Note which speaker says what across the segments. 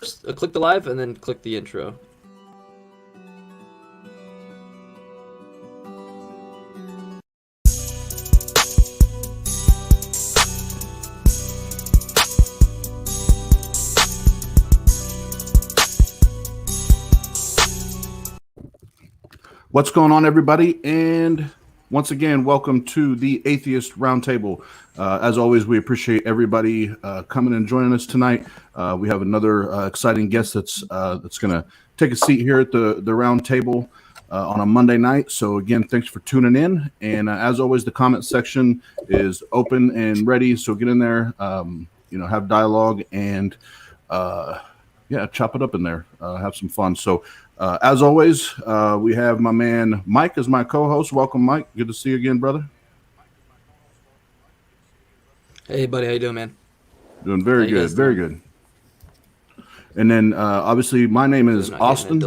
Speaker 1: Just click the live and then click the intro.
Speaker 2: What's going on, everybody? And once again, welcome to the Atheist Roundtable. As always, we appreciate everybody coming and joining us tonight. We have another exciting guest that's going to take a seat here at the round table on a Monday night. So again, thanks for tuning in. And as always, the comment section is open and ready. So get in there, have dialogue and chop it up in there. Have some fun. So as always, we have my man Mike as my co-host. Welcome, Mike. Good to see you again, brother.
Speaker 1: Hey, buddy, how you doing, man?
Speaker 2: Doing very good, very good. And then obviously, my name is Austin.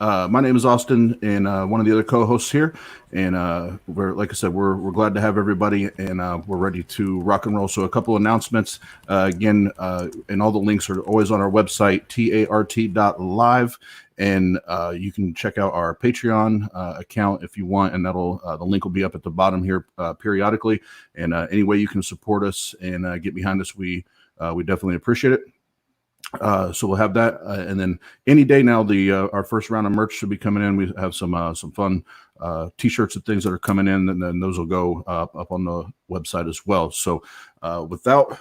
Speaker 2: My name is Austin, and one of the other co-hosts here. And we're, like I said, we're glad to have everybody, and we're ready to rock and roll. So a couple announcements again, and all the links are always on our website, tart.live, and you can check out our Patreon account if you want, and that'll the link will be up at the bottom here periodically. And any way you can support us and get behind us, we definitely appreciate it. So we'll have that, and then any day now, our first round of merch should be coming in. We have some fun T-shirts and things that are coming in, and then those will go up on the website as well. So without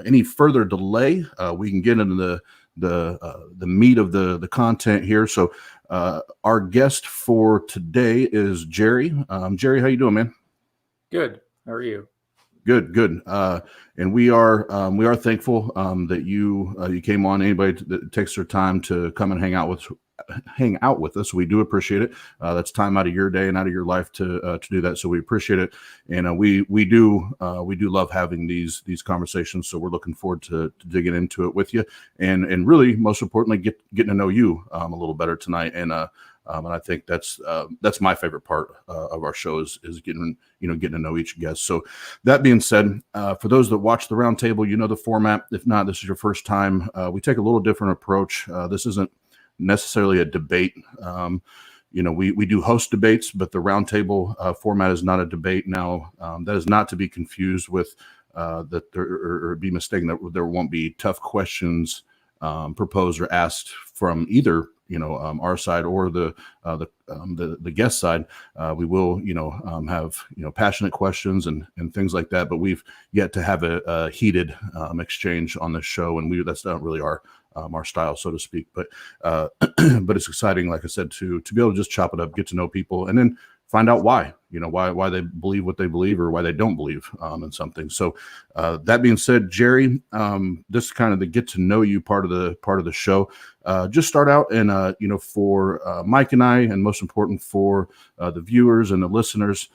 Speaker 2: any further delay, we can get into the meat of the content here. So our guest for today is Jerry. Jerry, how you doing, man?
Speaker 3: Good. How are you?
Speaker 2: Good. And we are thankful that you came on. Anybody that takes their time to come and hang out with us, we do appreciate it. That's time out of your day and out of your life to do that. So we appreciate it, and we do love having these conversations. So we're looking forward to digging into it with you, and really most importantly, getting to know you a little better tonight. And I think that's my favorite part of our show is getting to know each guest. So that being said, for those that watch the round table, you know the format. If not, this is your first time. We take a little different approach. This isn't necessarily a debate. We do host debates, but the round table format is not a debate. Now, that is not to be confused with that there or be mistaken that there won't be tough questions proposed or asked from either our side or the guest side. We will have passionate questions and things like that, but we've yet to have a heated exchange on this show, and that's not really our style, so to speak. But but it's exciting, like I said, to be able to just chop it up, get to know people, and then find out why they believe what they believe or why they don't believe in something. So that being said, Jerry, this is kind of the get to know you part of the show. Just start out and for Mike and I, and most important for the viewers and the listeners,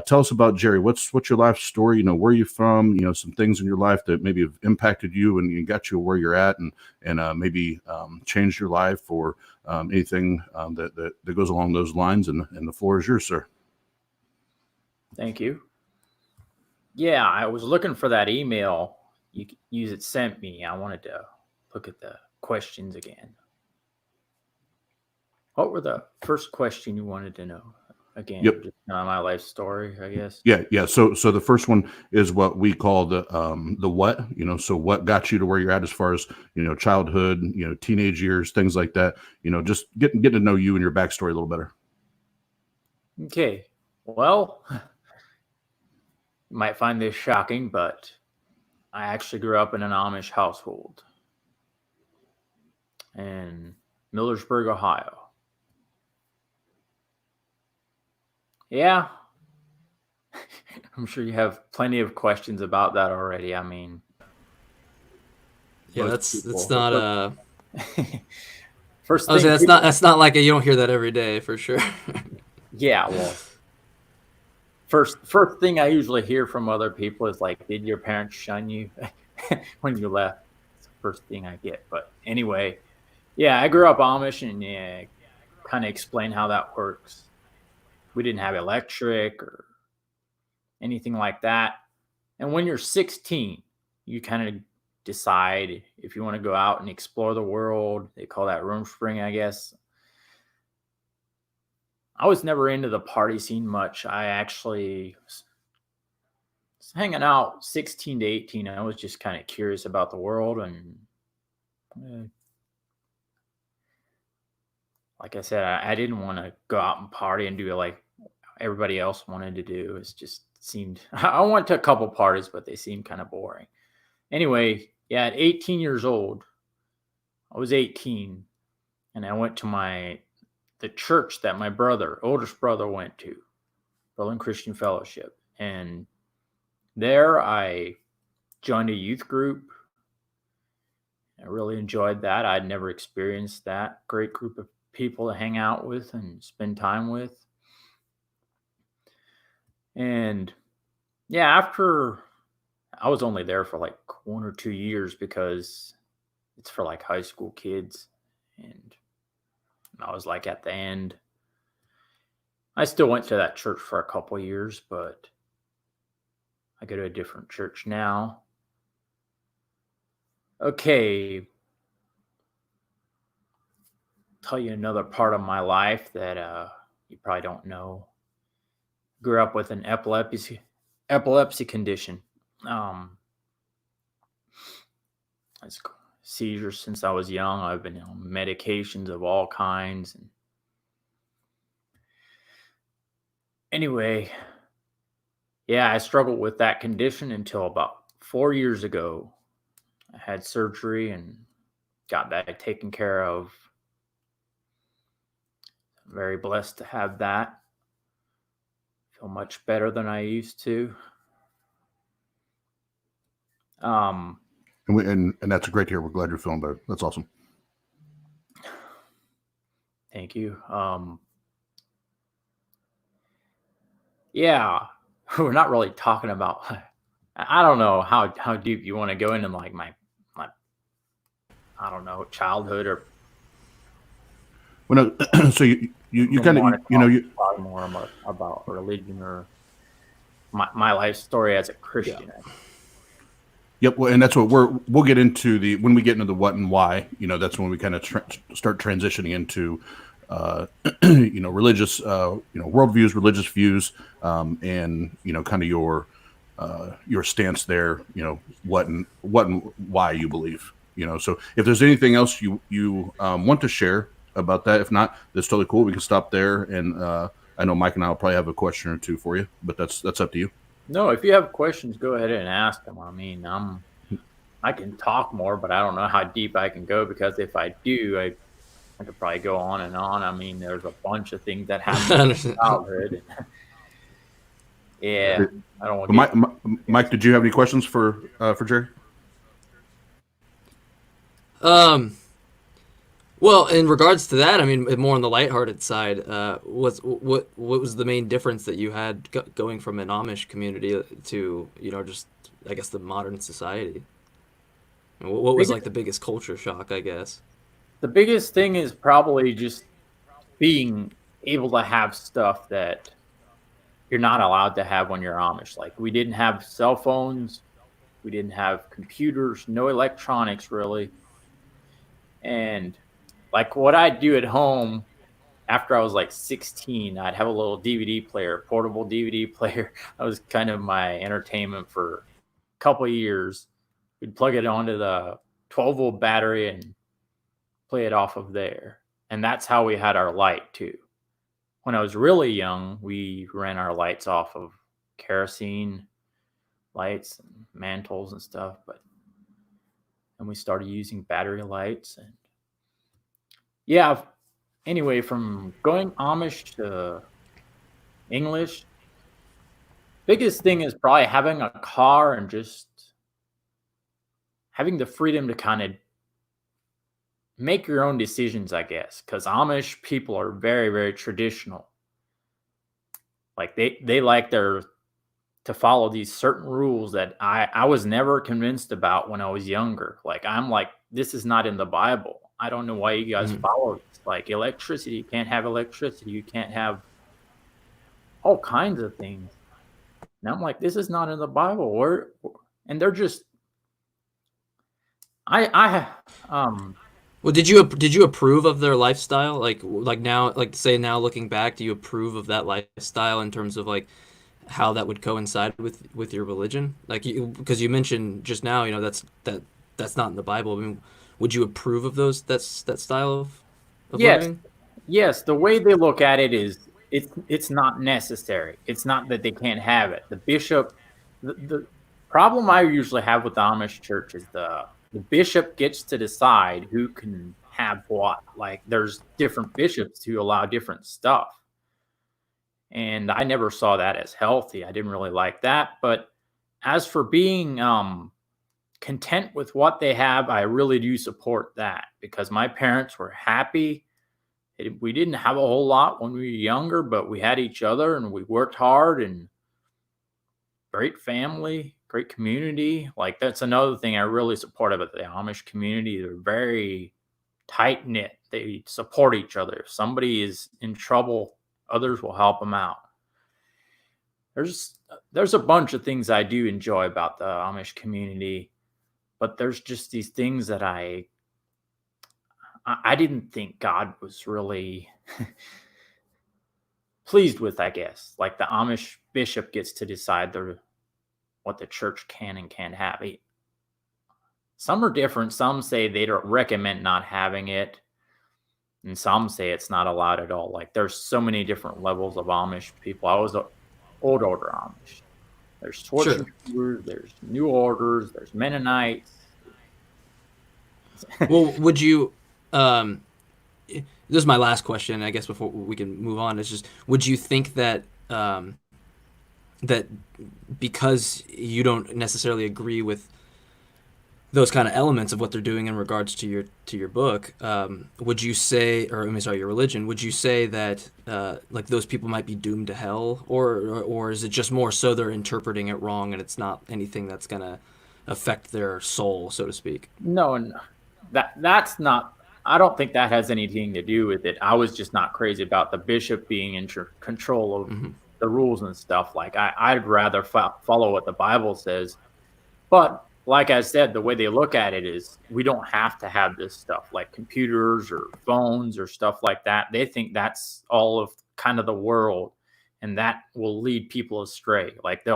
Speaker 2: tell us about Jerry. What's your life story? Where are you from? Some things in your life that maybe have impacted you and got you where you're at, and maybe changed your life, or anything that goes along those lines. And the floor is yours, sir.
Speaker 3: Thank you. Yeah, I was looking for that email you had sent me. I wanted to look at the questions again. What were the first question you wanted to know? Again,
Speaker 2: Yep.
Speaker 3: Just my life story, I guess.
Speaker 2: Yeah. So the first one is what we call the what. So what got you to where you're at as far as childhood, teenage years, things like that. Just getting to know you and your backstory a little better.
Speaker 3: Okay. Well, you might find this shocking, but I actually grew up in an Amish household in Millersburg, Ohio. Yeah. I'm sure you have plenty of questions about that already. I mean,
Speaker 1: yeah, that's not
Speaker 3: first
Speaker 1: I was
Speaker 3: thing.
Speaker 1: saying, that's not like you don't hear that every day for sure.
Speaker 3: Yeah, well, first thing I usually hear from other people is like, "Did your parents shun you when you left?" It's the first thing I get. But anyway, yeah, I grew up Amish, and kind of explain how that works. We didn't have electric or anything like that. And when you're 16, you kind of decide if you want to go out and explore the world. They call that Rumspringa, I guess. I was never into the party scene much. I actually was hanging out 16 to 18. I was just kind of curious about the world. And like I said, I didn't want to go out and party and do like everybody else wanted to do. It just seemed, I went to a couple parties, but they seemed kind of boring. Anyway, yeah, at 18 years old, I was 18, and I went to the church that my oldest brother went to, Berlin Christian Fellowship. And there I joined a youth group. I really enjoyed that. I'd never experienced that great group of people to hang out with and spend time with. And yeah, after I was only there for like 1 or 2 years because it's for like high school kids. And I was like at the end. I still went to that church for a couple of years, but I go to a different church now. Okay. Tell you another part of my life that you probably don't know. Grew up with an epilepsy condition. It's seizures since I was young. I've been on medications of all kinds. And anyway, yeah, I struggled with that condition until about 4 years ago. I had surgery and got that taken care of. I'm very blessed to have that. Feel much better than I used to.
Speaker 2: And that's great to hear. We're glad you're feeling better. That's awesome.
Speaker 3: Thank you. Yeah, we're not really talking about. I don't know how deep you want to go into like my I don't know, childhood or.
Speaker 2: Well, no. So you kind of you
Speaker 3: talk more about religion or my life story as a Christian.
Speaker 2: Yeah. Yep, well, and that's what we'll get into when we get into the what and why. That's when we kind of start transitioning into, religious, worldviews, religious views, and kind of your stance there. What and why you believe. So if there's anything else you want to share about that, if not, that's totally cool. We can stop there, and I know Mike and I will probably have a question or two for you, but that's up to you.
Speaker 3: No, if you have questions, go ahead and ask them. I mean, I can talk more, but I don't know how deep I can go because if I do, I could probably go on and on. I mean, there's a bunch of things that happen in childhood. Yeah, I don't want to.
Speaker 2: Mike, did you have any questions for Jerry?
Speaker 1: Well, in regards to that, I mean, more on the lighthearted side, what was the main difference that you had going from an Amish community to, just, I guess, the modern society? What was like the biggest culture shock, I guess?
Speaker 3: The biggest thing is probably just being able to have stuff that you're not allowed to have when you're Amish. Like, we didn't have cell phones. We didn't have computers, no electronics, really. And like what I'd do at home after I was like 16, I'd have a little DVD player, portable DVD player. That was kind of my entertainment for a couple of years. We'd plug it onto the 12-volt battery and play it off of there. And that's how we had our light too. When I was really young, we ran our lights off of kerosene lights and mantles and stuff. And we started using battery lights and yeah, anyway, from going Amish to English, biggest thing is probably having a car and just having the freedom to kind of make your own decisions, I guess, because Amish people are very, very traditional. Like they like to follow these certain rules that I was never convinced about when I was younger. Like, I'm like, this is not in the Bible. I don't know why you guys follow this. Like electricity, you can't have electricity. You can't have all kinds of things. And I'm like, this is not in the Bible. And they're just, I um
Speaker 1: Well, did you approve of their lifestyle? Like now, like say now looking back, do you approve of that lifestyle in terms of like how that would coincide with your religion? Like because you mentioned just now, you know, that's not in the Bible. I mean, would you approve of that style of
Speaker 3: yes,
Speaker 1: living?
Speaker 3: yes, the way they look at it is it's not necessary. It's not that they can't have it. The problem I usually have with the Amish church is the bishop gets to decide who can have what. Like there's different bishops who allow different stuff. And I never saw that as healthy. I didn't really like that. But as for being content with what they have, I really do support that because my parents were happy. We didn't have a whole lot when we were younger, but we had each other and we worked hard and great family, great community. Like that's another thing I really support about the Amish community. They're very tight knit. They support each other. If somebody is in trouble, others will help them out. There's there's a bunch of things I do enjoy about the Amish community, but there's just these things that I didn't think God was really pleased with, I guess. Like the Amish bishop gets to decide what the church can and can't have. Some are different. Some say they don't recommend not having it, and some say it's not allowed at all. Like there's so many different levels of Amish people. I was a old order Amish. There's torch and
Speaker 1: Sure.
Speaker 3: Troopers, there's New Orders, there's Mennonites.
Speaker 1: Well, would you this is my last question, I guess, before we can move on. Is just would you think that that because you don't necessarily agree with those kind of elements of what they're doing in regards to your book, would you say, or I mean, sorry, your religion, would you say that like those people might be doomed to hell, or is it just more so they're interpreting it wrong and it's not anything that's gonna affect their soul, so to speak?
Speaker 3: No, and that's not. I don't think that has anything to do with it. I was just not crazy about the bishop being in control of
Speaker 1: Hmm.
Speaker 3: the rules and stuff. Like I'd rather follow what the Bible says. But like I said, the way they look at it is we don't have to have this stuff like computers or phones or stuff like that. They think that's all of kind of the world, and that will lead people astray. Like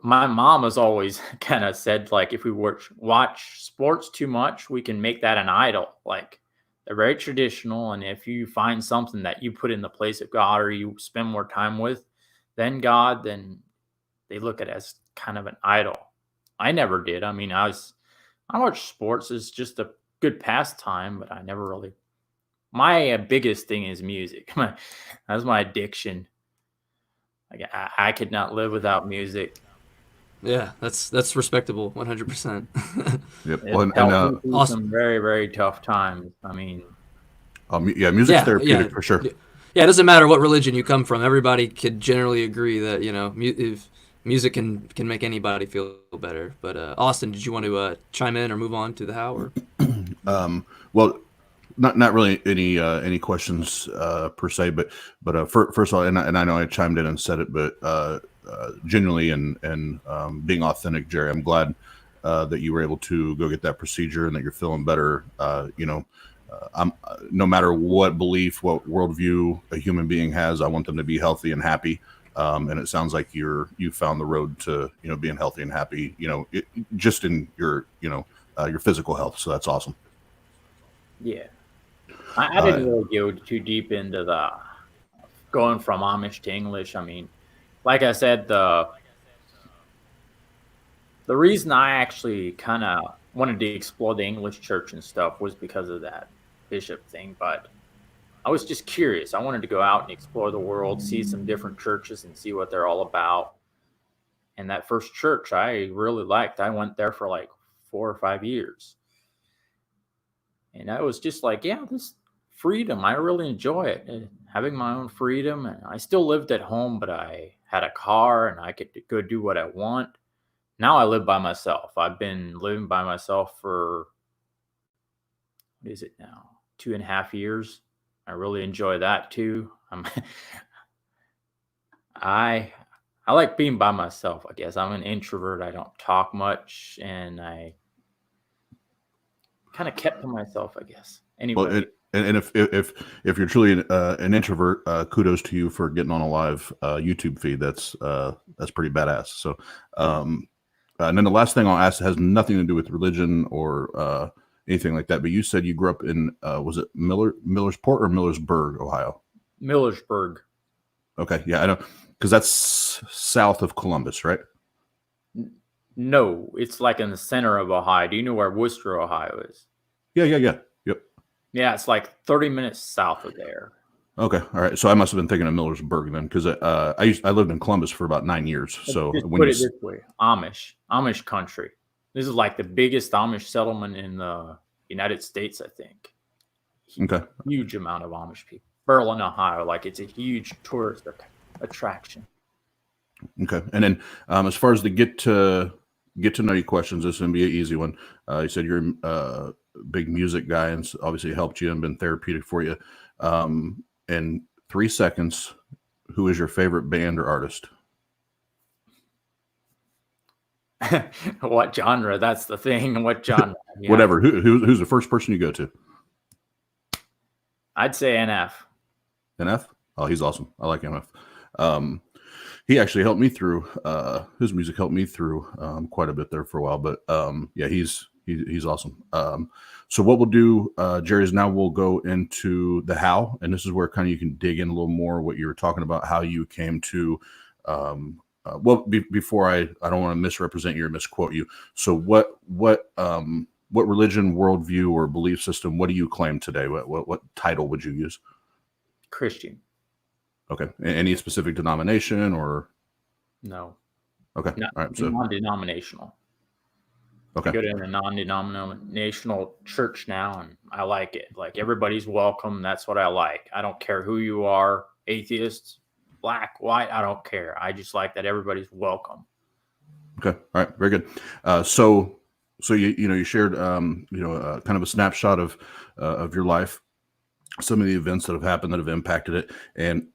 Speaker 3: my mom has always kind of said like if we watch sports too much we can make that an idol. Like they're very traditional, and if you find something that you put in the place of God or you spend more time with than God, then they look at it as kind of an idol. I never did. I mean, I watch sports as just a good pastime, but I never really. My biggest thing is music. That's my addiction. Like I could not live without music.
Speaker 1: Yeah, that's respectable, 100%.
Speaker 2: Yep.
Speaker 3: It's
Speaker 2: Well, and
Speaker 3: helped me through
Speaker 1: Awesome.
Speaker 3: some very, very tough times. I mean,
Speaker 2: yeah, music's
Speaker 1: Yeah, yeah,
Speaker 2: therapeutic for sure.
Speaker 1: yeah. It doesn't matter what religion you come from. Everybody could generally agree that if music can make anybody feel better. But Austin, did you want to chime in or move on to the how? Or
Speaker 2: Well, not really any questions per se, but first of all, and I know I chimed in and said it, but genuinely and being authentic, Jerry, I'm glad that you were able to go get that procedure and that you're feeling better. I'm no matter what belief, what worldview a human being has, I want them to be healthy and happy. And it sounds like you found the road to being healthy and happy. Just in your physical health. So that's awesome.
Speaker 3: yeah, I didn't really go too deep into the going from Amish to English. I mean, like I said, the reason I actually kind of wanted to explore the English church and stuff was because of that bishop thing. But I was just curious. I wanted to go out and explore the world, see some different churches, and see what they're all about. And that first church I really liked. I went there for like 4 or 5 years. And I was just like, yeah, this freedom, I really enjoy it. Having my own freedom. And I still lived at home, but I had a car and I could go do what I want. Now I live by myself. I've been living by myself for, what is it now? 2.5 years. I really enjoy that too. I I like being by myself, I guess. I'm an introvert. I don't talk much and I kind of kept to myself, I guess.
Speaker 2: Well,
Speaker 3: Anyway,
Speaker 2: and if you're truly an introvert, kudos to you for getting on a live YouTube feed. That's pretty badass. So, and then the last thing I'll ask has nothing to do with religion or anything like that. But you said you grew up in was it Millersport or Millersburg, Ohio?
Speaker 3: Millersburg.
Speaker 2: Okay, yeah, I know, because that's south of Columbus, right?
Speaker 3: No, it's like in the center of Ohio. Do you know where Worcester, Ohio is?
Speaker 2: Yeah. Yep.
Speaker 3: Yeah, it's like 30 minutes south of there.
Speaker 2: Okay, all right. So I must have been thinking of Millersburg then, because I lived in Columbus for about 9 years. So
Speaker 3: Just
Speaker 2: when
Speaker 3: put
Speaker 2: you
Speaker 3: it this way, Amish country. This is like the biggest Amish settlement in the United States, I think.
Speaker 2: okay,
Speaker 3: Huge amount of Amish people. Berlin, Ohio, like it's a huge tourist attraction.
Speaker 2: okay, and then as far as the get to know you questions, this is gonna be an easy one. You said you're a big music guy, and obviously helped you and been therapeutic for you. In 3 seconds, who is your favorite band or artist?
Speaker 3: What genre? That's the thing. What genre? Yeah.
Speaker 2: Whatever. Who's the first person you go to?
Speaker 3: I'd say NF.
Speaker 2: NF? Oh, he's awesome. I like NF. He actually helped me through. His music helped me through quite a bit there for a while. But yeah, he's awesome. So what we'll do, Jerry, is now we'll go into the how, and this is where kind of you can dig in a little more what you were talking about, how you came to. Before I don't want to misrepresent you or misquote you. So what religion, worldview, or belief system? What do you claim today? What title would you use?
Speaker 3: Christian.
Speaker 2: Okay. Any specific denomination or?
Speaker 3: No.
Speaker 2: Okay. All right. So
Speaker 3: non-denominational.
Speaker 2: okay.
Speaker 3: I go to a non-denominational church now, and I like it. Like everybody's welcome. That's what I like. I don't care who you are, atheists, black, white. I don't care. I just like that everybody's welcome.
Speaker 2: Okay. All right. Very good. So you shared kind of a snapshot of your life, some of the events that have happened that have impacted it, and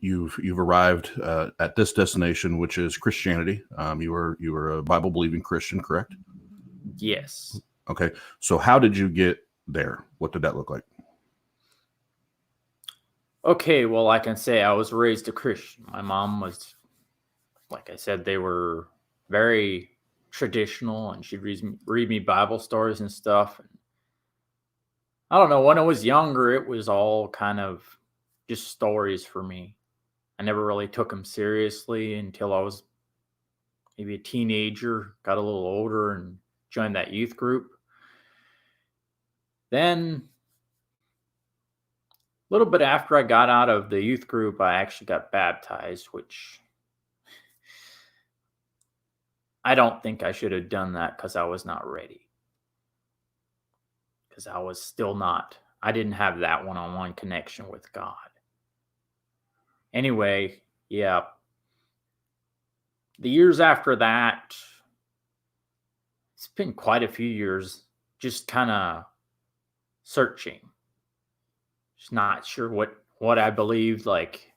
Speaker 2: you've arrived at this destination, which is Christianity. You were a Bible believing Christian, correct?
Speaker 3: Yes.
Speaker 2: Okay. So how did you get there? What did that look like?
Speaker 3: Okay, well, I can say I was raised a Christian. My mom was, like I said, they were very traditional, and she'd read me Bible stories and stuff. And I don't know, when I was younger, it was all kind of just stories for me. I never really took them seriously until I was maybe a teenager, got a little older, and joined that youth group. Then a little bit after I got out of the youth group, I actually got baptized, which I don't think I should have done that because I was not ready. Because I was still not, I didn't have that one-on-one connection with God. Anyway, yeah. The years after that, it's been quite a few years just kind of searching. Just not sure what I believed. Like,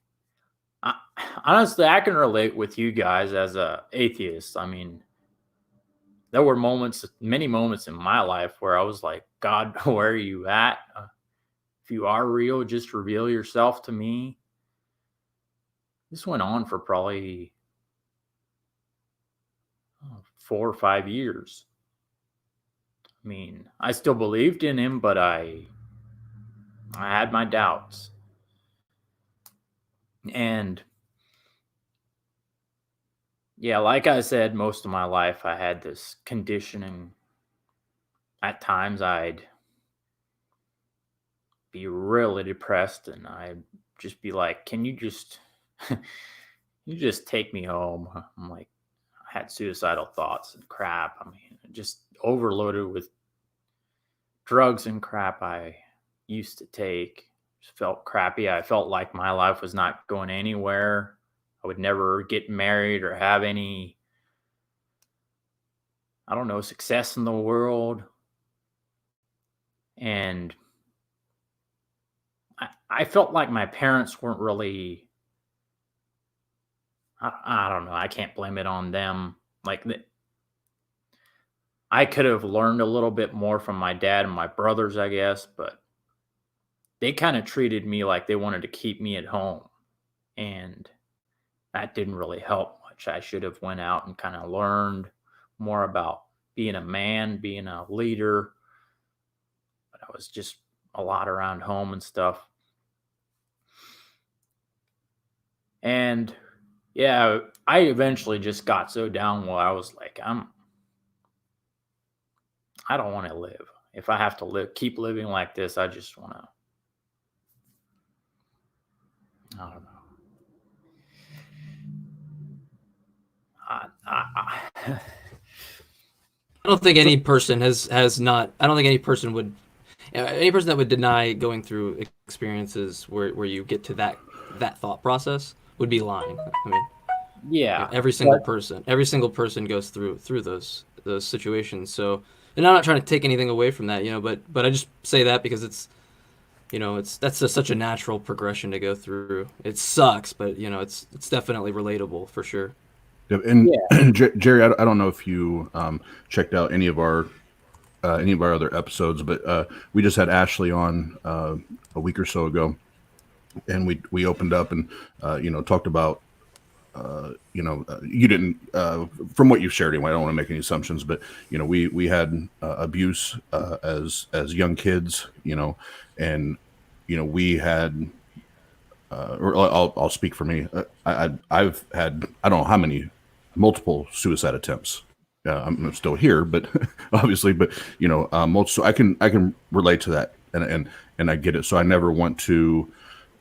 Speaker 3: honestly, I can relate with you guys as a atheist. I mean, there were many moments in my life where I was like, God, where are you at? If you are real, just reveal yourself to me. This went on for probably 4 or 5 years. I mean, I still believed in him, but I had my doubts. And yeah, like I said, most of my life I had this conditioning. At times I'd be really depressed, and I'd just be like, can you just take me home? I'm like, I had suicidal thoughts and crap. I mean, just overloaded with drugs and crap I used to take. Just felt crappy. I felt like my life was not going anywhere. I would never get married or have any, I don't know, success in the world. And I felt like my parents weren't really, I don't know, I can't blame it on them. Like, I could have learned a little bit more from my dad and my brothers, I guess, but they kind of treated me like they wanted to keep me at home, and that didn't really help much. I should have went out and kind of learned more about being a man, being a leader, but I was just a lot around home and stuff. And yeah, I eventually just got so down where I was like, I don't want to live. If I have to keep living like this, I just want to, I don't know. I
Speaker 1: I don't think any person has not. I don't think any person would. Any person that would deny going through experiences where you get to that thought process would be lying. I mean,
Speaker 3: yeah,
Speaker 1: every single person goes through those situations. So, and I'm not trying to take anything away from that, but I just say that because that's just such a natural progression to go through. It sucks, but it's definitely relatable for sure.
Speaker 2: And Jerry, I don't know if you checked out any of our other episodes, but we just had Ashley on a week or so ago, and we opened up and talked about you didn't from what you've shared anyway. I don't want to make any assumptions, but we had abuse as young kids, and we had. Or I'll speak for me. I've had I don't know how many multiple suicide attempts. I'm still here, but obviously, but so I can relate to that, and I get it. So I never want to,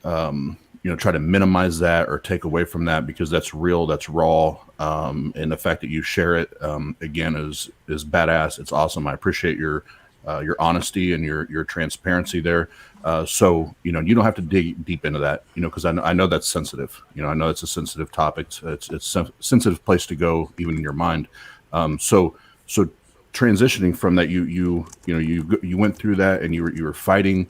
Speaker 2: try to minimize that or take away from that, because that's real, that's raw, and the fact that you share it again is badass. It's awesome. I appreciate your honesty and your transparency there. So you don't have to dig deep into that, because I know that's sensitive. I know it's a sensitive topic. It's a sensitive place to go, even in your mind. So transitioning from that, you went through that, and you were fighting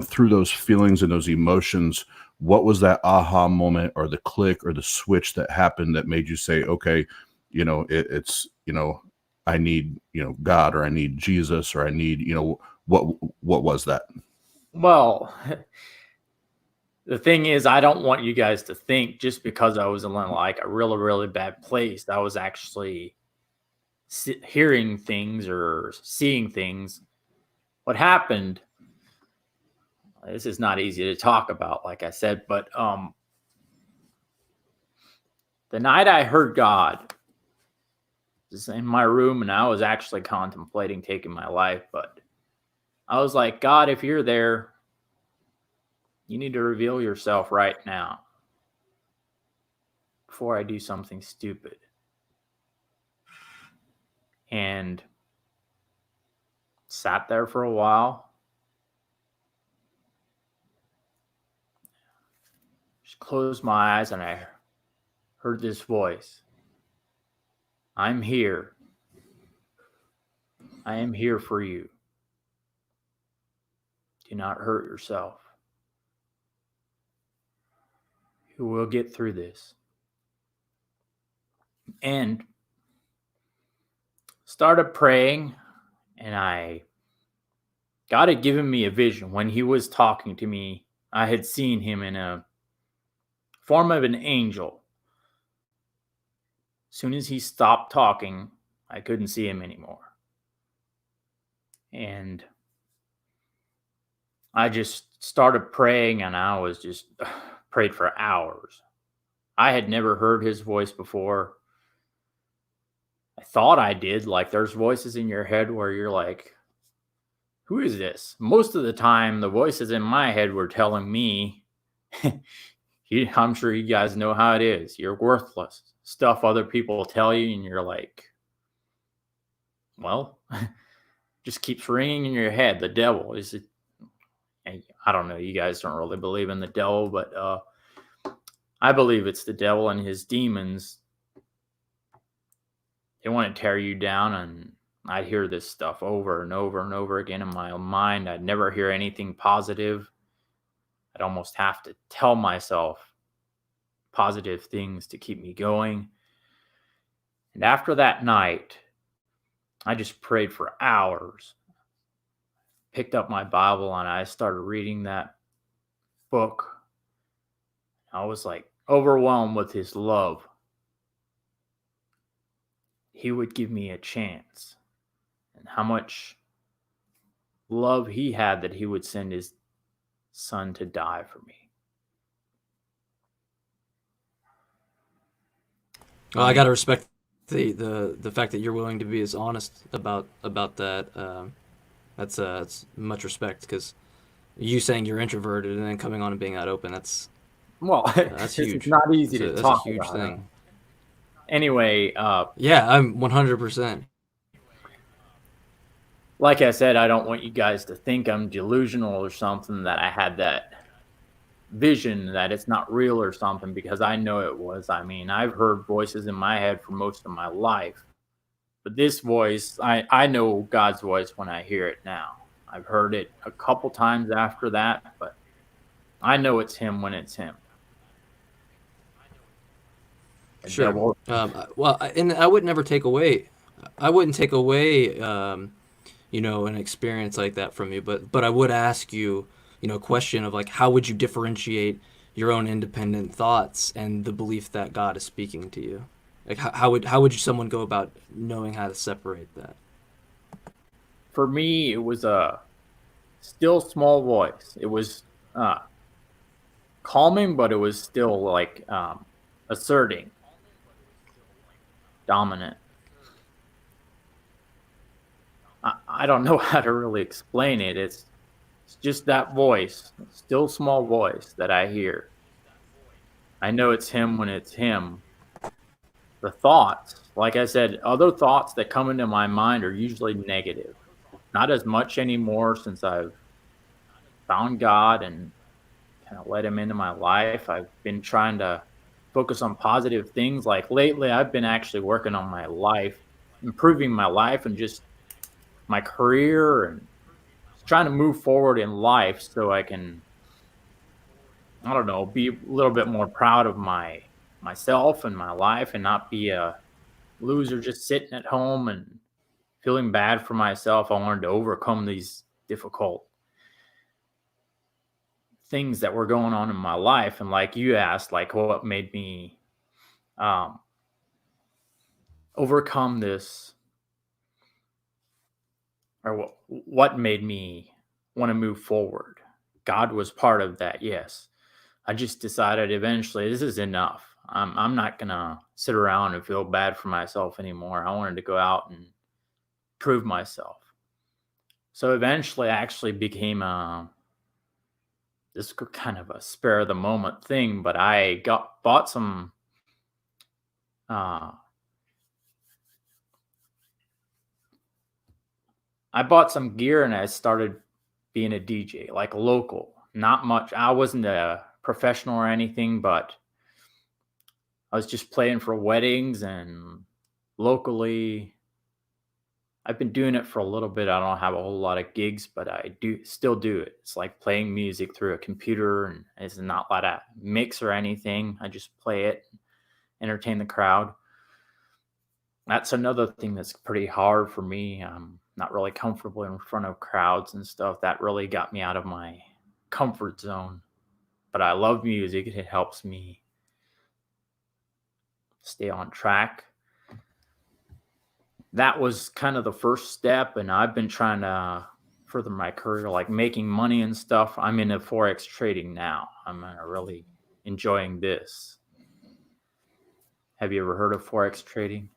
Speaker 2: through those feelings and those emotions. What was that aha moment, or the click, or the switch that happened that made you say, okay, it's I need God, or I need Jesus, or I need what was that?
Speaker 3: Well, the thing is, I don't want you guys to think just because I was in like a really, really bad place, I was actually hearing things or seeing things. What happened, this is not easy to talk about, like I said, but the night I heard God was in my room, and I was actually contemplating taking my life, but I was like, God, if you're there, you need to reveal yourself right now before I do something stupid. And sat there for a while. Just closed my eyes, and I heard this voice. I'm here. I am here for you. Do not hurt yourself. You will get through this. And started praying, and God had given me a vision. When he was talking to me, I had seen him in a form of an angel. As soon as he stopped talking, I couldn't see him anymore. And I just started praying, and I was just prayed for hours. I had never heard his voice before. I thought I did. Like, there's voices in your head where you're like, who is this? Most of the time, the voices in my head were telling me, I'm sure you guys know how it is. You're worthless. Stuff other people tell you, and you're like, well, just keeps ringing in your head. The devil is it. I don't know. You guys don't really believe in the devil, but I believe it's the devil and his demons. They want to tear you down, and I'd hear this stuff over and over and over again in my mind. I'd never hear anything positive. I'd almost have to tell myself positive things to keep me going. And after that night, I just prayed for hours. Picked up my Bible and I started reading that book. I was like overwhelmed with his love. He would give me a chance, and how much love he had that he would send his son to die for me.
Speaker 1: Well, I gotta respect the fact that you're willing to be as honest about that. That's much respect, because you saying you're introverted and then coming on and being that open, that's
Speaker 3: It's
Speaker 1: huge.
Speaker 3: not easy to
Speaker 1: That's a
Speaker 3: talk
Speaker 1: huge
Speaker 3: about.
Speaker 1: thing.
Speaker 3: Anyway,
Speaker 1: Yeah, I'm 100%.
Speaker 3: like I said, I don't want you guys to think I'm delusional or something, that I had that vision that it's not real or something, because I know it was. I mean, I've heard voices in my head for most of my life, but this voice, I know God's voice when I hear it now. I've heard it a couple times after that, but I know it's him when it's him. The
Speaker 1: Sure.
Speaker 3: devil-
Speaker 1: Well, and I would never take away. I wouldn't take away, an experience like that from you. But I would ask you, a question of like, how would you differentiate your own independent thoughts and the belief that God is speaking to you? Like, how would someone go about knowing how to separate that?
Speaker 3: For me, it was a still small voice. It was calming, but it was still like asserting, dominant. I don't know how to really explain it. It's just that voice, still small voice that I hear. I know it's him when it's him. The thoughts, like I said, other thoughts that come into my mind are usually negative. Not as much anymore since I've found God and kind of let him into my life. I've been trying to focus on positive things. Like lately, I've been actually working on my life, improving my life and just my career, and trying to move forward in life so I can, I don't know, be a little bit more proud of myself and my life, and not be a loser just sitting at home and feeling bad for myself. I wanted to overcome these difficult things that were going on in my life. And like you asked, like what made me um, overcome this, or what made me want to move forward. God was part of that, yes. I just decided eventually this is enough. I'm not gonna sit around and feel bad for myself anymore. I wanted to go out and prove myself. So eventually, I actually became this kind of a spare of the moment thing. But I bought some uh, gear, and I started being a DJ, like local. Not much. I wasn't a professional or anything, but I was just playing for weddings and locally. I've been doing it for a little bit. I don't have a whole lot of gigs, but I do still do it. It's like playing music through a computer, and it's not a lot of mix or anything. I just play it, entertain the crowd. That's another thing that's pretty hard for me. I'm not really comfortable in front of crowds and stuff. That really got me out of my comfort zone. But I love music. It helps me stay on track. That was kind of the first step, and I've been trying to further my career, like making money and stuff. I'm into Forex trading now. I'm really enjoying this. Have you ever heard of Forex trading?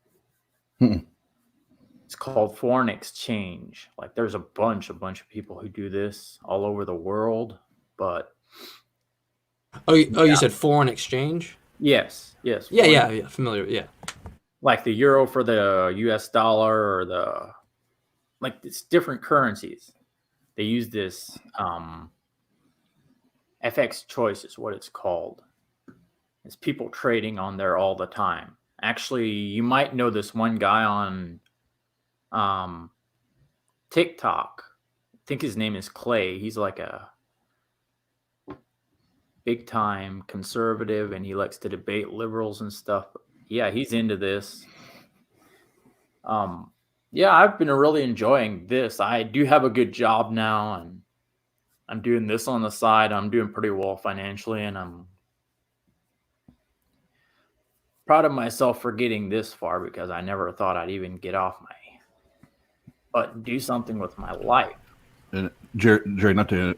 Speaker 3: It's called foreign exchange. Like there's a bunch of people who do this all over the world, but
Speaker 1: You said foreign exchange?
Speaker 3: yes.
Speaker 1: Yeah, familiar. Yeah.
Speaker 3: Like the euro for the US dollar, or like it's different currencies. They use this FX choice is what it's called. It's people trading on there all the time. Actually, you might know this one guy on TikTok. I think his name is Clay. He's like a big time conservative, and he likes to debate liberals and stuff. Yeah, he's into this. Yeah, I've been really enjoying this. I do have a good job now, and I'm doing this on the side. I'm doing pretty well financially, and I'm proud of myself for getting this far because I never thought I'd even get off my butt and do something with my life.
Speaker 2: And Jerry, not to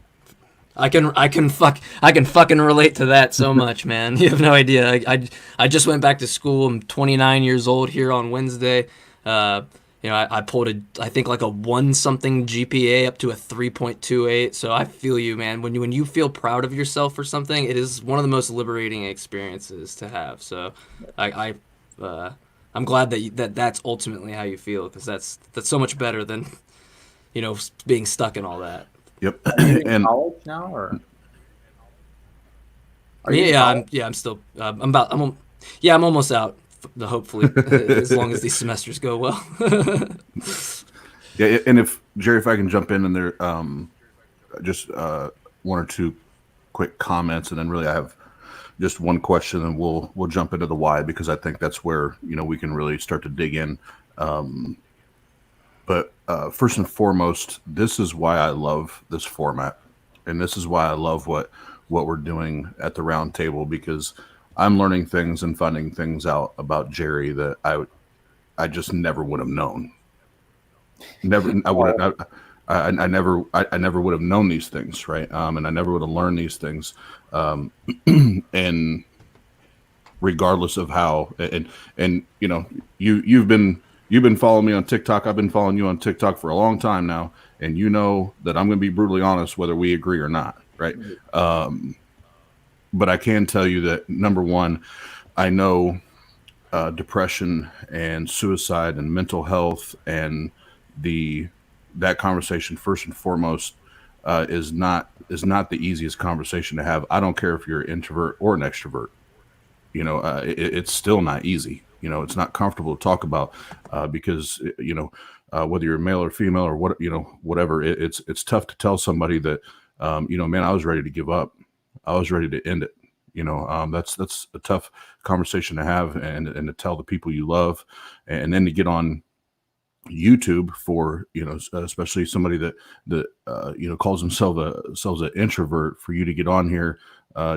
Speaker 1: I can fucking relate to that so much, man. You have no idea. I just went back to school. I'm 29 years old here on Wednesday. I pulled I think like a 1 something GPA up to a 3.28. So I feel you, man. When you feel proud of yourself for something, it is one of the most liberating experiences to have. So I'm glad that's ultimately how you feel, because that's so much better than being stuck in all that.
Speaker 2: Yep.
Speaker 3: Are you in
Speaker 2: And
Speaker 3: college now, or are you in college?
Speaker 1: I'm still I'm almost out. Hopefully, as long as these semesters go well.
Speaker 2: yeah, and if Jerry, if I can jump in there, just one or two quick comments, and then really I have just one question, and we'll jump into the why, because I think that's where we can really start to dig in. But first and foremost, this is why I love this format, and this is why I love what we're doing at the round table, because I'm learning things and finding things out about Jerry that I just never would have known. Never, I never would have known these things, right? And I never would have learned these things, and regardless of how, and you've been following me on TikTok. I've been following you on TikTok for a long time now, and you know that I'm going to be brutally honest whether we agree or not, right? But I can tell you that, number one, I know depression and suicide and mental health and that conversation, first and foremost, is not the easiest conversation to have. I don't care if you're an introvert or an extrovert. It's still not easy. It's not comfortable to talk about, because whether you're male or female or whatever, it's tough to tell somebody that man, I was ready to give up. I was ready to end it. That's a tough conversation to have, and to tell the people you love, and then to get on YouTube for especially somebody that calls themselves an introvert, for you to get on here,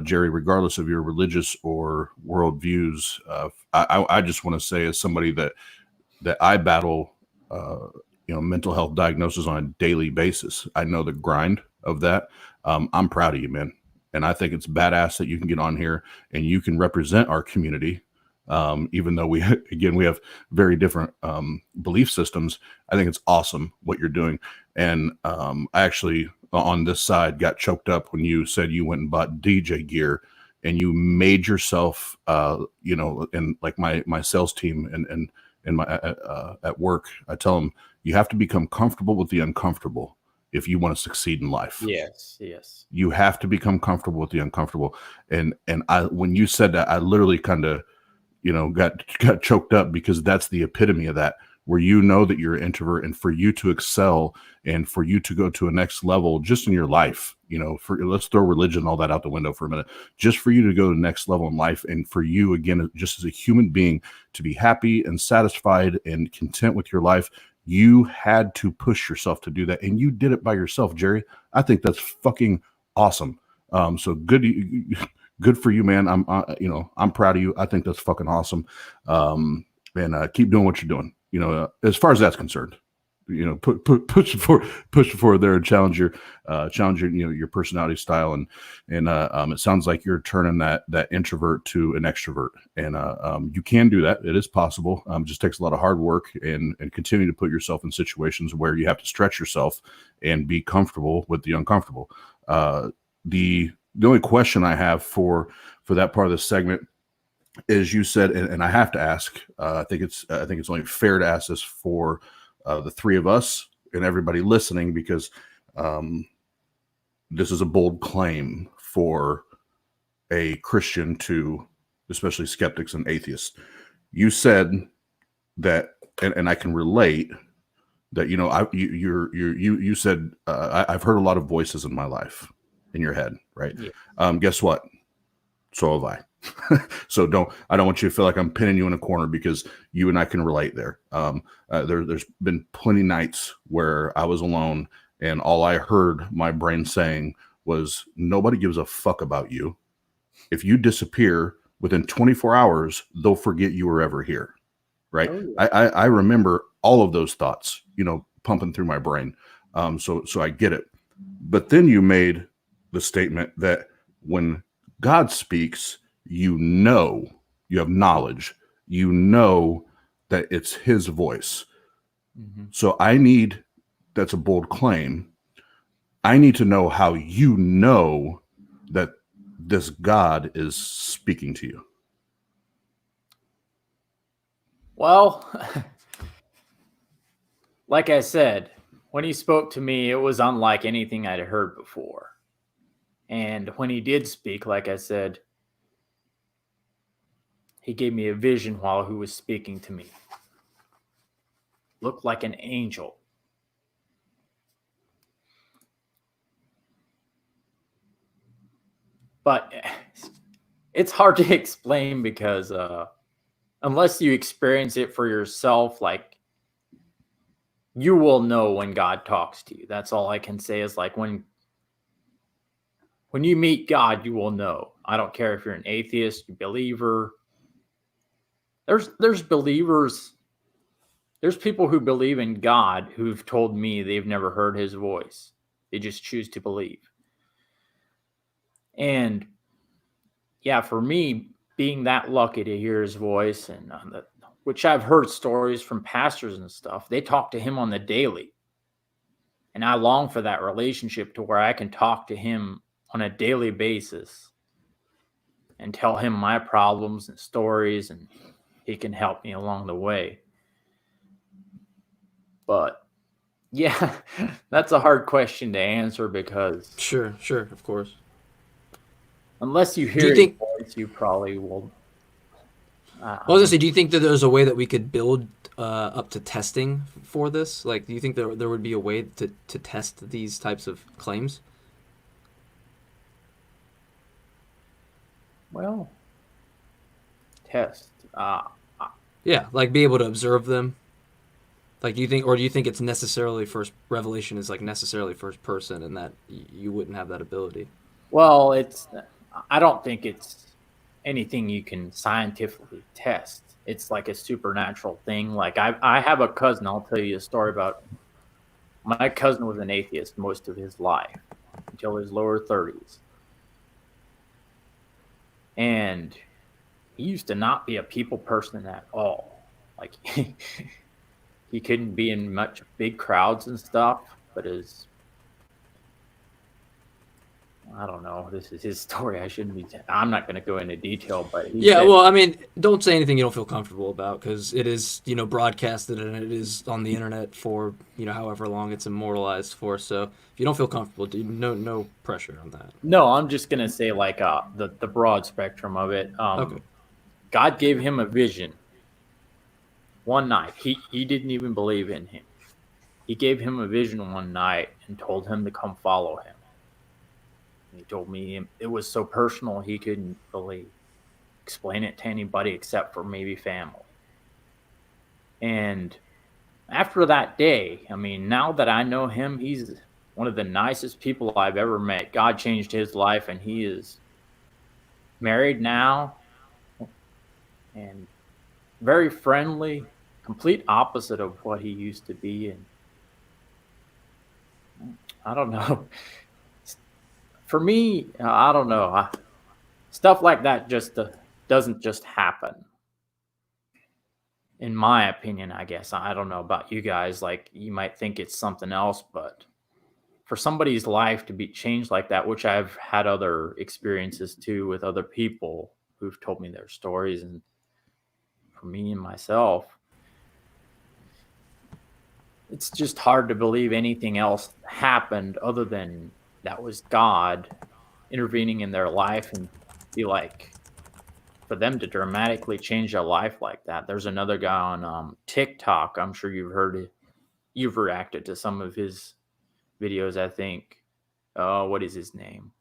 Speaker 2: Jerry, regardless of your religious or world views. I just want to say, as somebody that I battle mental health diagnosis on a daily basis, I know the grind of that. I'm proud of you, man. And I think it's badass that you can get on here and you can represent our community. Even though we have very different belief systems, I think it's awesome what you're doing. And I actually, on this side, got choked up when you said you went and bought DJ gear and you made yourself, and like my sales team and my at work, I tell them, you have to become comfortable with the uncomfortable if you want to succeed in life.
Speaker 3: Yes.
Speaker 2: You have to become comfortable with the uncomfortable. And when you said that, I literally kind of, got choked up, because that's the epitome of that, where that you're an introvert, and for you to excel and for you to go to a next level just in your life, let's throw religion and all that out the window for a minute, just for you to go to the next level in life, and for you, again, just as a human being, to be happy and satisfied and content with your life, you had to push yourself to do that, and you did it by yourself, Jerry. I think that's fucking awesome. So good for you, man. I'm proud of you. I think that's fucking awesome. And keep doing what you're doing. As far as that's concerned, push forward there and challenge your your personality style, and it sounds like you're turning that introvert to an extrovert, and you can do that. It is possible. It just takes a lot of hard work and continue to put yourself in situations where you have to stretch yourself and be comfortable with the uncomfortable. The only question I have for that part of the segment is, you said, and I have to ask, I think it's only fair to ask this for the three of us and everybody listening, because this is a bold claim for a Christian to, especially skeptics and atheists. You said that, and I can relate that. You said I've heard a lot of voices in my life in your head, right?
Speaker 3: Yeah.
Speaker 2: Guess what? So have I. So I don't want you to feel like I'm pinning you in a corner, because you and I can relate there. There's been plenty nights where I was alone and all I heard my brain saying was, nobody gives a fuck about you. If you disappear within 24 hours, they'll forget you were ever here. Right.
Speaker 3: Oh, yeah.
Speaker 2: I remember all of those thoughts, pumping through my brain. So I get it. But then you made the statement that when God speaks, you have knowledge, that it's his voice.
Speaker 3: Mm-hmm.
Speaker 2: So that's a bold claim. I need to know how you know that this God is speaking to you.
Speaker 3: Well, like I said, when he spoke to me, it was unlike anything I'd heard before. And when he did speak, like I said, he gave me a vision while he was speaking to me. Looked like an angel. But it's hard to explain because unless you experience it for yourself, like, you will know when God talks to you. That's all I can say is, like, when you meet God, you will know. I don't care if you're an atheist, believer. There's believers. There's people who believe in God who've told me they've never heard his voice. They just choose to believe. And yeah, for me, being that lucky to hear his voice, and which I've heard stories from pastors and stuff, they talk to him on the daily. And I long for that relationship to where I can talk to him on a daily basis and tell him my problems and stories, and he can help me along the way. But yeah, that's a hard question to answer because
Speaker 1: Sure, of course.
Speaker 3: unless you
Speaker 1: Do
Speaker 3: hear
Speaker 1: you think?
Speaker 3: his voice, you probably will.
Speaker 1: I was gonna say, do you think that there's a way that we could build up to testing for this? Like, do you think there would be a way to test these types of claims?
Speaker 3: Well, test.
Speaker 1: Yeah, like be able to observe them. Like, do you think it's necessarily first revelation is like necessarily first person, and that you wouldn't have that ability?
Speaker 3: Well, I don't think it's anything you can scientifically test. It's like a supernatural thing. Like, I have a cousin. I'll tell you a story about. My cousin was an atheist most of his life until his lower 30s. And he used to not be a people person at all. Like, he couldn't be in much big crowds and stuff, but I don't know. This is his story. I'm not going to go into detail, but
Speaker 1: Well, I mean, don't say anything you don't feel comfortable about, because it is, broadcasted, and it is on the internet for, however long it's immortalized for. So if you don't feel comfortable, no pressure on that.
Speaker 3: No, I'm just going to say, like, the broad spectrum of it.
Speaker 1: Okay.
Speaker 3: God gave him a vision one night. He didn't even believe in him. He gave him a vision one night and told him to come follow him. He told me it was so personal he couldn't really explain it to anybody except for maybe family. And after that day, I mean, now that I know him, he's one of the nicest people I've ever met. God changed his life, and he is married now and very friendly, complete opposite of what he used to be. And I don't know. For me, I don't know. Stuff like that just doesn't just happen. In my opinion, I guess. I don't know about you guys. Like, you might think it's something else, but for somebody's life to be changed like that, which I've had other experiences too with other people who've told me their stories, and for me and myself, it's just hard to believe anything else happened other than that was God intervening in their life, and be like, for them to dramatically change their life like that. There's another guy on TikTok. I'm sure you've reacted to some of his videos, I think. What is his name?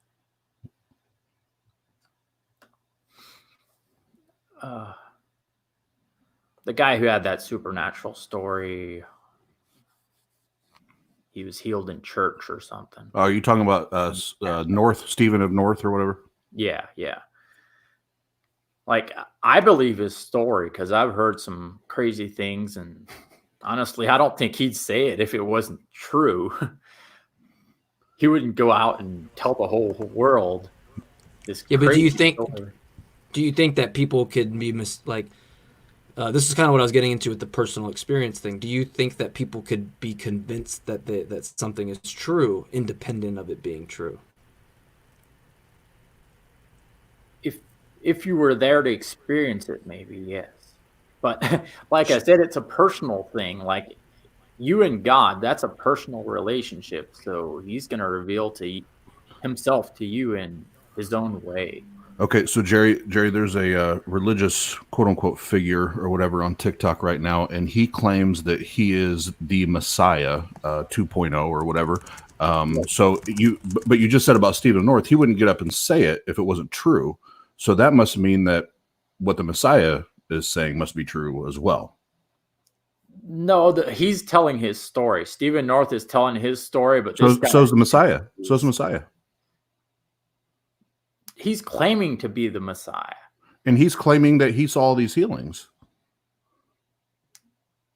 Speaker 3: the guy who had that supernatural story. He was healed in church or something.
Speaker 2: Are you talking about North, Stephen of North or whatever?
Speaker 3: Yeah. Like, I believe his story because I've heard some crazy things, and honestly, I don't think he'd say it if it wasn't true. He wouldn't go out and tell the whole world this.
Speaker 1: Yeah, but do you think
Speaker 3: story.
Speaker 1: that people could be this is kind of what I was getting into with the personal experience thing. Do you think that people could be convinced that that something is true, independent of it being true?
Speaker 3: If you were there to experience it, maybe yes. But like I said, it's a personal thing. Like, you and God, that's a personal relationship. So he's going to reveal to himself to you in his own way.
Speaker 2: Okay, so Jerry, there's a religious quote unquote figure or whatever on TikTok right now, and he claims that he is the Messiah 2.0 or whatever. So but you just said about Stephen North, he wouldn't get up and say it if it wasn't true. So that must mean that what the Messiah is saying must be true as well.
Speaker 3: No, he's telling his story. Stephen North is telling his story, but
Speaker 2: so's the Messiah. So's the Messiah.
Speaker 3: He's claiming to be the Messiah.
Speaker 2: And he's claiming that he saw all these healings.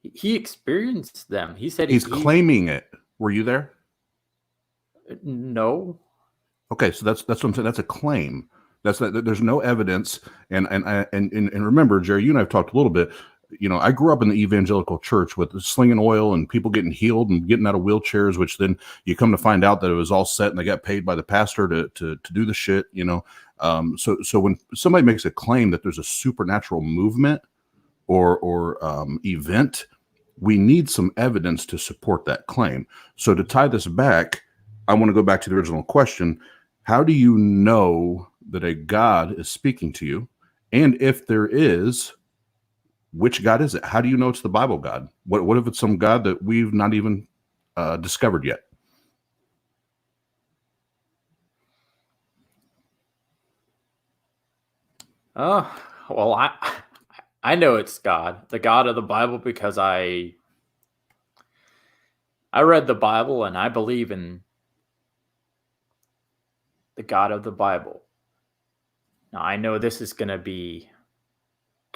Speaker 3: He experienced them. He said
Speaker 2: he's claiming it. Were you there?
Speaker 3: No.
Speaker 2: Okay, so that's what I'm saying. That's a claim. There's no evidence. And remember, Jerry, you and I have talked a little bit. You know, I grew up in the evangelical church with slinging oil and people getting healed and getting out of wheelchairs, which then you come to find out that it was all set and they got paid by the pastor to do the shit, you know. So when somebody makes a claim that there's a supernatural movement or event, we need some evidence to support that claim. So to tie this back, I want to go back to the original question. How do you know that a God is speaking to you? And if there is, which God is it? How do you know it's the Bible God? What if it's some God that we've not even discovered yet?
Speaker 3: Well, I know it's God, the God of the Bible, because I read the Bible and I believe in the God of the Bible. Now, I know this is going to be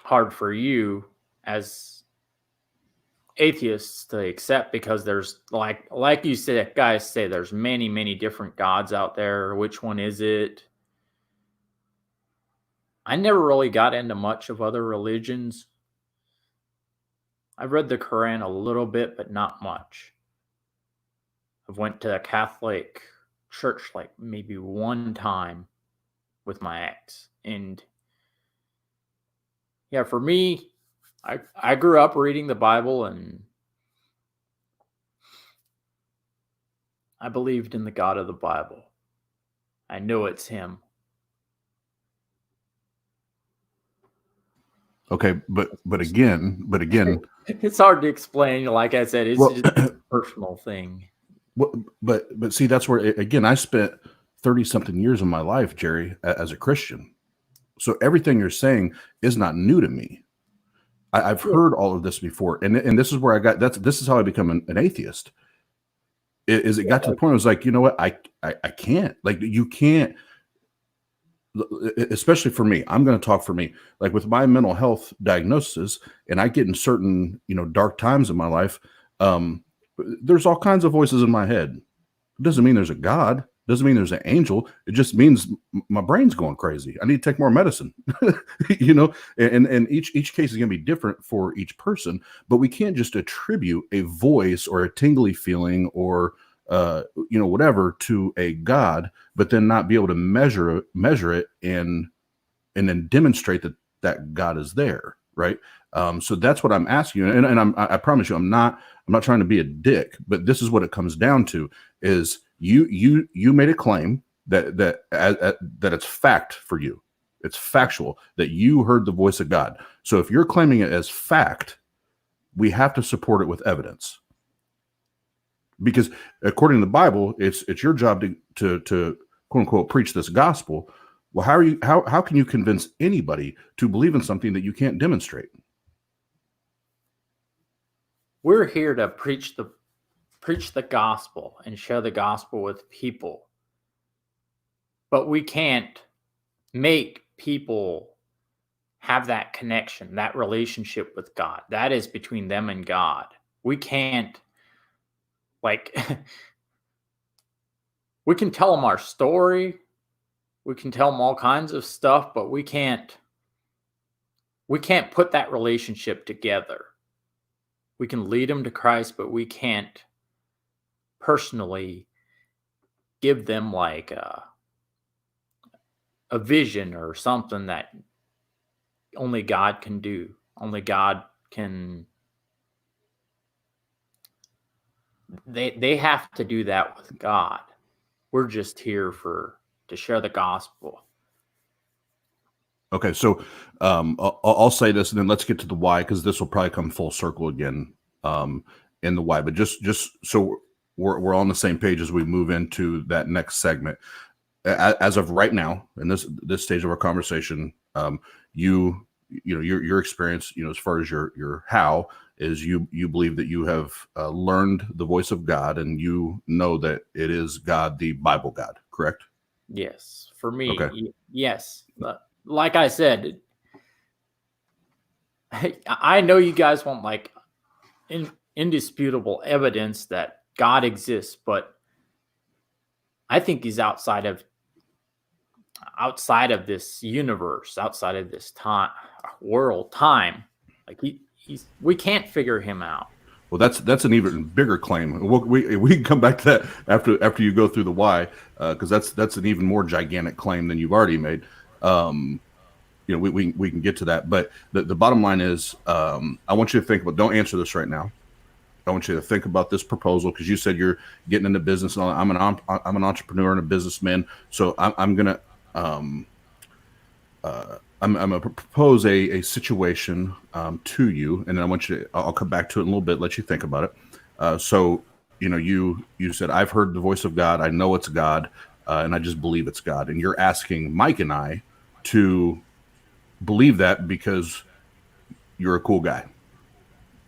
Speaker 3: hard for you as atheists to accept, because there's like you said, guys say there's many different gods out there. Which one is it? I never really got into much of other religions. I've read the Quran a little bit, but not much. I've went to a Catholic church like maybe one time with my ex, and yeah, for me, I grew up reading the Bible, and I believed in the God of the Bible. I know it's him.
Speaker 2: Okay, but again,
Speaker 3: it's hard to explain. Like I said, it's just a personal thing.
Speaker 2: But see, that's where again, I spent 30-something years of my life, Jerry, as a Christian. So everything you're saying is not new to me. I've heard all of this before, and this is where I got. This is how I become an atheist. It got to the point I was like, you know what, I can't. Like, you can't. Especially for me, I'm going to talk for me. Like with my mental health diagnosis, and I get in certain dark times in my life. There's all kinds of voices in my head. It doesn't mean there's a God. Doesn't mean there's an angel. It just means my brain's going crazy. I need to take more medicine, and each case is going to be different for each person, but we can't just attribute a voice or a tingly feeling or, whatever to a God, but then not be able to measure it and then demonstrate that God is there. Right. So that's what I'm asking you. And I promise you, I'm not trying to be a dick, but this is what it comes down to is, You made a claim that it's fact for you. It's factual that you heard the voice of God. So if you're claiming it as fact, we have to support it with evidence. Because according to the Bible, it's your job to quote unquote preach this gospel. Well, how can you convince anybody to believe in something that you can't demonstrate?
Speaker 3: We're here to preach the gospel and share the gospel with people. But we can't make people have that connection, that relationship with God. That is between them and God. We can't, like, we can tell them our story. We can tell them all kinds of stuff, but we can't put that relationship together. We can lead them to Christ, but we can't personally give them like a vision or something that only God can do. Only God can. They have to do that with God. We're just here to share the gospel.
Speaker 2: Okay, so I'll say this, and then let's get to the why, because this will probably come full circle again in the why. But just so we're on the same page as we move into that next segment. As of right now, in this stage of our conversation, your experience, as far as your how is you believe that you have learned the voice of God, and you know that it is God, the Bible God, correct?
Speaker 3: Yes, for me,
Speaker 2: Okay.
Speaker 3: yes. Like I said, I know you guys want like indisputable evidence that God exists, but I think he's outside of this universe, outside of this time. Like we can't figure him out.
Speaker 2: Well, that's an even bigger claim. We can come back to that after you go through the why, because that's an even more gigantic claim than you've already made. We can get to that, but the bottom line is, I want you to think about. Don't answer this right now. I want you to think about this proposal, because you said you're getting into business, and all. I'm an entrepreneur and a businessman, so I'm gonna propose a situation to you, and then I want you to. I'll come back to it in a little bit, let you think about it. So you said, I've heard the voice of God. I know it's God, and I just believe it's God. And you're asking Mike and I to believe that because you're a cool guy,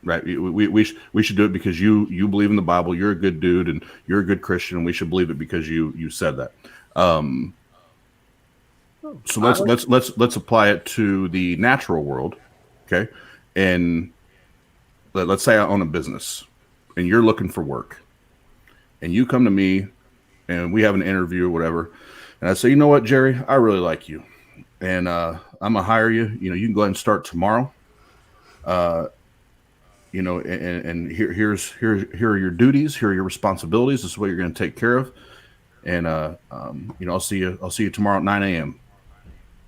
Speaker 2: right? We should do it because you believe in the Bible. You're a good dude, and you're a good Christian, and we should believe it because you said that. So let's apply it to the natural world, okay? And let's say I own a business, and you're looking for work, and you come to me, and we have an interview or whatever, and I say, you know what, Jerry, I really like you, and I'm gonna hire you. You can go ahead and start tomorrow. And here are your duties. Here are your responsibilities. This is what you're going to take care of. And I'll see you tomorrow at 9 a.m.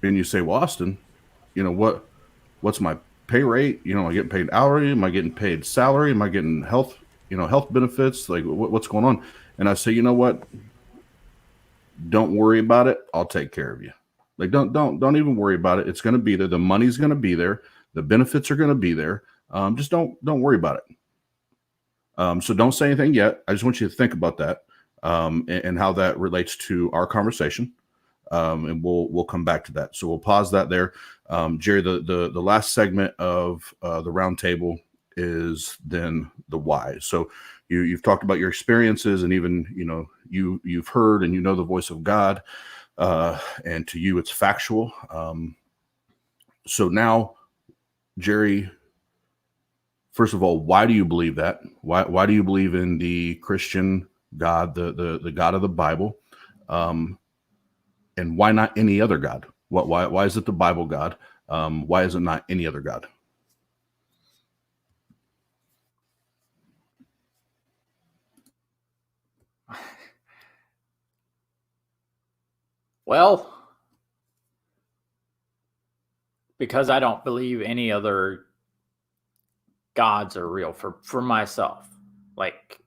Speaker 2: And you say, well, Austin, what's my pay rate? Am I getting paid hourly? Am I getting paid salary? Am I getting health benefits? Like what's going on? And I say, you know what? Don't worry about it. I'll take care of you. Like don't even worry about it. It's going to be there. The money's going to be there. The benefits are going to be there. Just don't worry about it. So don't say anything yet. I just want you to think about that and how that relates to our conversation. And we'll come back to that. So we'll pause that there. Jerry, the last segment of the round table is then the why. So you've talked about your experiences, and even you've heard and the voice of God, and to you it's factual. So now, Jerry, first of all, why do you believe that? Why do you believe in the Christian God, the God of the Bible? And why not any other God? Why is it the Bible God? Why is it not any other God?
Speaker 3: Well, because I don't believe any other gods are real for myself. Like,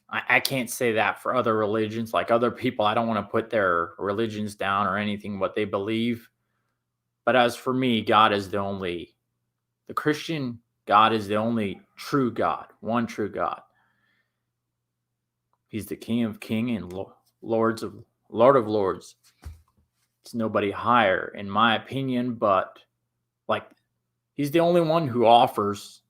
Speaker 3: I can't say that for other religions. Like other people, I don't want to put their religions down or anything, what they believe. But as for me, the Christian God is the only true God, one true God. He's the King of Kings and Lord of Lords. It's nobody higher, in my opinion, but like he's the only one who offers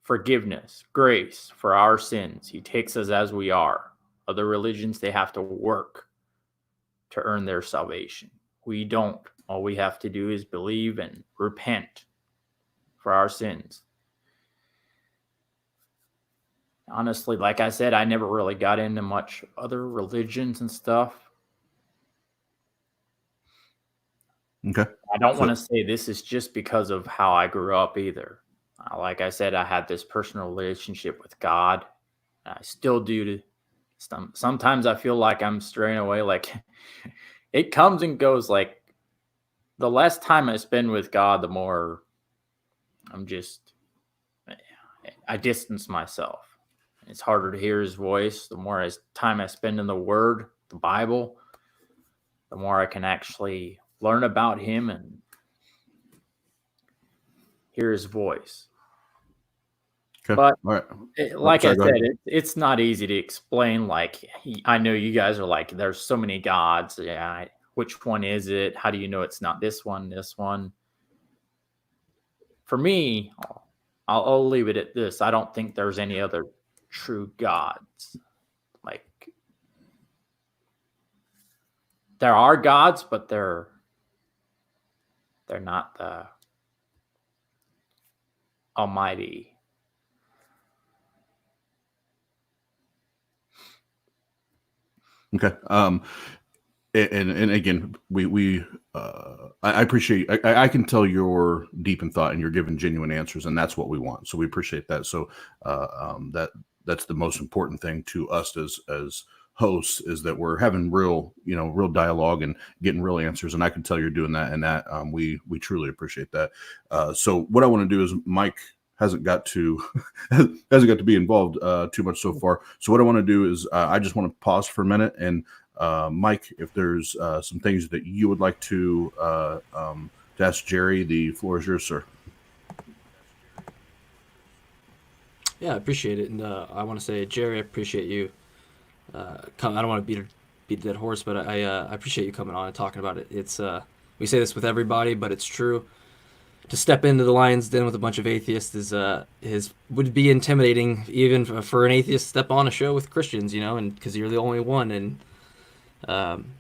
Speaker 3: forgiveness, grace for our sins. He takes us as we are. Other religions, they have to work to earn their salvation. We don't. All we have to do is believe and repent for our sins. Honestly, like I said, I never really got into much other religions and stuff.
Speaker 2: Okay.
Speaker 3: I don't want to say this is just because of how I grew up either. Like I said, I had this personal relationship with God. I still do. Sometimes I feel like I'm straying away. Like it comes and goes. Like the less time I spend with God, the more I distance myself. It's harder to hear his voice. The more time I spend in the Word, the Bible, the more I can actually learn about him and hear his voice.
Speaker 2: Okay.
Speaker 3: But
Speaker 2: all right.
Speaker 3: Like I said, it's not easy to explain. Like I know you guys are like, there's so many gods. Yeah, which one is it? How do you know it's not this one? This one. For me, I'll leave it at this. I don't think there's any other true gods. Like there are gods, but they're not the Almighty.
Speaker 2: Okay. And again, I appreciate. I can tell you're deep in thought and you're giving genuine answers, and that's what we want. So we appreciate that. So that's the most important thing to us as hosts, is that we're having real dialogue and getting real answers. And I can tell you're doing that, and that we truly appreciate that. So what I want to do is Mike hasn't got to be involved too much so far. So what I want to do is I just want to pause for a minute, and Mike, if there's some things that you would like to ask Jerry, the floor is yours, sir.
Speaker 1: Yeah, I appreciate it, and I want to say, Jerry, I appreciate you. I don't want to beat a dead horse, but I appreciate you coming on and talking about it. It's we say this with everybody, but it's true. To step into the lion's den with a bunch of atheists would be intimidating, even for an atheist to step on a show with Christians, and because you're the only one, and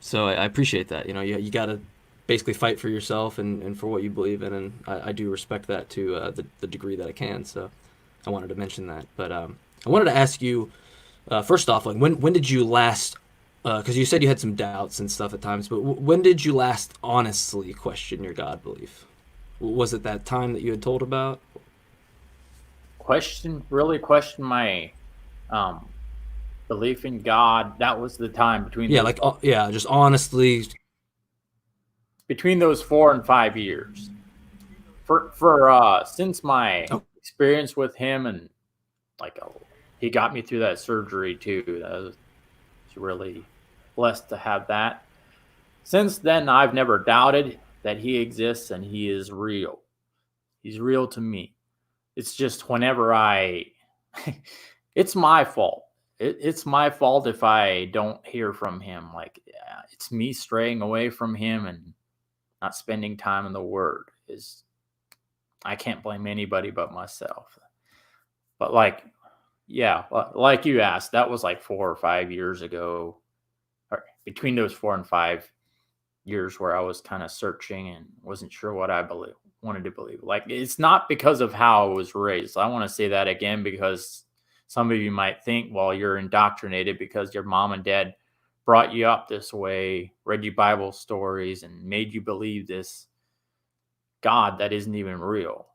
Speaker 1: so I appreciate that. You got to basically fight for yourself and for what you believe in, and I do respect that to the degree that I can. So I wanted to mention that, but I wanted to ask you first off, like when did you last? Because you said you had some doubts and stuff at times, but when did you last honestly question your God belief? Was it that time that you had told about?
Speaker 3: Question my belief in God. That was the time between
Speaker 1: just honestly
Speaker 3: between those 4 and 5 years. For since my experience with him, and he got me through that surgery too. That was really blessed to have that. Since then, I've never doubted that he exists and he is real. He's real to me. It's just whenever it's my fault. It's my fault if I don't hear from him. It's me straying away from him and not spending time in the Word. I can't blame anybody but myself. But like you asked, that was like 4 or 5 years ago, or between those 4 and 5 years where I was kind of searching and wasn't sure what I wanted to believe. Like, it's not because of how I was raised. I want to say that again, because some of you might think, well, you're indoctrinated because your mom and dad brought you up this way, read you Bible stories, and made you believe this God that isn't even real.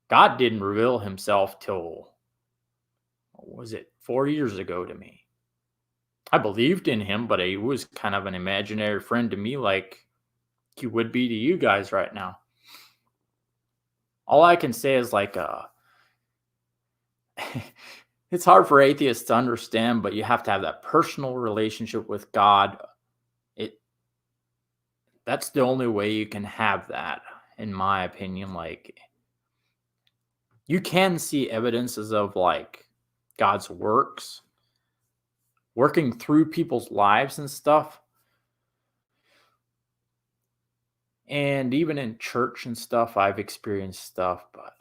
Speaker 3: God didn't reveal himself till, what was it, 4 years ago to me. I believed in him, but he was kind of an imaginary friend to me, like he would be to you guys right now. All I can say is it's hard for atheists to understand, but you have to have that personal relationship with God. That's the only way you can have that, in my opinion. You can see evidences of God's works working through people's lives and stuff. And even in church and stuff, I've experienced stuff, but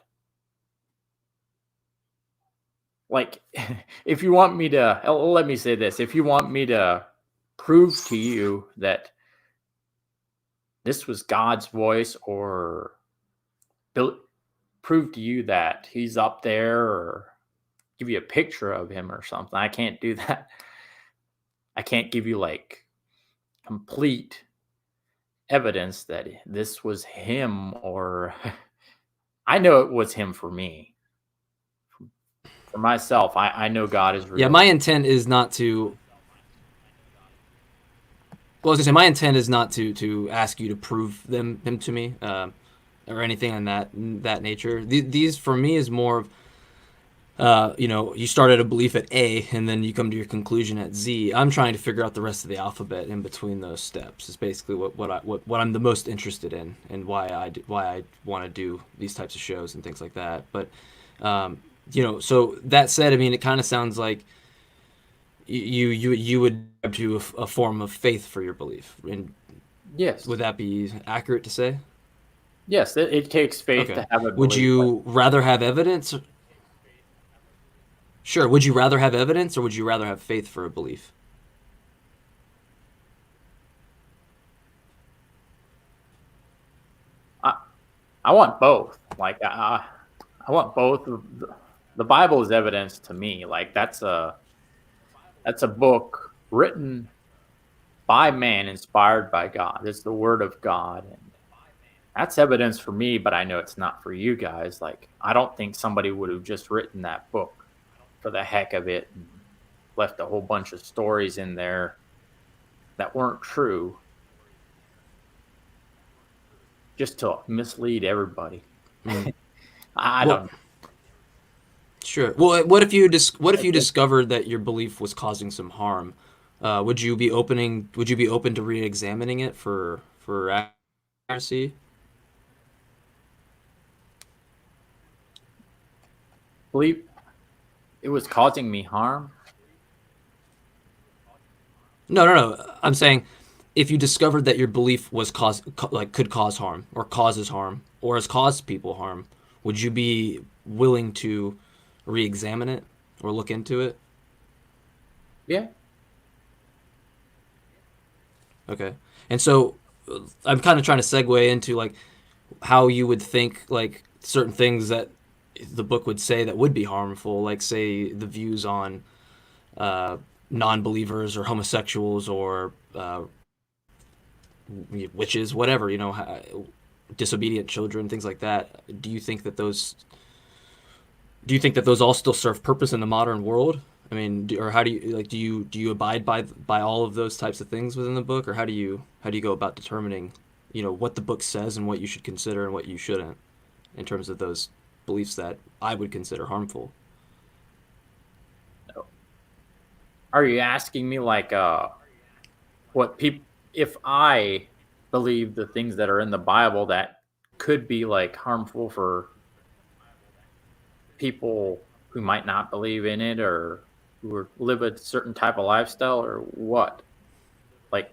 Speaker 3: like, if you want me to, let me say this, if you want me to prove to you that this was God's voice, or prove to you that he's up there, or give you a picture of him or something, I can't do that. I can't give you like complete evidence that this was him, or I know it was him for me. For myself, I know God is real.
Speaker 1: Yeah, my intent is not to. Well, I was gonna say my intent is not to ask you to prove him to me, or anything on that nature. These for me is more of, you started a belief at A and then you come to your conclusion at Z. I'm trying to figure out the rest of the alphabet in between those steps. Is basically what I'm the most interested in, and why I want to do these types of shows and things like that. But so that said, I mean, it kind of sounds like you would do a form of faith for your belief. And
Speaker 3: yes,
Speaker 1: would that be accurate to say?
Speaker 3: Yes, it takes faith to have a belief.
Speaker 1: Would you rather have evidence? Sure. Would you rather have evidence, or would you rather have faith for a belief?
Speaker 3: I want both. Like I want both. The Bible is evidence to me. Like that's a book written by man, inspired by God. It's the Word of God, and that's evidence for me. But I know it's not for you guys. Like I don't think somebody would have just written that book for the heck of it and left a whole bunch of stories in there that weren't true, just to mislead everybody. I don't know.
Speaker 1: Sure. Well, what if you discovered that your belief was causing some harm? Would you be open to re-examining it for accuracy?
Speaker 3: Believe it was causing me harm?
Speaker 1: No. I'm saying, if you discovered that your belief was could cause harm, or causes harm, or has caused people harm, would you be willing to re-examine it or look into it?
Speaker 3: Yeah.
Speaker 1: Okay. And so I'm kind of trying to segue into like how you would think like certain things that the book would say that would be harmful, like say the views on non-believers or homosexuals or witches, whatever, disobedient children, things like that. Do you think that those all still serve purpose in the modern world? I mean, or how do you abide by all of those types of things within the book, or how do you go about determining, what the book says and what you should consider and what you shouldn't, in terms of those beliefs that I would consider harmful?
Speaker 3: Are you asking me like what people, if I believe the things that are in the Bible that could be like harmful for people who might not believe in it, or who live a certain type of lifestyle, or what? Like,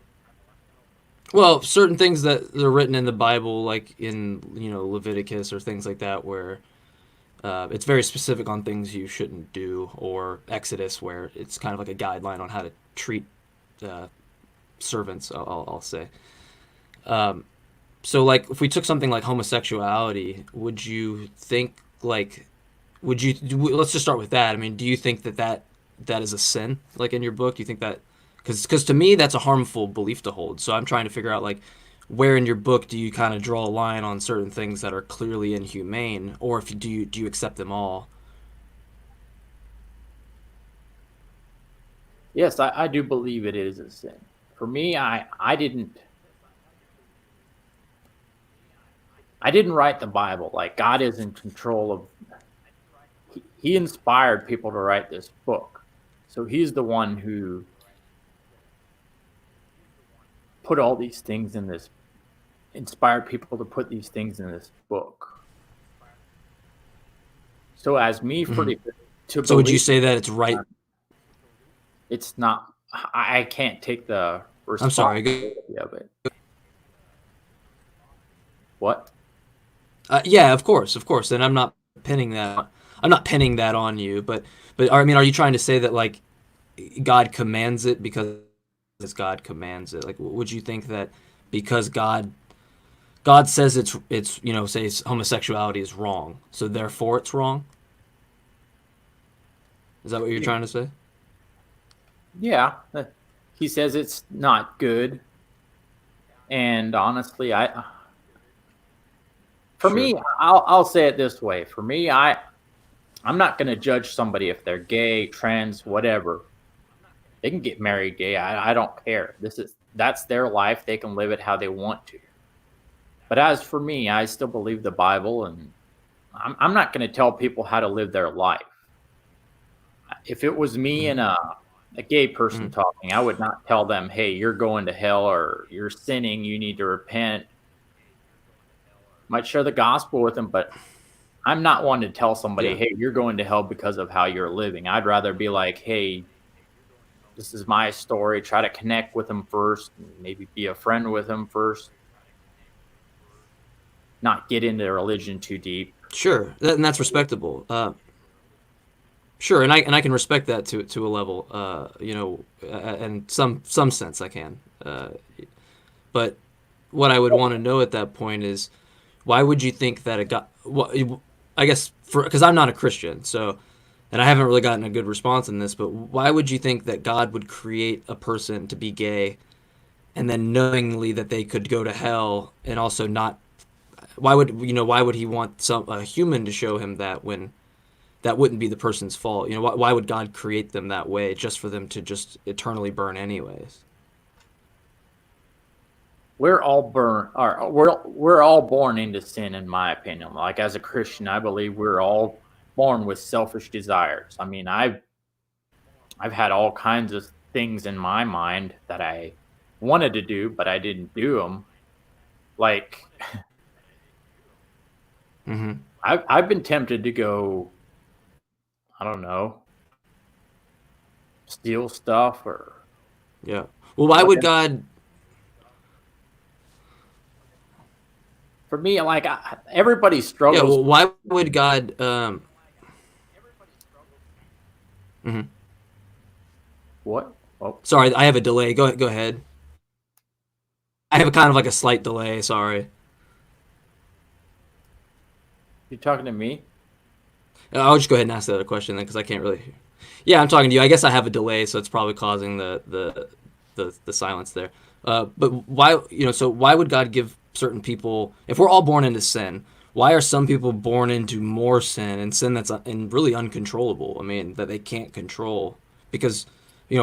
Speaker 1: well, certain things that are written in the Bible, like in Leviticus or things like that, where it's very specific on things you shouldn't do, or Exodus, where it's kind of like a guideline on how to treat servants, I'll say. So, like, if we took something like homosexuality, would you think, like, let's just start with that. I mean, do you think that is a sin, like, in your book? Do you think that, because to me, that's a harmful belief to hold. So I'm trying to figure out, like, where in your book do you kind of draw a line on certain things that are clearly inhumane, or if do you accept them all?
Speaker 3: yes, I do believe it is a sin. For me, I didn't write the Bible. Like, God is in control of. He inspired people to write this book, so he's the one who put all these things in this. Inspired people to put these things in this book. So as me to
Speaker 1: So would you say that it's right?
Speaker 3: It's not. I can't take the
Speaker 1: I'm sorry.
Speaker 3: responsibility of it. What?
Speaker 1: Yeah, of course, and I'm not pinning that on you, but I mean, are you trying to say that like God commands it because God commands it? Like, would you think that because God says it's say homosexuality is wrong, so therefore it's wrong? Is that what you're trying to say?
Speaker 3: Yeah, he says it's not good, and honestly, for
Speaker 1: Sure.
Speaker 3: me, I'll say it this way. For me, I'm not going to judge somebody if they're gay, trans, whatever. They can get married gay. I don't care. That's their life. They can live it how they want to. But as for me, I still believe the Bible, and I'm not going to tell people how to live their life. If it was me and a gay person talking, I would not tell them, "Hey, you're going to hell, or you're sinning. You need to repent." Might share the gospel with them, but I'm not one to tell somebody,
Speaker 1: Yeah.
Speaker 3: "Hey, you're going to hell because of how you're living." I'd rather be like, "Hey, this is my story." Try to connect with them first, maybe be a friend with them first. Not get into religion too deep.
Speaker 1: Sure, and that's respectable. Sure, and I can respect that to a level. And some sense I can. But what I would want to know at that point is why would you think that a God? I guess because I'm not a Christian, so and I haven't really gotten a good response in this. But why would you think that God would create a person to be gay, and then knowingly that they could go to hell, and also not? Why would he want a human to show him that when that wouldn't be the person's fault? Why would God create them that way just for them to just eternally burn anyways?
Speaker 3: We're all we're all born into sin, in my opinion. Like, as a Christian, I believe we're all born with selfish desires. I mean, I've had all kinds of things in my mind that I wanted to do, but I didn't do them. Like,
Speaker 1: Mm-hmm.
Speaker 3: I've been tempted to go, I don't know, steal stuff or
Speaker 1: Yeah. Well, why would
Speaker 3: whatever.
Speaker 1: God?
Speaker 3: For me, like, everybody
Speaker 1: Yeah.
Speaker 3: struggles.
Speaker 1: Well, why would God? Mhm.
Speaker 3: What? Oh,
Speaker 1: Sorry, I have a delay. Go ahead. I have a kind of like a slight delay. Sorry.
Speaker 3: you talking to me?
Speaker 1: I'll just go ahead and ask the other question then, because I can't really hear. Yeah, I'm talking to you. I guess I have a delay, so it's probably causing the silence there. But why, so why would God give certain people, if we're all born into sin, why are some people born into more sin and sin that's and really uncontrollable? I mean, that they can't control because,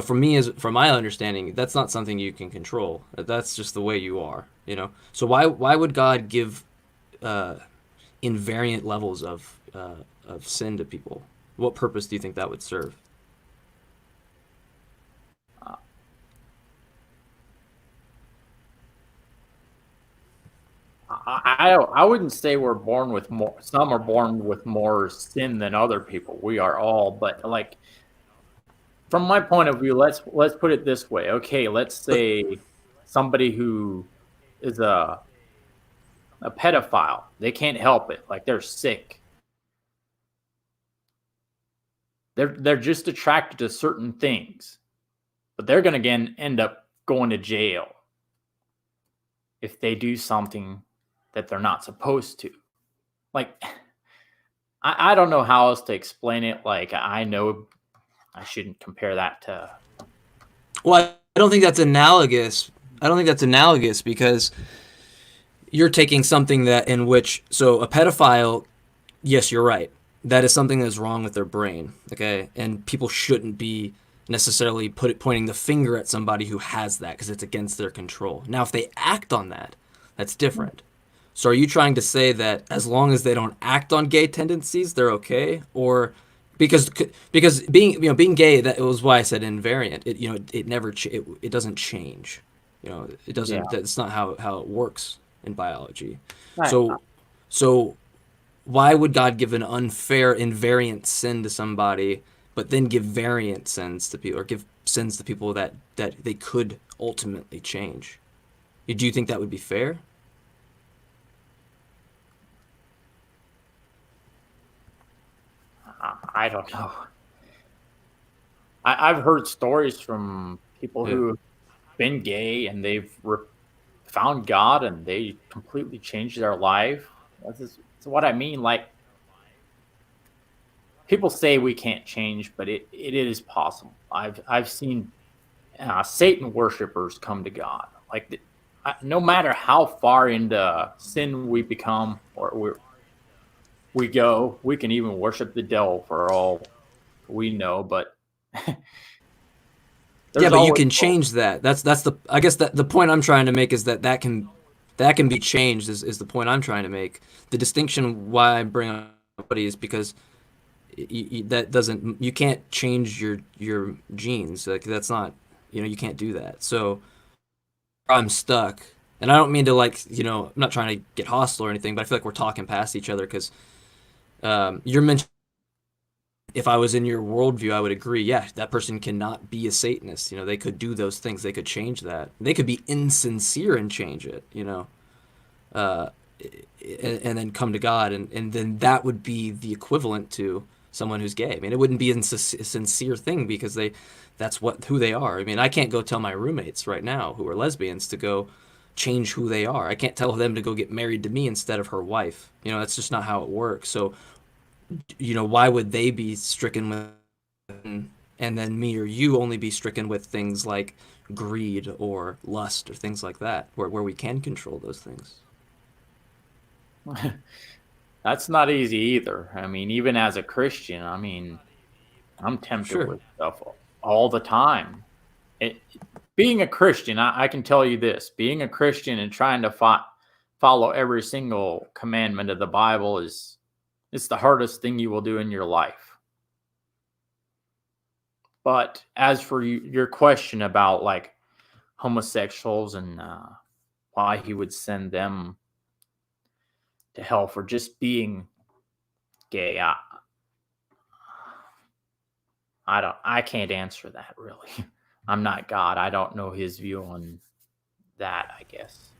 Speaker 1: from my understanding, that's not something you can control. That's just the way you are. So why would God give invariant levels of sin to people? What purpose do you think that would serve?
Speaker 3: I wouldn't say we're born with more. Some are born with more sin than other people. We are all, but like, from my point of view, let's put it this way. Okay, let's
Speaker 1: But
Speaker 3: say somebody who is a pedophile. They can't help it. Like, they're sick. They're just attracted to certain things, but they're gonna again end up going to jail if they do something that they're not supposed to. Like, I don't know how else to explain it. Like, I know I shouldn't compare that to.
Speaker 1: well, I don't think that's analogous. I don't think that's analogous because you're taking something that in which so a pedophile, yes, you're right. That is something that's wrong with their brain, okay? And people shouldn't be necessarily pointing the finger at somebody who has that because it's against their control. Now, if they act on that, that's different. So are you trying to say that as long as they don't act on gay tendencies, they're okay? Or because being gay, that was why I said invariant. It never it doesn't change. It
Speaker 3: Yeah.
Speaker 1: doesn't. That's not how it works in biology.
Speaker 3: Right.
Speaker 1: So why would God give an unfair invariant sin to somebody, but then give variant sins to people, or give sins to people that they could ultimately change? Do you think that would be fair?
Speaker 3: I don't know. I've heard stories from people
Speaker 1: Yeah.
Speaker 3: who been gay and they've found God and they completely changed their life. That's what I mean. Like, people say we can't change, but it is possible. I've seen Satan worshipers come to God. Like, no matter how far into sin we become or we go, we can even worship the devil for all we know. But
Speaker 1: Yeah,
Speaker 3: there's
Speaker 1: but you
Speaker 3: always
Speaker 1: can
Speaker 3: hope.
Speaker 1: change that. That's the I guess that the point I'm trying to make is that can be changed is the point I'm trying to make. The distinction why I bring up somebody is because that doesn't you can't change your genes. Like that's not you can't do that. So I'm stuck. And I don't mean to I'm not trying to get hostile or anything, but I feel like we're talking past each other because you're mentioning if I was in your worldview, I would agree. Yeah, that person cannot be a Satanist. They could do those things. They could change that. They could be insincere and change it. Uh, and then come to God, and then that would be the equivalent to someone who's gay. I mean, it wouldn't be a sincere thing because that's who they are. I mean, I can't go tell my roommates right now who are lesbians to go change who they are. I can't tell them to go get married to me instead of her wife. That's just not how it works. So why would they be stricken with, and then me or you only be stricken with things like greed or lust or things like that, where we can control those things?
Speaker 3: That's not easy either. I mean, even as a Christian, I mean, I'm tempted
Speaker 1: Sure.
Speaker 3: with stuff all the time. Being a Christian, I can tell you this: being a Christian and trying to follow every single commandment of the Bible it's the hardest thing you will do in your life. But as for your question about like homosexuals and why he would send them to hell for just being gay, I can't answer that really. I'm not God. I don't know his view on that, I guess.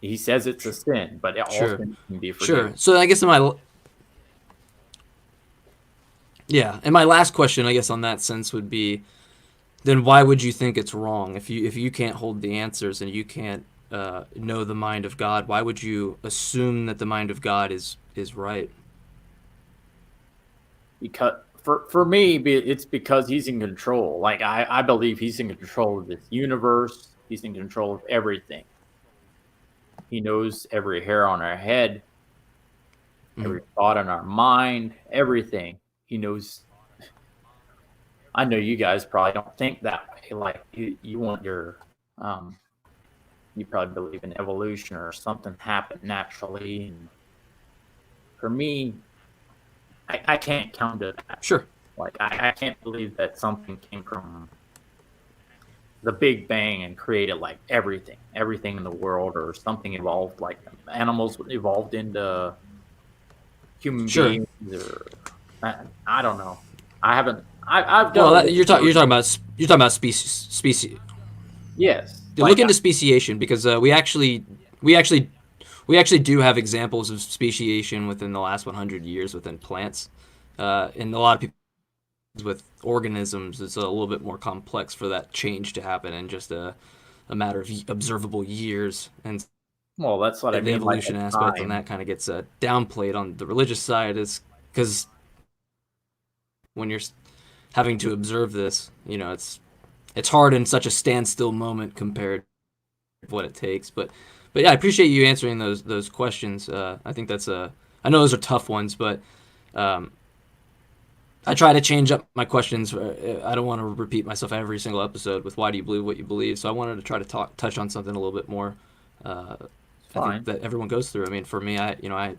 Speaker 3: He says it's a sin, but all
Speaker 1: Sure.
Speaker 3: sins can be
Speaker 1: Sure.
Speaker 3: forgiven.
Speaker 1: So I guess and my last question, I guess, on that sense would be, then why would you think it's wrong if you can't hold the answers and you can't know the mind of God? Why would you assume that the mind of God is right?
Speaker 3: Because for me, it's because he's in control. Like, I believe he's in control of this universe. He's in control of everything. He knows every hair on our head, every thought in our mind, everything. He knows. I know you guys probably don't think that way. Like, you want your you probably believe in evolution or something happened naturally. And for me, I can't count to that.
Speaker 1: Sure.
Speaker 3: Like, I can't believe that something came from the Big Bang and created like everything in the world, or something evolved, like animals evolved into human
Speaker 1: Sure.
Speaker 3: beings, or I don't know. I've done
Speaker 1: Well,
Speaker 3: a little
Speaker 1: you're talking
Speaker 3: research.
Speaker 1: about species.
Speaker 3: Yes,
Speaker 1: Look into speciation because we actually do have examples of speciation within the last 100 years within plants, and a lot of people with organisms it's a little bit more complex for that change to happen in just a matter of observable years, and
Speaker 3: well, that's what I
Speaker 1: the
Speaker 3: mean. Like,
Speaker 1: evolution
Speaker 3: at
Speaker 1: aspect on
Speaker 3: time,
Speaker 1: that kind of gets downplayed on the religious side is because when you're having to observe this, it's hard in such a standstill moment compared to what it takes. But yeah, I appreciate you answering those questions. I think I know those are tough ones, but um, I try to change up my questions. I don't want to repeat myself every single episode with why do you believe what you believe. So I wanted to try to touch on something a little bit more.
Speaker 3: it's
Speaker 1: I think
Speaker 3: fine.
Speaker 1: that everyone goes through. I mean, for me, I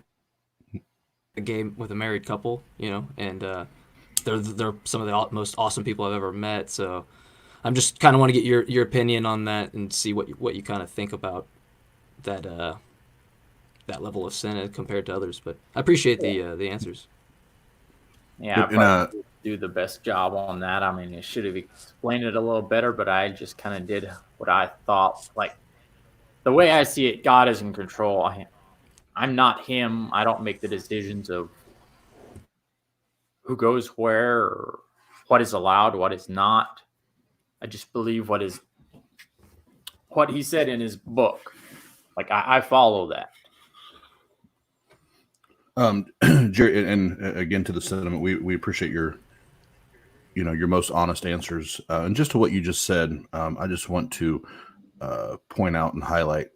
Speaker 1: a game with a married couple, and they're some of the most awesome people I've ever met. So I'm just kind of want to get your opinion on that and see what you kind of think about that that level of sin compared to others. But I appreciate the answers.
Speaker 3: Yeah, I
Speaker 2: And
Speaker 3: probably did do the best job on that. I mean, I should have explained it a little better, but I just kind of did what I thought. Like, the way I see it, God is in control. I'm not him. I don't make the decisions of who goes where, or what is allowed, what is not. I just believe what he said in his book. Like I follow that.
Speaker 2: Jerry, and again to the sentiment, we appreciate your most honest answers, and just to what you just said. I just want to point out and highlight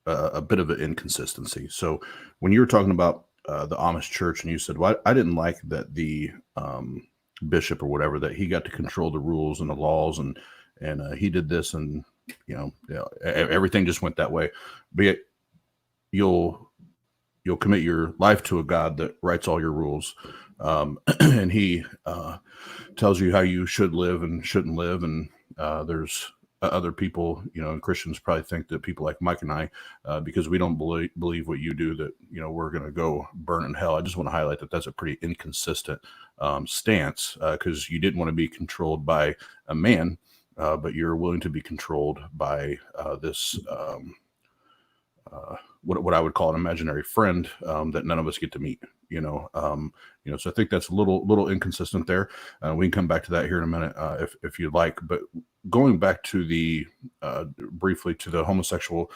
Speaker 2: a bit of an inconsistency. So when you were talking about the Amish church, and you said, "Well, I didn't like that the bishop or whatever, that he got to control the rules and the laws, and he did this, and everything just went that way." But yet you'll commit your life to a God that writes all your rules, and he tells you how you should live and shouldn't live. And there's other people, and Christians probably think that people like Mike and I, because we don't believe what you do, that we're going to go burn in hell. I just want to highlight that that's a pretty inconsistent stance, because you didn't want to be controlled by a man, but you're willing to be controlled by this what I would call an imaginary friend that none of us get to meet. So I think that's a little inconsistent there. We can come back to that here in a minute if you'd like. But going back to the briefly to the homosexual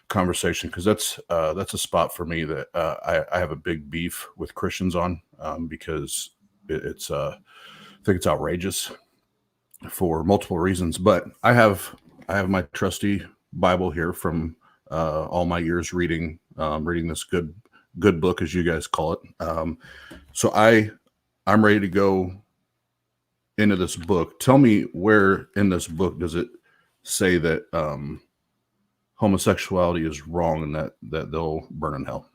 Speaker 2: conversation, because that's a spot for me that I have a big beef with Christians on, because it's I think it's outrageous for multiple reasons. But I have my trusty Bible here from all my years reading this good book, as you guys call it. So I'm ready to go into this book. Tell me, where in this book does it say that homosexuality is wrong and that they'll burn in hell?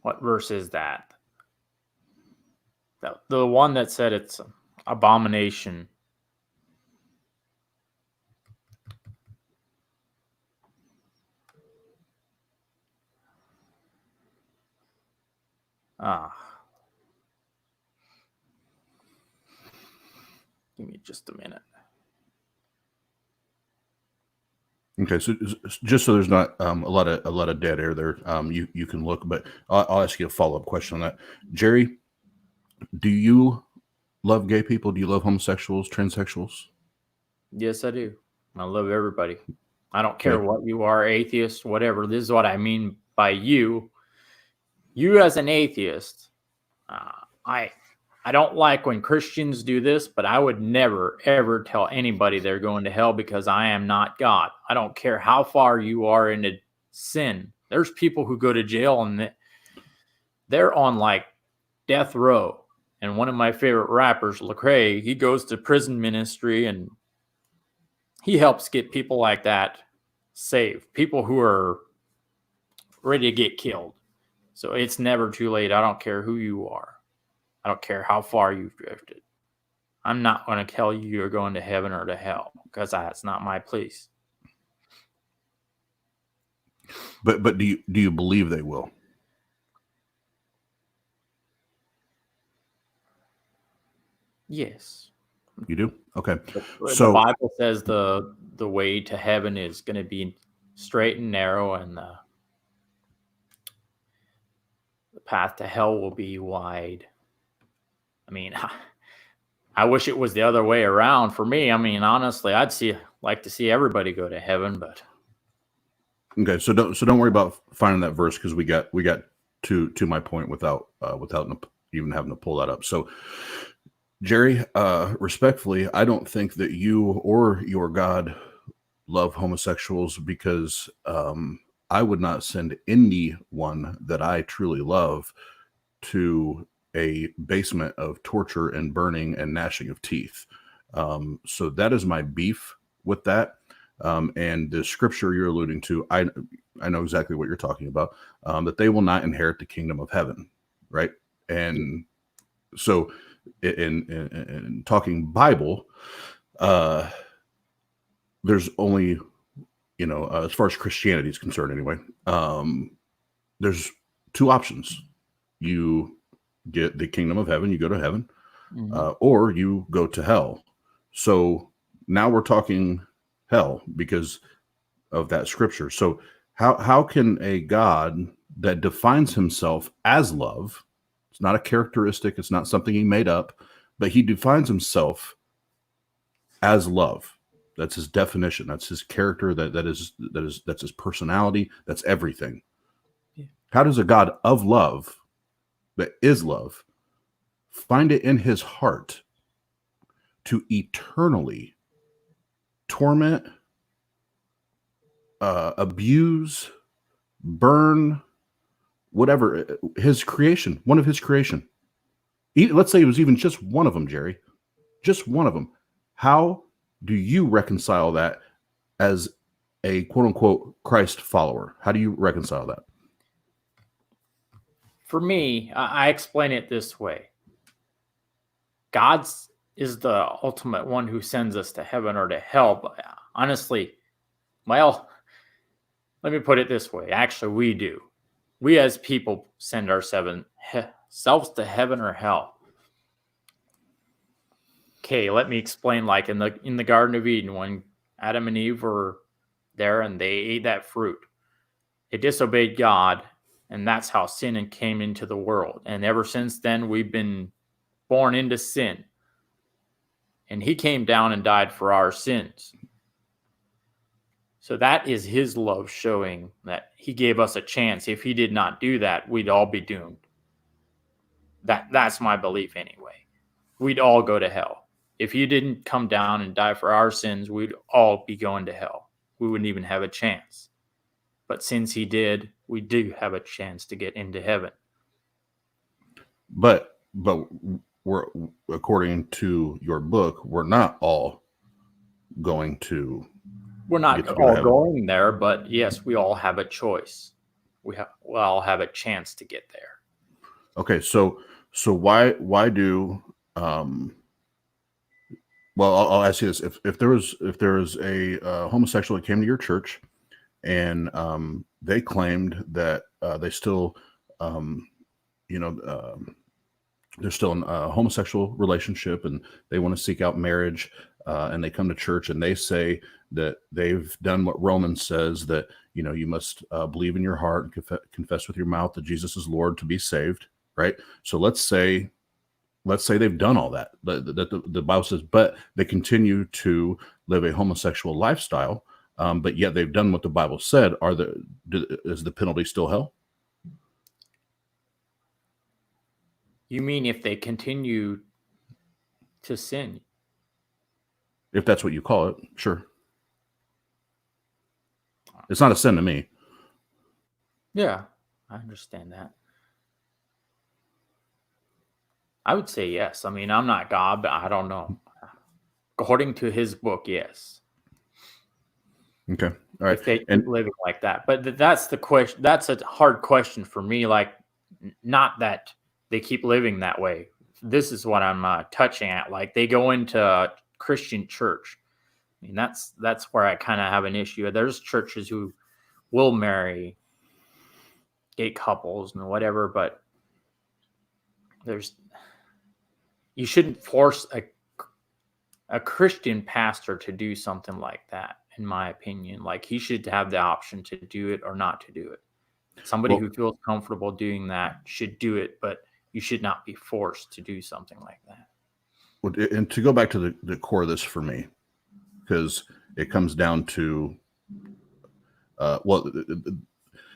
Speaker 3: What verse is that? The one that said it's abomination. Give me just a minute.
Speaker 2: Okay, so just so there's not a lot of dead air there, you can look, but I'll ask you a follow-up question on that. Jerry, do you love gay people? Do you love homosexuals, transsexuals?
Speaker 3: Yes, I do. I love everybody. I don't care what you are, atheist, whatever. This is what I mean by you. You as an atheist, I don't like when Christians do this, but I would never, ever tell anybody they're going to hell, because I am not God. I don't care how far you are into sin. There's people who go to jail and they're on like death row. And one of my favorite rappers, Lecrae, he goes to prison ministry and he helps get people like that saved. People who are ready to get killed. So it's never too late. I don't care who you are. I don't care how far you've drifted. I'm not going to tell you you're going to heaven or to hell, because that's not my place.
Speaker 2: But do you believe they will?
Speaker 3: Yes.
Speaker 2: You do? Okay.
Speaker 3: So the Bible says the way to heaven is going to be straight and narrow, and the path to hell will be wide. I mean, I wish it was the other way around for me. I mean, honestly, I'd like to see everybody go to heaven, but
Speaker 2: okay. So don't worry about finding that verse, because we got to my point without even having to pull that up. So, Jerry, respectfully, I don't think that you or your God love homosexuals, because I would not send anyone that I truly love to a basement of torture and burning and gnashing of teeth. So that is my beef with that. And the scripture you're alluding to, I know exactly what you're talking about, that they will not inherit the kingdom of heaven, right? And so in talking Bible, there's only, as far as Christianity is concerned anyway, there's two options. You get the kingdom of heaven, you go to heaven, or you go to hell. So now we're talking hell, because of that scripture. So how can a God that defines himself as love, it's not a characteristic, it's not something he made up, but he defines himself as love. That's his definition. That's his character. That's his personality. That's everything.
Speaker 3: Yeah.
Speaker 2: How does a God of love, that is love, find it in his heart to eternally torment, abuse, burn, whatever, his creation, one of his creation? Let's say it was even just one of them, Jerry, just one of them. How do you reconcile that as a quote unquote Christ follower? How do you reconcile that?
Speaker 3: For me, I explain it this way. God is the ultimate one who sends us to heaven or to hell. But honestly, well, let me put it this way. Actually, we do. We as people send ourselves to heaven or hell. Okay, let me explain. Like in the Garden of Eden, when Adam and Eve were there and they ate that fruit, they disobeyed God, and that's how sin came into the world. And ever since then, we've been born into sin. And he came down and died for our sins. So that is his love showing that he gave us a chance. If he did not do that, we'd all be doomed. That's my belief anyway. We'd all go to hell. If he didn't come down and die for our sins, we'd all be going to hell. We wouldn't even have a chance. But since he did, we do have a chance to get into heaven.
Speaker 2: But we're, according to your book, we're not all going to.
Speaker 3: We're not all going there, but yes, we all have a choice. We all have a chance to get there.
Speaker 2: Okay, so why do well, I'll ask you this: if there was a homosexual that came to your church, and they claimed that they still, they're still in a homosexual relationship, and they want to seek out marriage, and they come to church and they say that they've done what Romans says, that you must believe in your heart and confess with your mouth that Jesus is Lord to be saved, right? So let's say they've done all that the Bible says, but they continue to live a homosexual lifestyle, but yet they've done what the Bible said. Is the penalty still hell?
Speaker 3: You mean if they continue to sin?
Speaker 2: If that's what you call it, sure. It's not a sin to me.
Speaker 3: Yeah, I understand that. I would say yes. I mean, I'm not God, but I don't know. According to his book, yes.
Speaker 2: Okay. All right.
Speaker 3: If they keep living like that. But that's the question. That's a hard question for me. Like, not that they keep living that way. This is what I'm touching at. Like, they go into a Christian church. I mean, that's where I kind of have an issue. There's churches who will marry gay couples and whatever, but you shouldn't force a Christian pastor to do something like that, in my opinion. Like, he should have the option to do it or not to do it. Somebody who feels comfortable doing that should do it, but you should not be forced to do something like that.
Speaker 2: And to go back to the core of this for me, because it comes down to,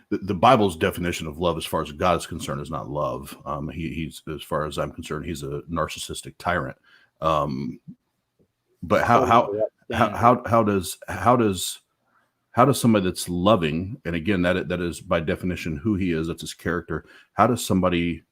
Speaker 2: the Bible's definition of love, as far as God is concerned, is not love. He's, as far as I'm concerned, he's a narcissistic tyrant. But how does somebody that's loving, and again, that is by definition who he is, that's his character, how does somebody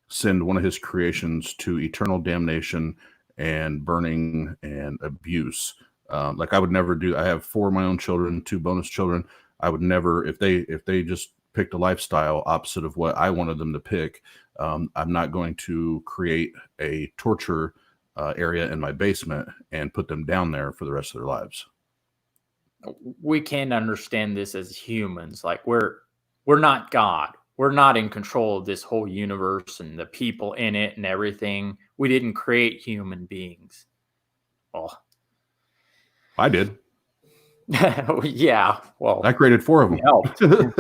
Speaker 2: send one of his creations to eternal damnation and burning and abuse? Like, I would never do. I have 4 of my own children, 2 bonus children. I would never, if they just picked a lifestyle opposite of what I wanted them to pick, I'm not going to create a torture area in my basement and put them down there for the rest of their lives.
Speaker 3: We can't understand this as humans. Like, we're not God. We're not in control of this whole universe and the people in it and everything. We didn't create human beings. Well,
Speaker 2: I did.
Speaker 3: Yeah, well,
Speaker 2: I created 4 of
Speaker 3: you
Speaker 2: them.
Speaker 3: helped. You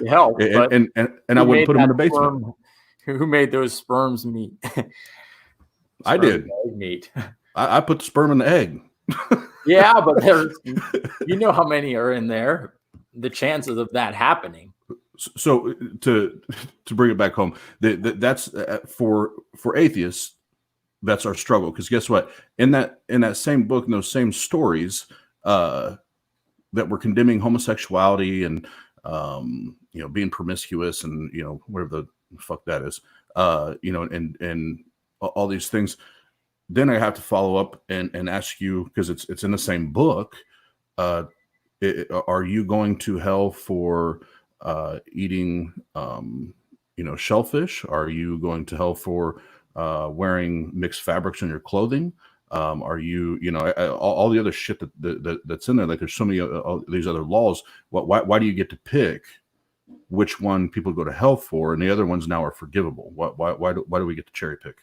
Speaker 3: helped, but
Speaker 2: and I
Speaker 3: who
Speaker 2: wouldn't
Speaker 3: made
Speaker 2: put them in
Speaker 3: that
Speaker 2: the basement.
Speaker 3: sperm? Who made those sperms meet?
Speaker 2: I
Speaker 3: Sperm
Speaker 2: did.
Speaker 3: and egg meet.
Speaker 2: I put the sperm in the egg.
Speaker 3: Yeah, but there's, you know how many are in there. The chances of that happening.
Speaker 2: So to bring it back home, that's for atheists. That's our struggle, because guess what? In that same book, in those same stories, that were condemning homosexuality and being promiscuous and whatever the fuck that is, and all these things. Then I have to follow up and ask you, because it's in the same book. Are you going to hell for eating shellfish? Are you going to hell for wearing mixed fabrics in your clothing? Are you all the other shit that's in there? Like, there's so many all these other laws. Why do you get to pick which one people go to hell for, and the other ones now are forgivable? Why do we get to cherry pick?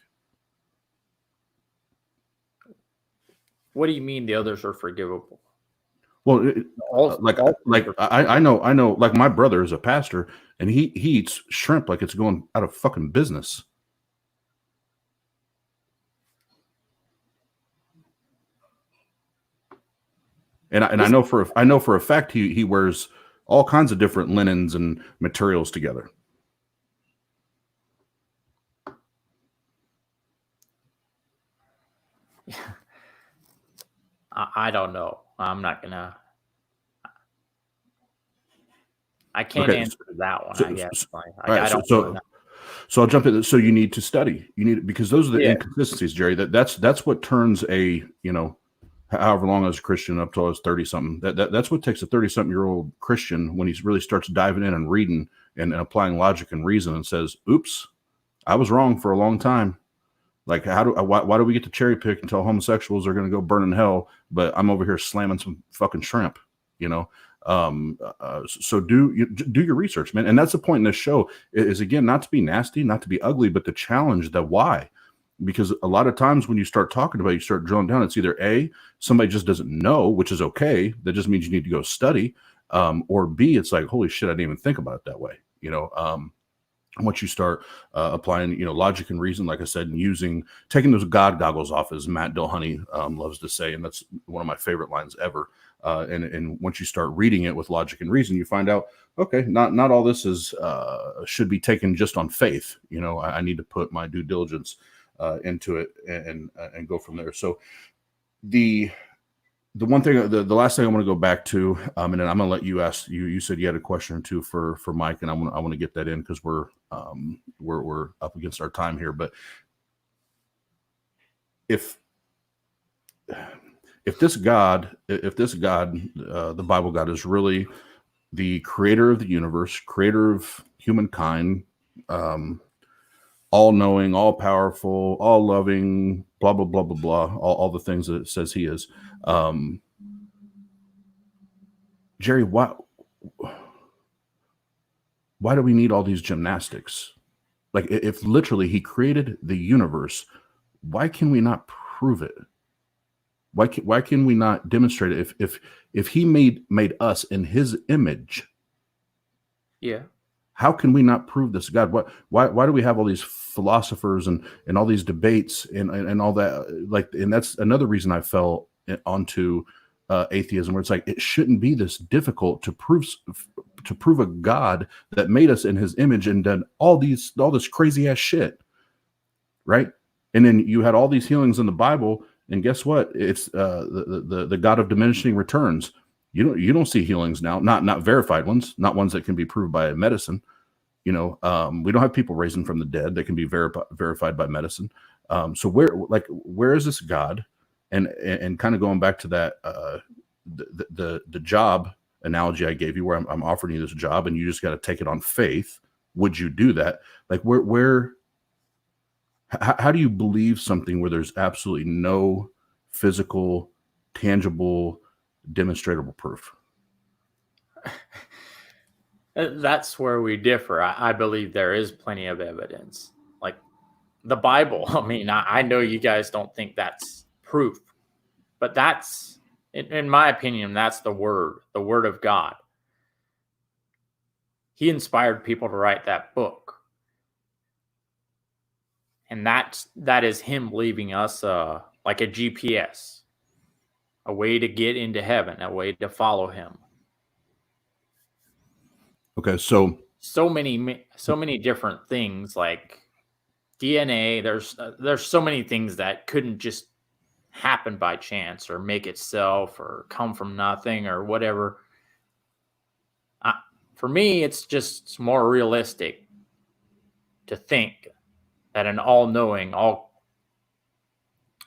Speaker 3: What do you mean the others are forgivable?
Speaker 2: Well,
Speaker 3: All
Speaker 2: I know, like, my brother is a pastor, and he eats shrimp like it's going out of fucking business. And I know for a fact he wears all kinds of different linens and materials together.
Speaker 3: I don't know. I'm not gonna. I can't
Speaker 2: Okay,
Speaker 3: answer that one.
Speaker 2: so-
Speaker 3: I guess.
Speaker 2: All
Speaker 3: I
Speaker 2: right,
Speaker 3: don't
Speaker 2: so I'll jump in. So you need to study. You need, because those are the
Speaker 3: Yeah.
Speaker 2: inconsistencies, Jerry. That's what turns a however long I was a Christian, up till I was 30 something. That's what takes a 30-something-year-old Christian, when he really starts diving in and reading and applying logic and reason, and says, "Oops, I was wrong for a long time." Like, why do we get to cherry pick and tell homosexuals are going to go burn in hell, but I'm over here slamming some fucking shrimp, so do your research, man. And that's the point in this show, is again, not to be nasty, not to be ugly, but to challenge the why. Because a lot of times when you start talking about it, you start drilling down, it's either A, somebody just doesn't know, which is okay. That just means you need to go study. Or B, it's like, holy shit, I didn't even think about it that way. Once you start applying, logic and reason, like I said, and taking those God goggles off, as Matt Dillhoney loves to say, and that's one of my favorite lines ever. And once you start reading it with logic and reason, you find out, okay, not all this is should be taken just on faith. I need to put my due diligence into it and go from there. So the one thing, the last thing I want to go back to, and then I'm going to let you ask. You said you had a question or two for Mike, and I want to get that in, because we're up against our time here. But if this God, the Bible God, is really the creator of the universe, creator of humankind, all knowing, all powerful, all loving, blah blah blah blah blah, all the things that it says he is. Jerry, why do we need all these gymnastics? Like, if literally he created the universe, why can we not prove it? Why can we not demonstrate it? If he made us in his image,
Speaker 3: Yeah.
Speaker 2: how can we not prove this God? Why do we have all these philosophers and all these debates and all that? Like, and that's another reason I fell onto atheism, where it's like, it shouldn't be this difficult to prove a God that made us in his image and done all this crazy ass shit, right? And then you had all these healings in the Bible, and guess what? It's the God of diminishing returns. You don't see healings now, not verified ones, not ones that can be proved by medicine. We don't have people raising from the dead that can be verified by medicine. So where is this God? And kind of going back to that the job analogy I gave you, where I'm offering you this job and you just got to take it on faith. Would you do that? Like, how do you believe something where there's absolutely no physical, tangible, demonstrable proof?
Speaker 3: That's where we differ. I believe there is plenty of evidence, like the Bible. I mean, I know you guys don't think that's proof, but that's In my opinion, that's the word of God. He inspired people to write that book. And that is him leaving us like a GPS, a way to get into heaven, a way to follow him.
Speaker 2: Okay, so
Speaker 3: many different things like DNA. There's so many things that couldn't just happen by chance or make itself or come from nothing or whatever. For me, it's just more realistic to think that an all-knowing,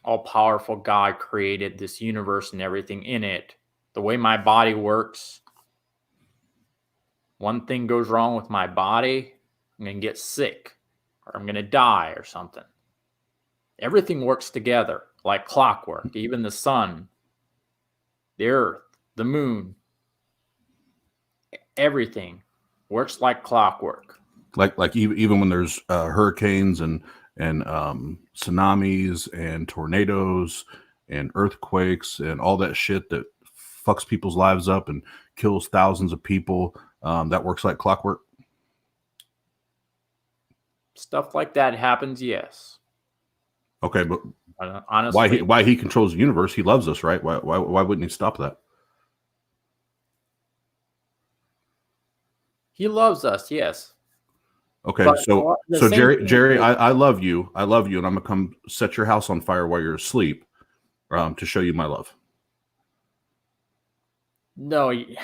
Speaker 3: all-powerful God created this universe and everything in it. The way my body works, one thing goes wrong with my body, I'm going to get sick or I'm going to die or something. Everything works together like clockwork, even the sun, the earth, the moon. Everything works like clockwork.
Speaker 2: Like even when there's hurricanes and tsunamis and tornadoes and earthquakes and all that shit that fucks people's lives up and kills thousands of people, that works like clockwork.
Speaker 3: Stuff like that happens, yes.
Speaker 2: Okay, but
Speaker 3: honestly,
Speaker 2: why he controls the universe? He loves us, right? Why wouldn't he stop that?
Speaker 3: He loves us, yes.
Speaker 2: Okay, but so Jerry, I love you. I love you, and I'm gonna come set your house on fire while you're asleep, to show you my love.
Speaker 3: No, you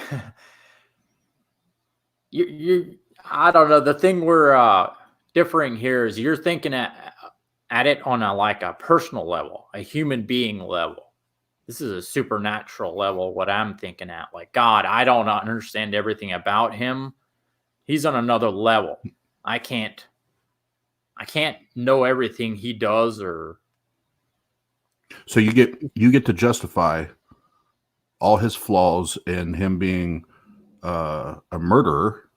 Speaker 3: I don't know. The thing we're differing here is you're thinking at it on a personal level, a human being level. This is a supernatural level, what I'm thinking at. Like, God, I don't understand everything about him. He's on another level. I can't know everything he does or.
Speaker 2: So you get to justify all his flaws and him being a murderer.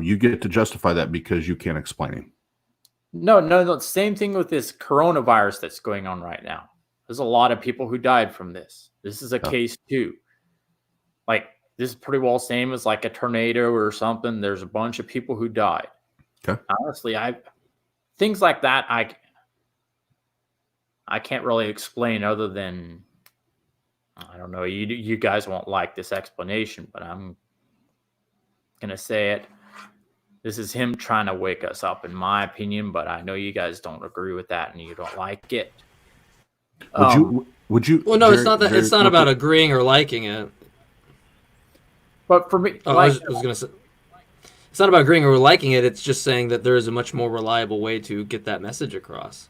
Speaker 2: You get to justify that because you can't explain him.
Speaker 3: No. Same thing with this coronavirus that's going on right now. There's a lot of people who died from this. This is a case too. Like, this is pretty well same as like a tornado or something. There's a bunch of people who died.
Speaker 2: Okay.
Speaker 3: Honestly, things like that I can't really explain other than, I don't know. You guys won't like this explanation, but I'm gonna say it. This is him trying to wake us up, in my opinion. But I know you guys don't agree with that, and you don't like it.
Speaker 2: Would you?
Speaker 1: Well, no, it's not that. It's not about agreeing or liking it.
Speaker 3: But for me,
Speaker 1: I was gonna say, it's not about agreeing or liking it. It's just saying that there is a much more reliable way to get that message across.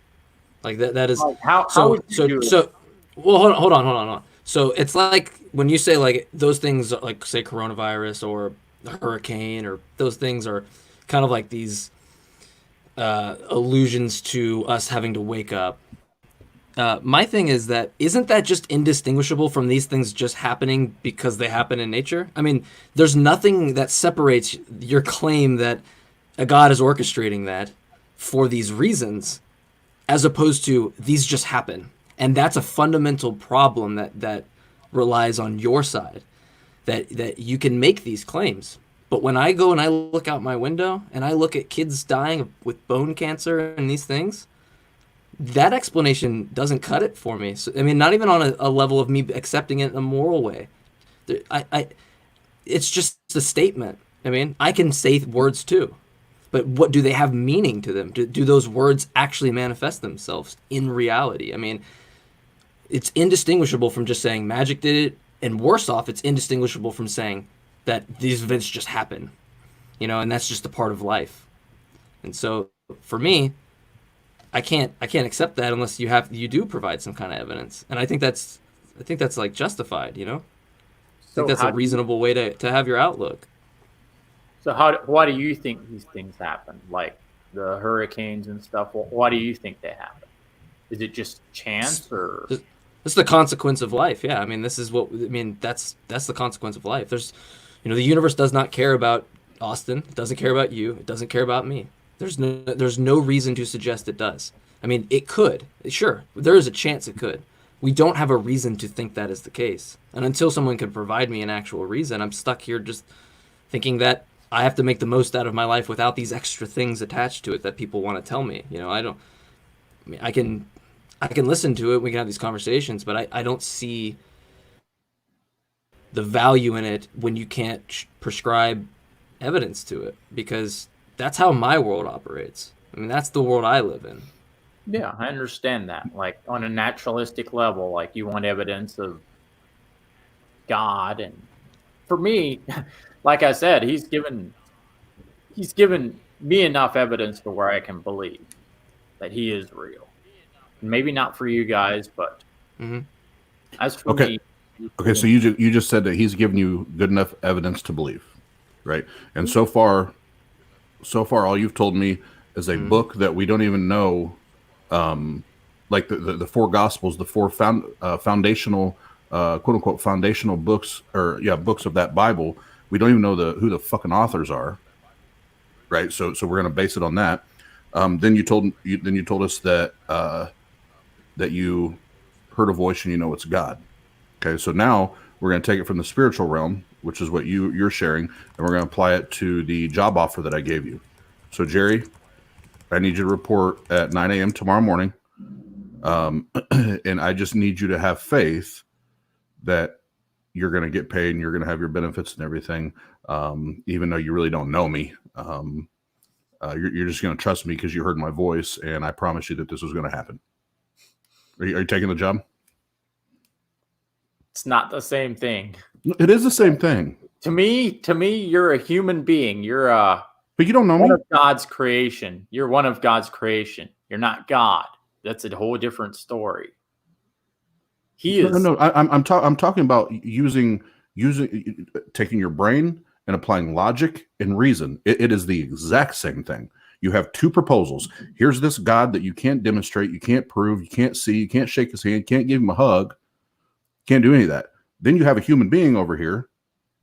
Speaker 1: Like that is
Speaker 3: how would you do it?
Speaker 1: Well, hold on. So it's like when you say like those things, like say coronavirus or a hurricane, or those things are kind of like these allusions to us having to wake up. My thing is that isn't that just indistinguishable from these things just happening because they happen in nature? I mean, there's nothing that separates your claim that a God is orchestrating that for these reasons, as opposed to these just happen. And that's a fundamental problem that relies on your side, that you can make these claims. But when I go and I look out my window and I look at kids dying with bone cancer and these things, that explanation doesn't cut it for me. So, I mean, not even on a level of me accepting it in a moral way. It's just a statement. I mean, I can say words too, but what do they have meaning to them? Do those words actually manifest themselves in reality? I mean, it's indistinguishable from just saying magic did it, and worse off, it's indistinguishable from saying that these events just happen, and that's just a part of life. And so, for me, I can't accept that unless you do provide some kind of evidence, and I think that's like justified, I think that's a reasonable way to have your outlook.
Speaker 3: So why do you think these things happen, like the hurricanes and stuff? Why do you think they happen? Is it just chance, or
Speaker 1: it's the consequence of life? Yeah, I mean, that's the consequence of life. There's, the universe does not care about Austin. It doesn't care about you. It doesn't care about me. There's no reason to suggest it does. I mean, it could. Sure, there is a chance it could. we don't have a reason to think that is the case. And until someone can provide me an actual reason, I'm stuck here just thinking that I have to make the most out of my life without these extra things attached to it that people want to tell me. You know, I mean, I can listen to it. We can have these conversations, but I don't see the value in it when you can't prescribe evidence to it, because that's how my world operates. I mean, that's the world I live in.
Speaker 3: Yeah, I understand that. Like on a naturalistic level, like you want evidence of God, and for me, like I said, he's given me enough evidence to where I can believe that he is real. Maybe not for you guys, but as for me.
Speaker 2: Okay, so you just said that he's given you good enough evidence to believe, right? And so far, all you've told me is a book that we don't even know, like the four Gospels, the four foundational, quote unquote, foundational books, or books of that Bible. We don't even know who the fucking authors are, right? So we're gonna base it on that. Then you told us that that you heard a voice and you know it's God. Okay, so now we're going to take it from the spiritual realm, which is what you're sharing, and we're going to apply it to the job offer that I gave you. So, Jerry, I need you to report at 9 a.m. tomorrow morning, and I just need you to have faith that you're going to get paid and you're going to have your benefits and everything, even though you really don't know me. You're just going to trust me because you heard my voice, and I promise you that this was going to happen. Are you taking the job?
Speaker 3: It's not the same thing.
Speaker 2: It is the same thing.
Speaker 3: To me, you're a human being. You're
Speaker 2: but you don't know
Speaker 3: one
Speaker 2: me.
Speaker 3: Of God's creation. You're one of God's creation. You're not God. That's a whole different story. He is.
Speaker 2: No. I'm talking about using taking your brain and applying logic and reason. It is the exact same thing. You have two proposals. Here's this God that you can't demonstrate, you can't prove, you can't see, you can't shake his hand, can't give him a hug. Can't do any of that. Then you have a human being over here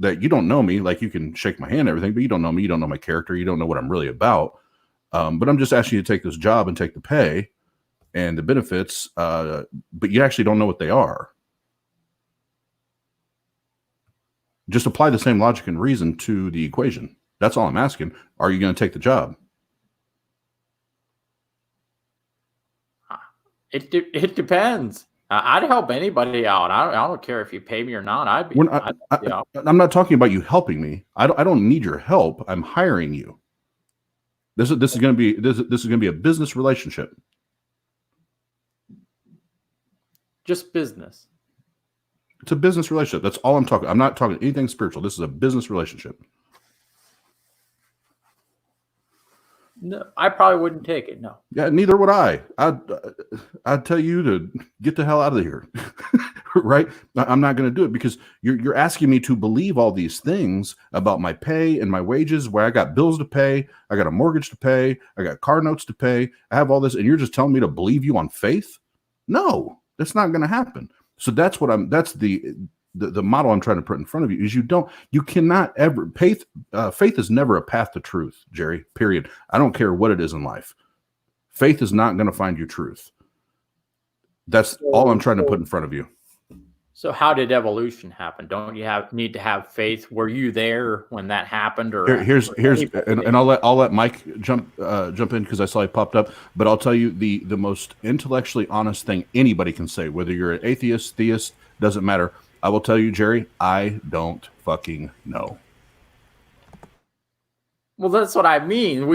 Speaker 2: that you don't know me, like you can shake my hand and everything, but you don't know me, you don't know my character, you don't know what I'm really about. But I'm just asking you to take this job and take the pay and the benefits, but you actually don't know what they are. Just apply the same logic and reason to the equation. That's all I'm asking. Are you going to take the job?
Speaker 3: It depends. I'd help anybody out. I don't care if you pay me or not.
Speaker 2: I'm not talking about you helping me. I don't need your help. I'm hiring you. This is going to be a business relationship.
Speaker 3: Just business.
Speaker 2: It's a business relationship. That's all I'm talking. I'm not talking anything spiritual. This is a business relationship.
Speaker 3: No, I probably wouldn't take it. No.
Speaker 2: Yeah, neither would I. I'd tell you to get the hell out of here, right? I'm not going to do it because you're asking me to believe all these things about my pay and my wages, where I got bills to pay, I got a mortgage to pay, I got car notes to pay, I have all this, and you're just telling me to believe you on faith? No, that's not going to happen. So that's the model I'm trying to put in front of you is you cannot ever faith is never a path to truth, Jerry, period. I don't care what it is in life. Faith is not going to find you truth. That's all I'm trying to put in front of you.
Speaker 3: So how did evolution happen? Don't you need to have faith? Were you there when that happened? Or
Speaker 2: and I'll let Mike jump in because I saw he popped up. But I'll tell you the most intellectually honest thing anybody can say, whether you're an atheist, theist, doesn't matter. I will tell you, Jerry, I don't fucking know.
Speaker 3: Well, that's what I mean.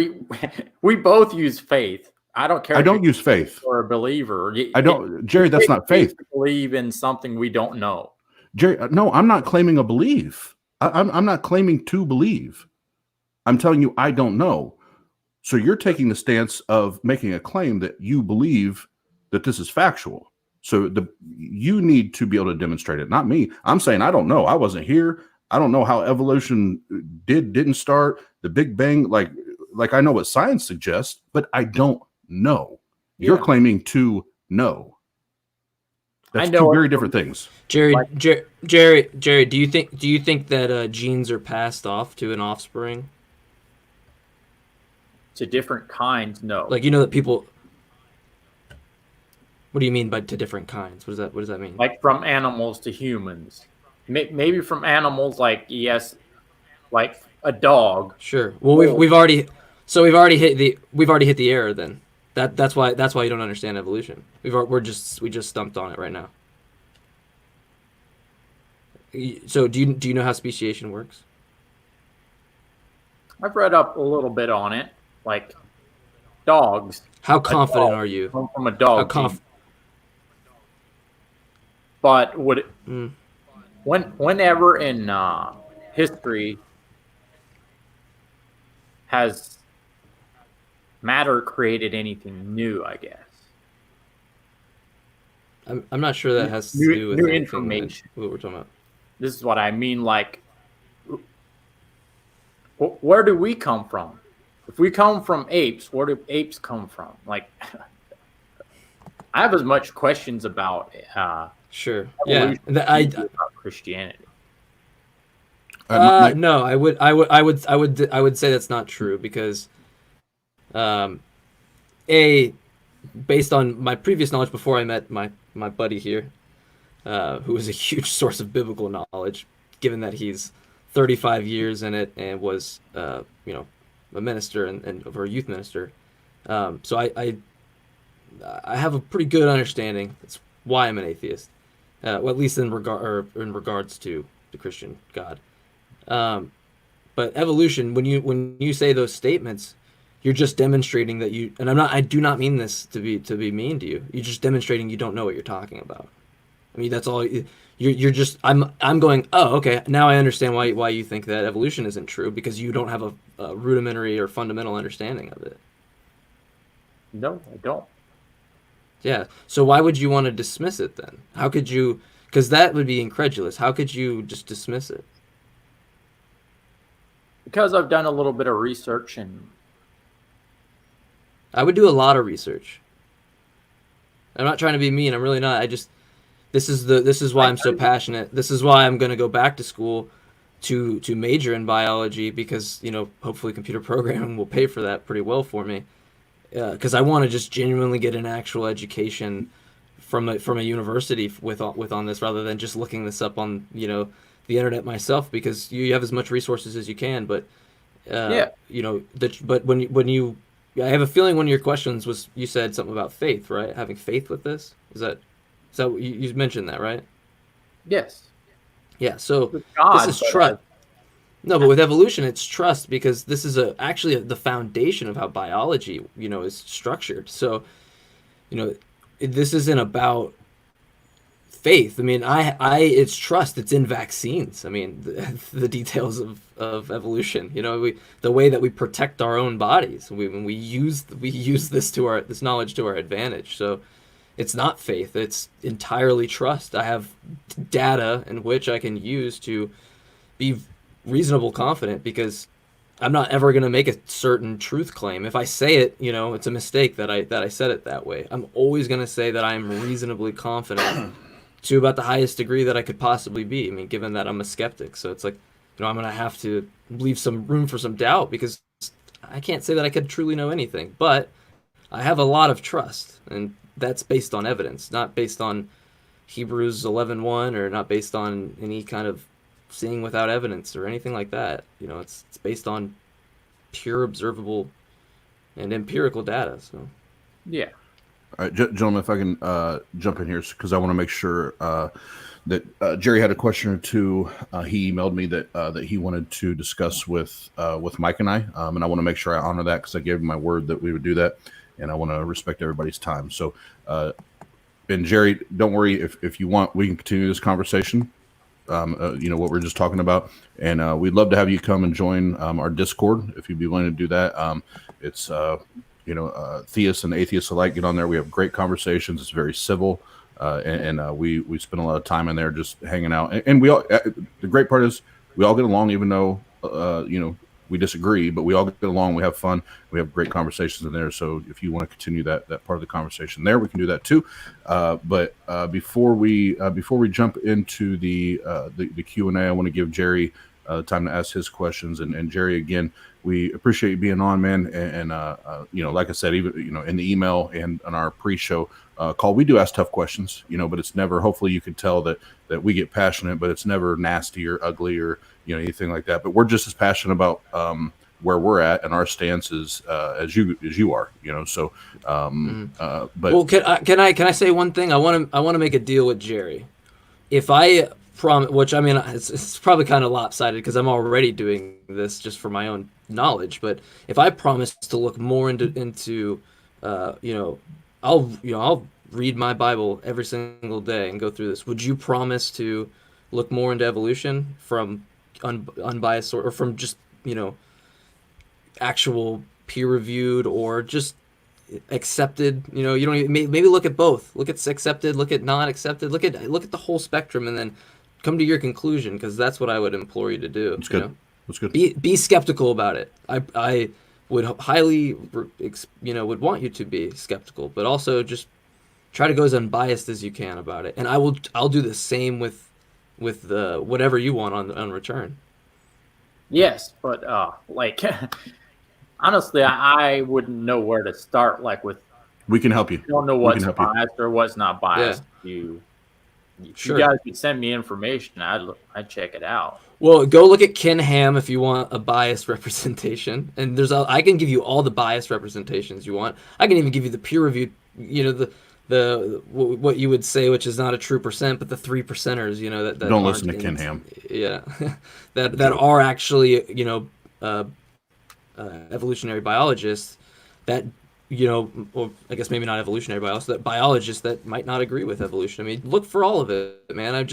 Speaker 3: We both use faith. I don't care.
Speaker 2: I don't use faith.
Speaker 3: Or a believer.
Speaker 2: I don't, Jerry. That's not faith.
Speaker 3: Believe in something we don't know.
Speaker 2: Jerry, no, I'm not claiming a belief. I'm not claiming to believe. I'm telling you, I don't know. So you're taking the stance of making a claim that you believe that this is factual. So you need to be able to demonstrate it, not me. I'm saying I don't know. I wasn't here. I don't know how evolution didn't start. The Big Bang, like I know what science suggests, but I don't know. Yeah. You're claiming to know. That's two very different things.
Speaker 1: Jerry, do you think that genes are passed off to an offspring?
Speaker 3: To different kinds, no.
Speaker 1: Like, you know that people. What do you mean by to different kinds? What does that mean?
Speaker 3: like from animals to humans. Maybe from animals, like yes, like a dog.
Speaker 1: Sure. Well,
Speaker 3: Or
Speaker 1: we've already hit the error then. That's why you don't understand evolution. We just stumped on it right now. So do you know how speciation works?
Speaker 3: I've read up a little bit on it, like dogs.
Speaker 1: How
Speaker 3: A
Speaker 1: confident
Speaker 3: dog
Speaker 1: are you?
Speaker 3: come from a
Speaker 1: How
Speaker 3: dog
Speaker 1: conf?
Speaker 3: gene. But would it,
Speaker 1: Mm,
Speaker 3: whenever in history has matter created anything new? I guess
Speaker 1: I'm not sure that has to do with
Speaker 3: new
Speaker 1: anything that
Speaker 3: information.
Speaker 1: what we're talking about.
Speaker 3: This is what I mean. Like, where do we come from? If we come from apes, where do apes come from? Like, I have as much questions about
Speaker 1: Sure. Yeah.
Speaker 3: evolution as you do about Christianity.
Speaker 1: No, I would say that's not true because, a, based on my previous knowledge before I met my buddy here, who is a huge source of biblical knowledge, given that he's 35 years in it and was, a minister and or a youth minister. So I have a pretty good understanding. That's why I'm an atheist, well, at least in regards to the Christian God. But evolution, when you say those statements, you're just demonstrating that you, and I do not mean this to be mean to you. You're just demonstrating you don't know what you're talking about. I mean, that's all. You're just. I'm going. Oh, okay. Now I understand why you think that evolution isn't true, because you don't have a rudimentary or fundamental understanding of it.
Speaker 3: No, I don't.
Speaker 1: Yeah. So why would you want to dismiss it then? How could you? Because that would be incredulous. How could you just dismiss it?
Speaker 3: Because I've done a little bit of research, and
Speaker 1: I would do a lot of research. I'm not trying to be mean. I'm really not. This is why I'm so passionate. This is why I'm going to go back to school to major in biology, because, hopefully computer programming will pay for that pretty well for me. Because I want to just genuinely get an actual education from a university with on this, rather than just looking this up on, the internet myself, because you have as much resources as you can. But
Speaker 3: yeah,
Speaker 1: but when you I have a feeling one of your questions was, you said something about faith, right? Having faith with this. So you mentioned that, right?
Speaker 3: yes,
Speaker 1: Yeah. So
Speaker 3: with God,
Speaker 1: this is
Speaker 3: but,
Speaker 1: trust. No, but with evolution, it's trust, because this is actually the foundation of how biology, is structured. So, this isn't about faith. I mean, it's trust. It's in vaccines. I mean, the details of evolution. The way that we protect our own bodies. We use this knowledge to our advantage. So, it's not faith. It's entirely trust. I have data in which I can use to be reasonable confident, because I'm not ever going to make a certain truth claim. If I say it, it's a mistake that I said it that way. I'm always going to say that I'm reasonably confident to about the highest degree that I could possibly be. I mean, given that I'm a skeptic. So it's like, I'm going to have to leave some room for some doubt, because I can't say that I could truly know anything. But I have a lot of trust, and that's based on evidence, not based on Hebrews 11:1, or not based on any kind of seeing without evidence or anything like that. It's based on pure observable and empirical data. So
Speaker 3: yeah.
Speaker 2: All right, gentlemen, if I can jump in here, because I want to make sure that Jerry had a question or two. He emailed me that he wanted to discuss with Mike and I, and I want to make sure I honor that, because I gave him my word that we would do that, and I want to respect everybody's time. So, and Jerry, don't worry, if you want, we can continue this conversation. What we're just talking about, and we'd love to have you come and join our Discord if you'd be willing to do that. It's theists and atheists alike get on there. We have great conversations. It's very civil, and we spend a lot of time in there just hanging out. And we all, the great part is we all get along, even though we disagree, but we all get along. We have fun. We have great conversations in there. So if you want to continue that part of the conversation there, we can do that too. But before we jump into the Q&A, I want to give Jerry time to ask his questions. And Jerry, again, we appreciate you being on, man. And like I said, even in the email and on our pre-show call, we do ask tough questions, but it's never. Hopefully, you can tell that we get passionate, but it's never nasty or ugly or anything like that. But we're just as passionate about where we're at and our stances as you are. So. But
Speaker 1: well, can I say one thing? I want to make a deal with Jerry. If I promise, which I mean, it's probably kind of lopsided because I'm already doing this just for my own knowledge. But if I promise to look more into I'll read my Bible every single day and go through this. Would you promise to look more into evolution from unbiased or from just actual peer-reviewed or just accepted? You don't even, maybe look at both. Look at accepted, look at not accepted, look at the whole spectrum, and then come to your conclusion, because that's what I would implore you to do.
Speaker 2: That's good. That's good.
Speaker 1: Be skeptical about it. I would highly would want you to be skeptical, but also just try to go as unbiased as you can about it. And I'll do the same with whatever you want on return.
Speaker 3: Yes, but honestly, I wouldn't know where to start.
Speaker 2: We can help you.
Speaker 3: You don't know what's biased or what's not biased.
Speaker 1: Yeah.
Speaker 3: You guys could send me information. I'd check it out.
Speaker 1: Well, go look at Ken Ham if you want a biased representation, and I can give you all the biased representations you want. I can even give you the peer-reviewed, the what you would say, which is not a true percent, but the 3%ers, that
Speaker 2: don't listen to Ken Ham.
Speaker 1: Yeah, that are actually evolutionary biologists that or I guess maybe not evolutionary biologists that might not agree with evolution. I mean, look for all of it, man. I'm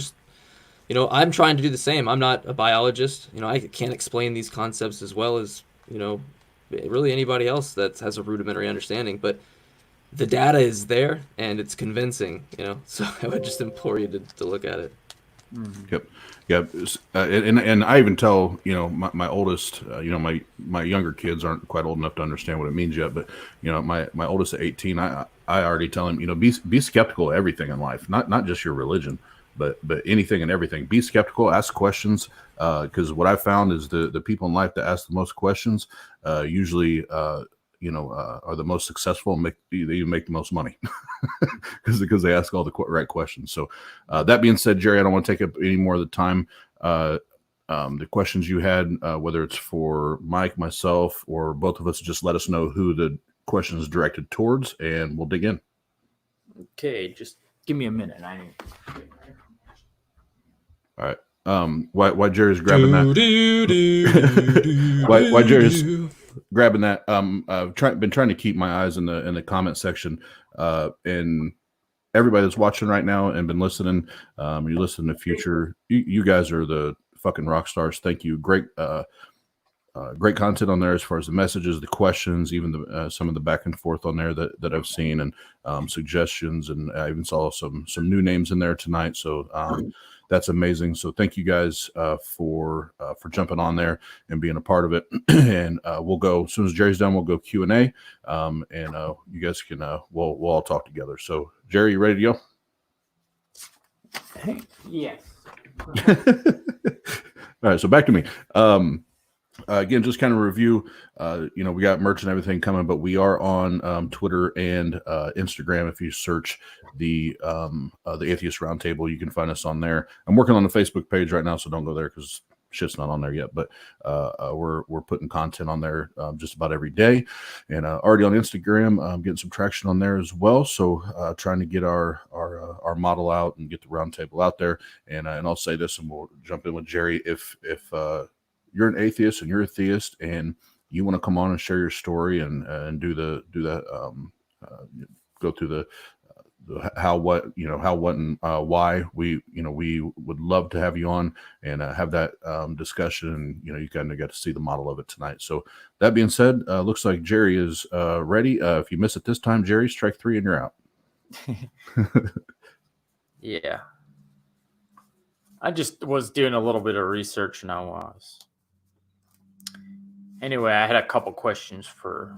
Speaker 1: trying to do the same. I'm not a biologist. I can't explain these concepts as well as really anybody else that has a rudimentary understanding, but the data is there and it's convincing, so I would just implore you to look at it.
Speaker 2: Mm-hmm. Yep. And I even tell, my oldest, my younger kids aren't quite old enough to understand what it means yet, but my oldest at 18, I already tell him, be skeptical of everything in life, not just your religion, but anything and everything. Be skeptical, ask questions, because what I found is the people in life that ask the most questions usually are the most successful and they even make the most money because they ask all the right questions. So that being said, Jerry, I don't want to take up any more of the time. The questions you had, whether it's for Mike, myself, or both of us, just let us know who the question is directed towards, and we'll dig in.
Speaker 3: Okay, just give me a minute.
Speaker 2: All right. Why Jerry's grabbing that? Why Jerry's grabbing that? Been trying to keep my eyes in the comment section, and everybody that's watching right now and been listening. You listen to future. You guys are the fucking rock stars. Thank you. Great content on there as far as the messages, the questions, even some of the back and forth on there that I've seen, and suggestions, and I even saw some new names in there tonight. So that's amazing. So thank you guys for jumping on there and being a part of it. And we'll go as soon as Jerry's done. We'll go Q&A, and you guys can we'll all talk together. So Jerry, you ready to go?
Speaker 3: Yes.
Speaker 2: All right. So back to me. Again, just kind of review, we got merch and everything coming, but we are on Twitter and Instagram. If you search the Atheist Roundtable, you can find us on there. I'm working on the Facebook page right now, so don't go there because shit's not on there yet, but we're putting content on there just about every day, and already on Instagram, getting some traction on there as well. So trying to get our model out and get the roundtable out there. And I'll say this, and we'll jump in with Jerry. If you're an atheist and you're a theist and you want to come on and share your story and do that, go through the how, what, and why, we would love to have you on and have that discussion. And you kind of got to see the model of it tonight. So that being said, looks like Jerry is ready. If you miss it this time, Jerry, strike 3 and you're out.
Speaker 3: Yeah, I just was doing a little bit of research, and I was. Anyway, I had a couple questions for,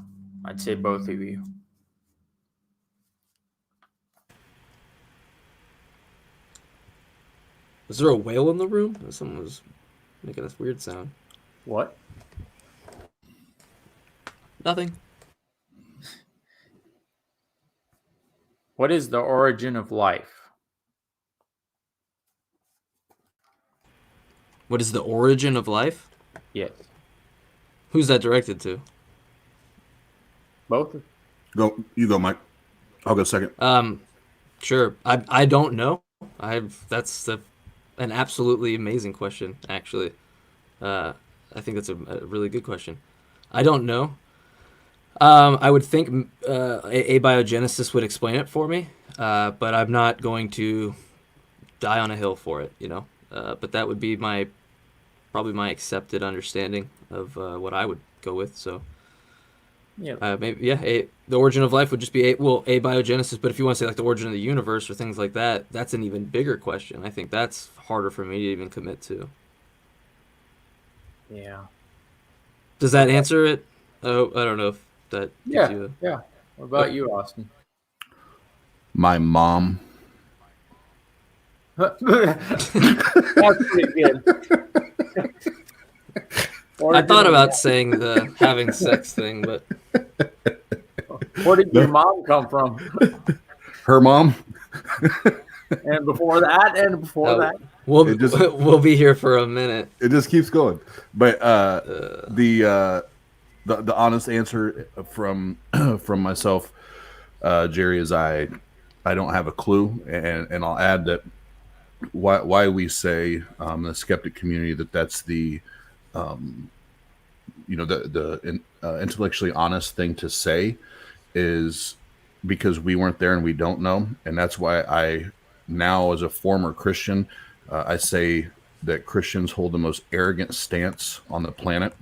Speaker 3: I'd say, both of you.
Speaker 1: Is there a whale in the room? Someone was Making this weird sound.
Speaker 3: What?
Speaker 1: Nothing.
Speaker 3: What is the origin of life?
Speaker 1: What is the origin of life?
Speaker 3: Yes.
Speaker 1: Who's that directed to?
Speaker 3: Both?
Speaker 2: You go, Mike. I'll go second.
Speaker 1: Sure. I don't know. That's an absolutely amazing question, actually. I think that's a really good question. I don't know. I would think abiogenesis would explain it for me, but I'm not going to die on a hill for it, you know. But that would be probably my accepted understanding of what I would go with. So
Speaker 3: Yeah.
Speaker 1: maybe the origin of life would just be abiogenesis. But if you want to say like the origin of the universe or things like that, that's an even bigger question. I think that's harder for me to even commit to.
Speaker 3: Yeah.
Speaker 1: Does that answer it? Oh, I don't know if that gives you a...
Speaker 3: Yeah. What about you, Austin?
Speaker 2: My mom.
Speaker 3: That's pretty good.
Speaker 1: I thought about saying the having sex thing, but
Speaker 3: Where did your mom come from?
Speaker 2: Her mom.
Speaker 3: And before that, and before that.
Speaker 1: we'll be here for a minute.
Speaker 2: It just keeps going. But the honest answer from myself, Jerry, is I don't have a clue, and I'll add that why we say the skeptic community that's the intellectually honest thing to say is because we weren't there and we don't know, and that's why I now, as a former Christian, I say that Christians hold the most arrogant stance on the planet,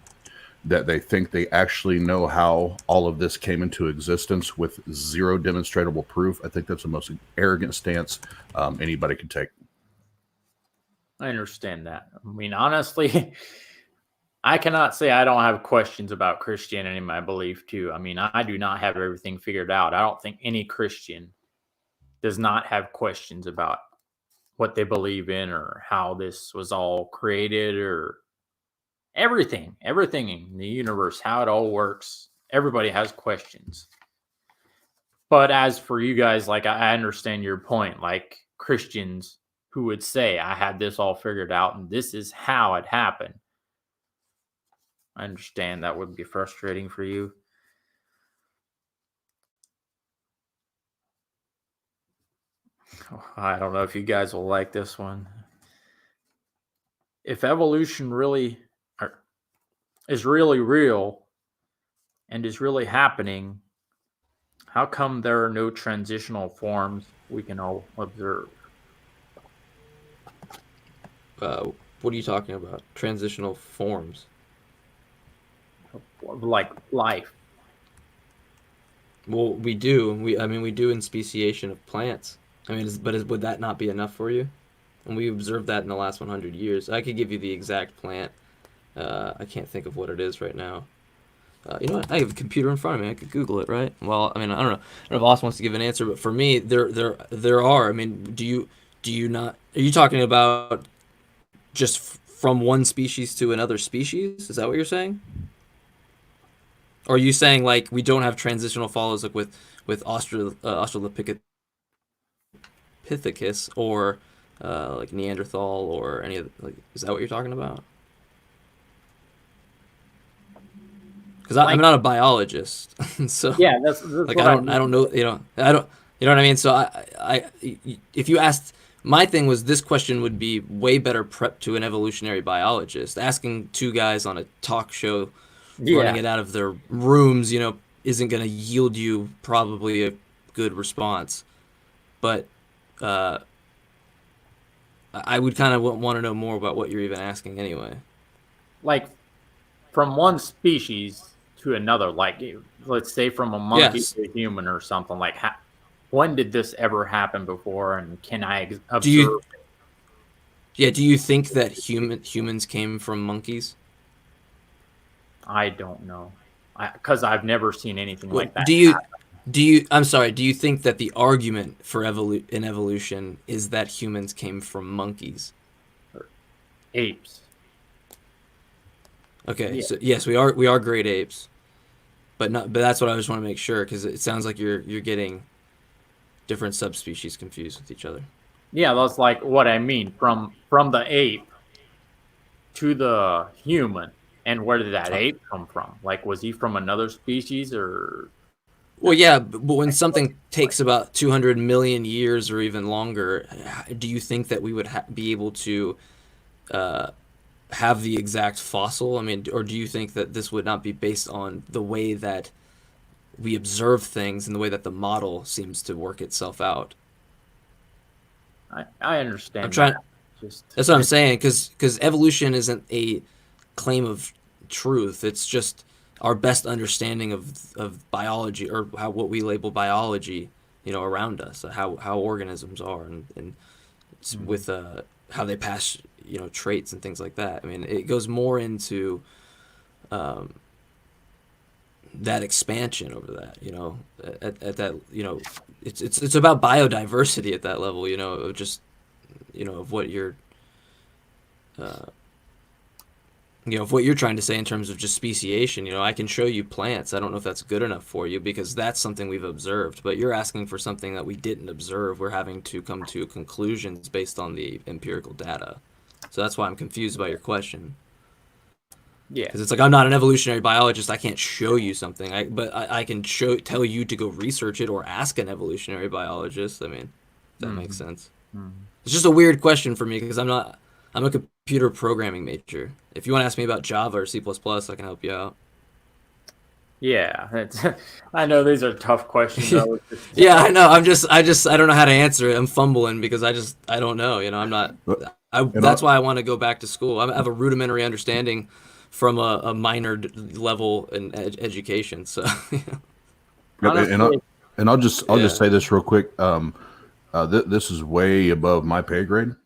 Speaker 2: that they think they actually know how all of this came into existence with zero demonstrable proof. I think that's the most arrogant stance anybody could take.
Speaker 3: I understand that. I mean, honestly, I cannot say I don't have questions about Christianity and my belief too. I mean, I do not have everything figured out. I don't think any Christian does not have questions about what they believe in or how this was all created or everything in the universe, how it all works. Everybody has questions. But as for you guys, like, I understand your point, like Christians who would say, I had this all figured out and this is how it happened. I understand that would be frustrating for you. I don't know if you guys will like this one. If evolution really is really real and is really happening, how come there are no transitional forms we can all observe?
Speaker 1: What are you talking about? Transitional forms?
Speaker 3: Like life.
Speaker 1: Well, we do. We do in speciation of plants. I mean, would that not be enough for you? And we observed that in the last 100 years. I could give you the exact plant. I can't think of what it is right now. You know what? I have a computer in front of me. I could Google it, right? Well, I mean, I don't know. I don't know if Austin wants to give an answer, but for me, there are. I mean, do you not? Are you talking about just from one species to another species? Is that what you're saying? Or are you saying like we don't have transitional follows like with Australopithecus or like Neanderthal or any of like? Is that what you're talking about? Because I'm not a biologist, so
Speaker 3: Yeah, that's
Speaker 1: like I don't know, you know, you know what I mean. So if you asked, my thing was this question would be way better prepped to an evolutionary biologist. Asking two guys on a talk show, running it out of their rooms, you know, isn't going to yield you probably a good response. But I would kind of want to know more about what you're even asking anyway.
Speaker 3: Like from one species to another, like let's say from a monkey to a human or something. Like, when did this ever happen before? And can I observe?
Speaker 1: Do you think that humans came from monkeys?
Speaker 3: I don't know, because I've never seen anything like that.
Speaker 1: I'm sorry. Do you think that the argument for in evolution is that humans came from monkeys?
Speaker 3: Apes.
Speaker 1: Okay,
Speaker 3: Yeah.
Speaker 1: so yes, we are great apes, but that's what I just want to make sure because it sounds like you're getting different subspecies confused with each other.
Speaker 3: Yeah, that's like what I mean. From the ape to the human. And where did that
Speaker 1: Uh,
Speaker 3: ape come from? Like, was he from another species or
Speaker 1: Well, yeah, but when something
Speaker 3: like,
Speaker 1: takes about 200 million years or even longer, do you think that we would be able to uh, have the exact fossil? I mean, or do you think that this would not be based on the way that we observe things and the way that the model seems to work itself out?
Speaker 3: I
Speaker 1: I'm
Speaker 3: understand
Speaker 1: trying.
Speaker 3: that. Just
Speaker 1: That's what I'm saying, because evolution isn't a claim of truth. It's just our best understanding of biology or how what we label biology, around us, how organisms are, and
Speaker 3: Mhm.
Speaker 1: with how they pass, traits and things like that. I mean, it goes more into um, that expansion over that, at that, it's about biodiversity at that level, of just, of what you're uh, of what you're trying to say in terms of just speciation. I can show you plants. I don't know if that's good enough for you because that's something we've observed, but you're asking for something that we didn't observe. We're having to come to conclusions based on the empirical data. So that's why I'm confused about your question.
Speaker 3: Yeah.
Speaker 1: Because it's like I'm not an evolutionary biologist. I can't show you something. But I can tell you to go research it or ask an evolutionary biologist. I mean, if that makes
Speaker 3: Mhm.
Speaker 1: sense.
Speaker 3: Mhm.
Speaker 1: It's just a weird question for me because I'm a computer programming major. If you want to ask me about Java or C++, I can help you out.
Speaker 3: Yeah, it's, I know these are tough questions. I was just,
Speaker 1: Yeah, I know. I don't know how to answer it. I'm fumbling because I don't know. I'm not.
Speaker 2: And
Speaker 1: That's why I want to go back to school. I have a rudimentary understanding from a minor level in education. So,
Speaker 2: yep,
Speaker 3: honestly,
Speaker 2: and I'll just
Speaker 1: yeah,
Speaker 2: say this real quick. This is way above my pay grade.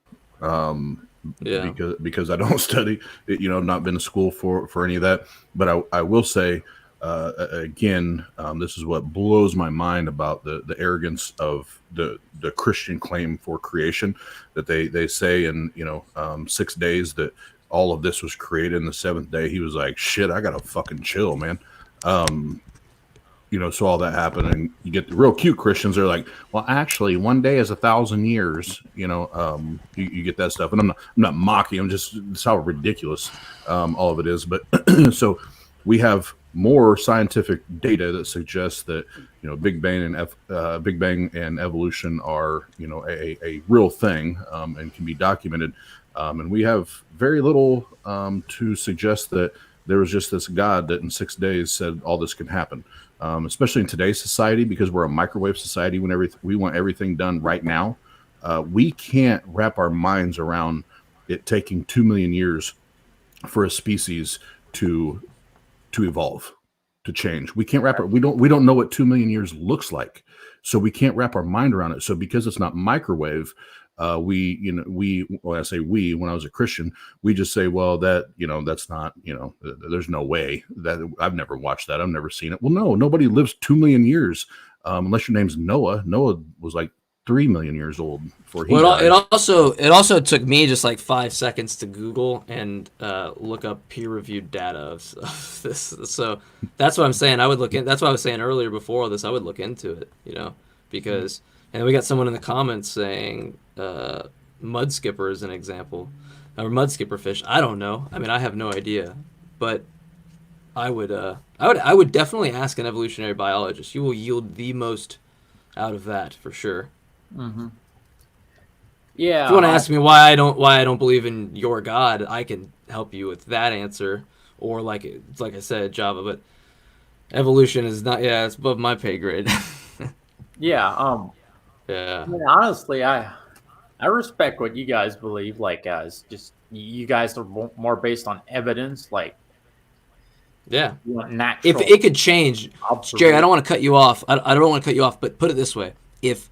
Speaker 2: Um,
Speaker 1: yeah,
Speaker 2: because I don't study, I've not been to school for any of that. But I will say, again, this is what blows my mind about the arrogance of the Christian claim for creation, that they say in 6 days that all of this was created in the seventh day. He was like, shit, I gotta fucking chill, man. Um, so all that happened, and you get the real cute Christians. They're like, well, actually, one day is 1,000 years. You get that stuff, and I'm not mocking. I'm just it's how ridiculous all of it is. But so we have more scientific data that suggests that Big Bang and evolution are a real thing, and can be documented. And we have very little to suggest that there was just this God that in 6 days said all this can happen. Especially in today's society, because we're a microwave society. We want everything done right now. We can't wrap our minds around it taking 2 million years for a species to evolve, to change. We can't wrap our, we don't know what 2 million years looks like, so we can't wrap our mind around it. So because it's not microwave, when I say we, when I was a Christian, we just say, well, that's not, there's no way that I've never watched that. I've never seen it. Well, no, nobody lives 2 million years, unless your name's Noah. Noah was like 3 million years old before he
Speaker 1: Well,
Speaker 2: died.
Speaker 1: it also took me just like 5 seconds to Google and look up peer-reviewed data of this. So that's what I'm saying. I would look in. That's what I was saying earlier before all this. I would look into it, because and we got someone in the comments saying mud skipper is an example, or mud skipper fish. I don't know. I mean, I have no idea, but I would definitely ask an evolutionary biologist. You will yield the most out of that for sure.
Speaker 3: hmm
Speaker 1: If
Speaker 3: yeah,
Speaker 1: you want to ask me why I don't believe in your God, I can help you with that answer. Or like I said, Java, but evolution is not. Yeah, it's above my pay grade.
Speaker 3: yeah.
Speaker 1: Yeah,
Speaker 3: Yeah, honestly, I respect what you guys believe. Like, as just you guys are more based on evidence, like
Speaker 1: yeah.
Speaker 3: you want
Speaker 1: If
Speaker 3: natural
Speaker 1: it could change, Jerry, I
Speaker 3: observation.
Speaker 1: don't want to cut you off. I don't want to cut you off, but put it this way: if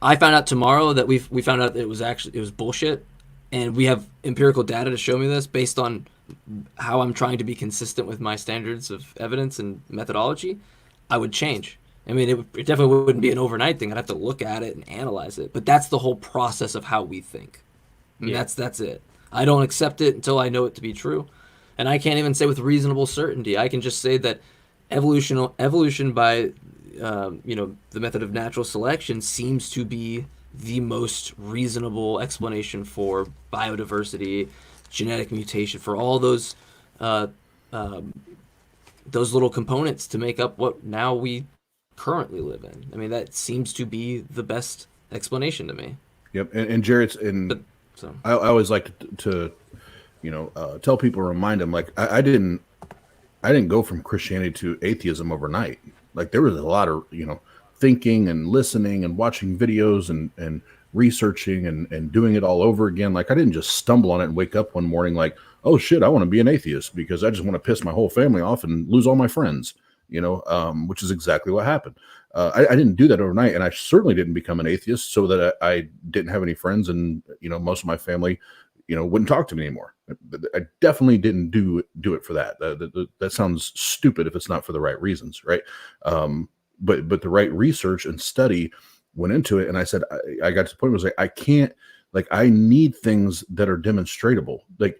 Speaker 1: I found out tomorrow that we found out that it was bullshit, and we have empirical data to show me this based on how I'm trying to be consistent with my standards of evidence and methodology, I would change. I mean, it definitely wouldn't be an overnight thing. I'd have to look at it and analyze it. But that's the whole process of how we think. And
Speaker 3: Yeah,
Speaker 1: that's it. I don't accept it until I know it to be true. And I can't even say with reasonable certainty. I can just say that evolution by the method of natural selection seems to be the most reasonable explanation for biodiversity, genetic mutation, for all uh, those little components to make up what now we currently live in. I mean, that seems to be the best explanation to me.
Speaker 2: Yep. And Jared's
Speaker 1: But
Speaker 2: and
Speaker 1: so
Speaker 2: I always like to tell people, remind them, like, I didn't go from Christianity to atheism overnight. Like, there was a lot of, thinking and listening and watching videos and researching and doing it all over again. Like, I didn't just stumble on it and wake up one morning like, oh shit, I want to be an atheist because I just want to piss my whole family off and lose all my friends, which is exactly what happened. I didn't do that overnight, and I certainly didn't become an atheist so that I didn't have any friends, and most of my family wouldn't talk to me anymore. I definitely didn't do it for that. That sounds stupid if it's not for the right reasons, right? But the right research and study went into it, and I said I got to the point where I was like, I can't, like, I need things that are demonstratable, like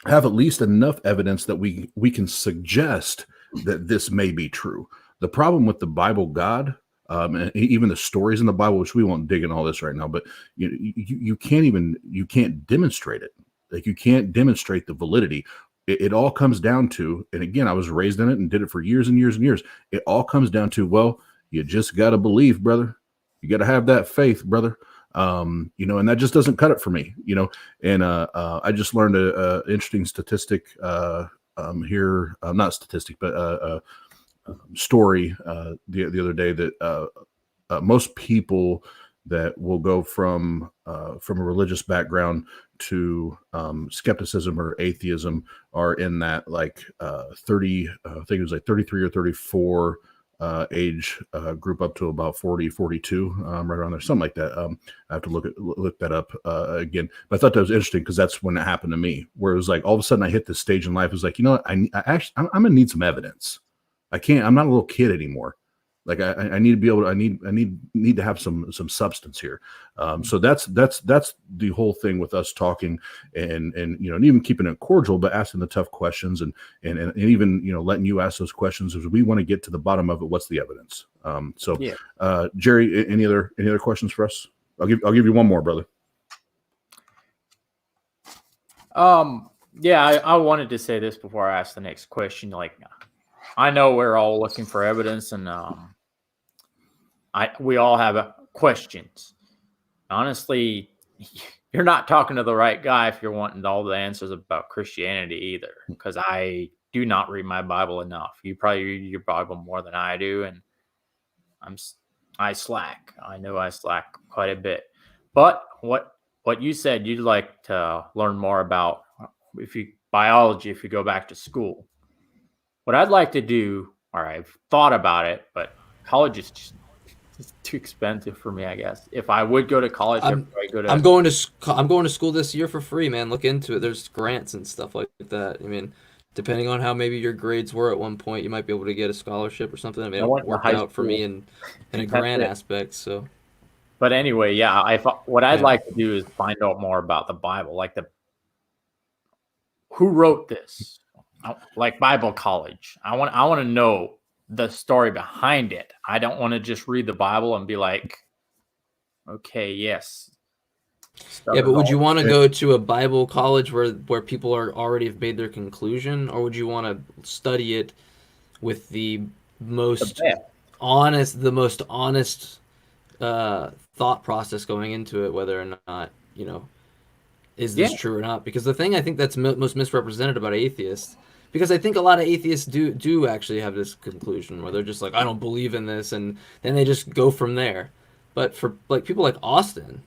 Speaker 2: have at least enough evidence that we can suggest that this may be true. The problem with the Bible God, and even the stories in the Bible, which we won't dig in all this right now, but you can't demonstrate it. Like, you can't demonstrate the validity. It all comes down to, and again, I was raised in it and did it for years and years and years. It all comes down to, well, you just got to believe, brother. You got to have that faith, brother. And that just doesn't cut it for me, and I just learned a interesting statistic here, not statistic, but story the other day that most people that will go from a religious background to skepticism or atheism are in that, like, 30, I think it was like 33 or 34 age group up to about 40, 42, right around there, something like that. I have to look that up again. But I thought that was interesting because that's when it happened to me, where it was like all of a sudden I hit this stage in life. It was like, what? I'm going to need some evidence. I'm not a little kid anymore. Like, I need to be able to, I need to have some substance here. So that's the whole thing with us talking and even keeping it cordial, but asking the tough questions and even, letting you ask those questions, as we want to get to the bottom of it. What's the evidence? Yeah. Jerry, any other questions for us? I'll give you one more, brother.
Speaker 3: Yeah, I wanted to say this before I ask the next question. Like, I know we're all looking for evidence, and we all have questions. Honestly, you're not talking to the right guy if you're wanting all the answers about Christianity either, because I do not read my Bible enough. You probably read your Bible more than I do, and I slack. I know I slack quite a bit. But what you said, you'd like to learn more about biology if you go back to school. What I'd like to do, or I've thought about it, but college is just too expensive for me, I guess. If I would go to college,
Speaker 1: I'm going to school this year for free, man. Look into it. There's grants and stuff like that. I mean, depending on how maybe your grades were at one point, you might be able to get a scholarship or something. I mean, it worked out for me in a grant aspect. So,
Speaker 3: but anyway, yeah. What I'd like to do is find out more about the Bible, like who wrote this. Like Bible college. I want to know the story behind it. I don't want to just read the Bible and be like, okay, yes.
Speaker 1: Yeah, but would you want to go to a Bible college where people already have made their conclusion, or would you want to study it with the most honest thought process going into it, whether or not, is this true or not? Because the thing I think that's most misrepresented about atheists, because I think a lot of atheists do actually have this conclusion where they're just like, I don't believe in this, and then they just go from there. But for like people like Austin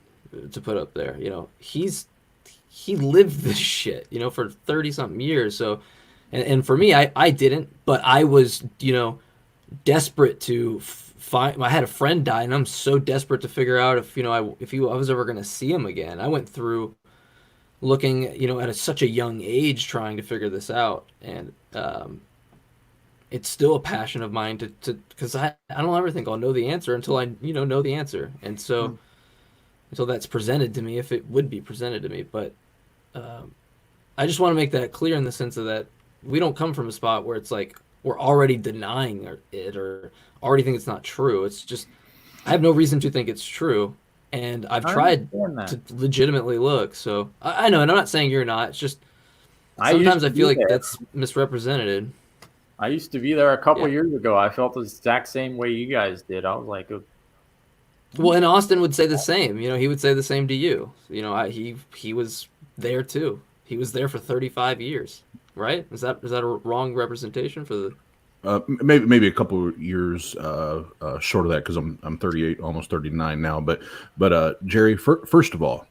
Speaker 1: to put up there, he lived this shit, for 30 something years. So, and for me, I didn't, but I was, desperate to find. I had a friend die, and I'm so desperate to figure out if I was ever going to see him again. I went through looking, at such a young age, trying to figure this out, and it's still a passion of mine to because I don't ever think I'll know the answer until I know the answer, and so until that's presented to me, if it would be presented to me. But I just want to make that clear in the sense of that we don't come from a spot where it's like we're already denying it or already think it's not true. It's just I have no reason to think it's true, and I've
Speaker 3: I
Speaker 1: tried
Speaker 3: understand
Speaker 1: to
Speaker 3: that.
Speaker 1: legitimately look. So I know, and I'm not saying you're not. It's just
Speaker 3: I used
Speaker 1: sometimes
Speaker 3: to
Speaker 1: I feel
Speaker 3: be
Speaker 1: like
Speaker 3: there.
Speaker 1: that's misrepresented.
Speaker 3: I used to be there a couple
Speaker 1: Yeah.
Speaker 3: years ago. I felt the exact same way you guys did. I was like,
Speaker 1: Well, and Austin would say the same. You know, he would say the same to you. You know, he was there too. He was there for 35 years, right? Is that a wrong representation for the?
Speaker 2: Maybe a couple of years short of that because I'm 38, almost 39 now. But Jerry, first of all,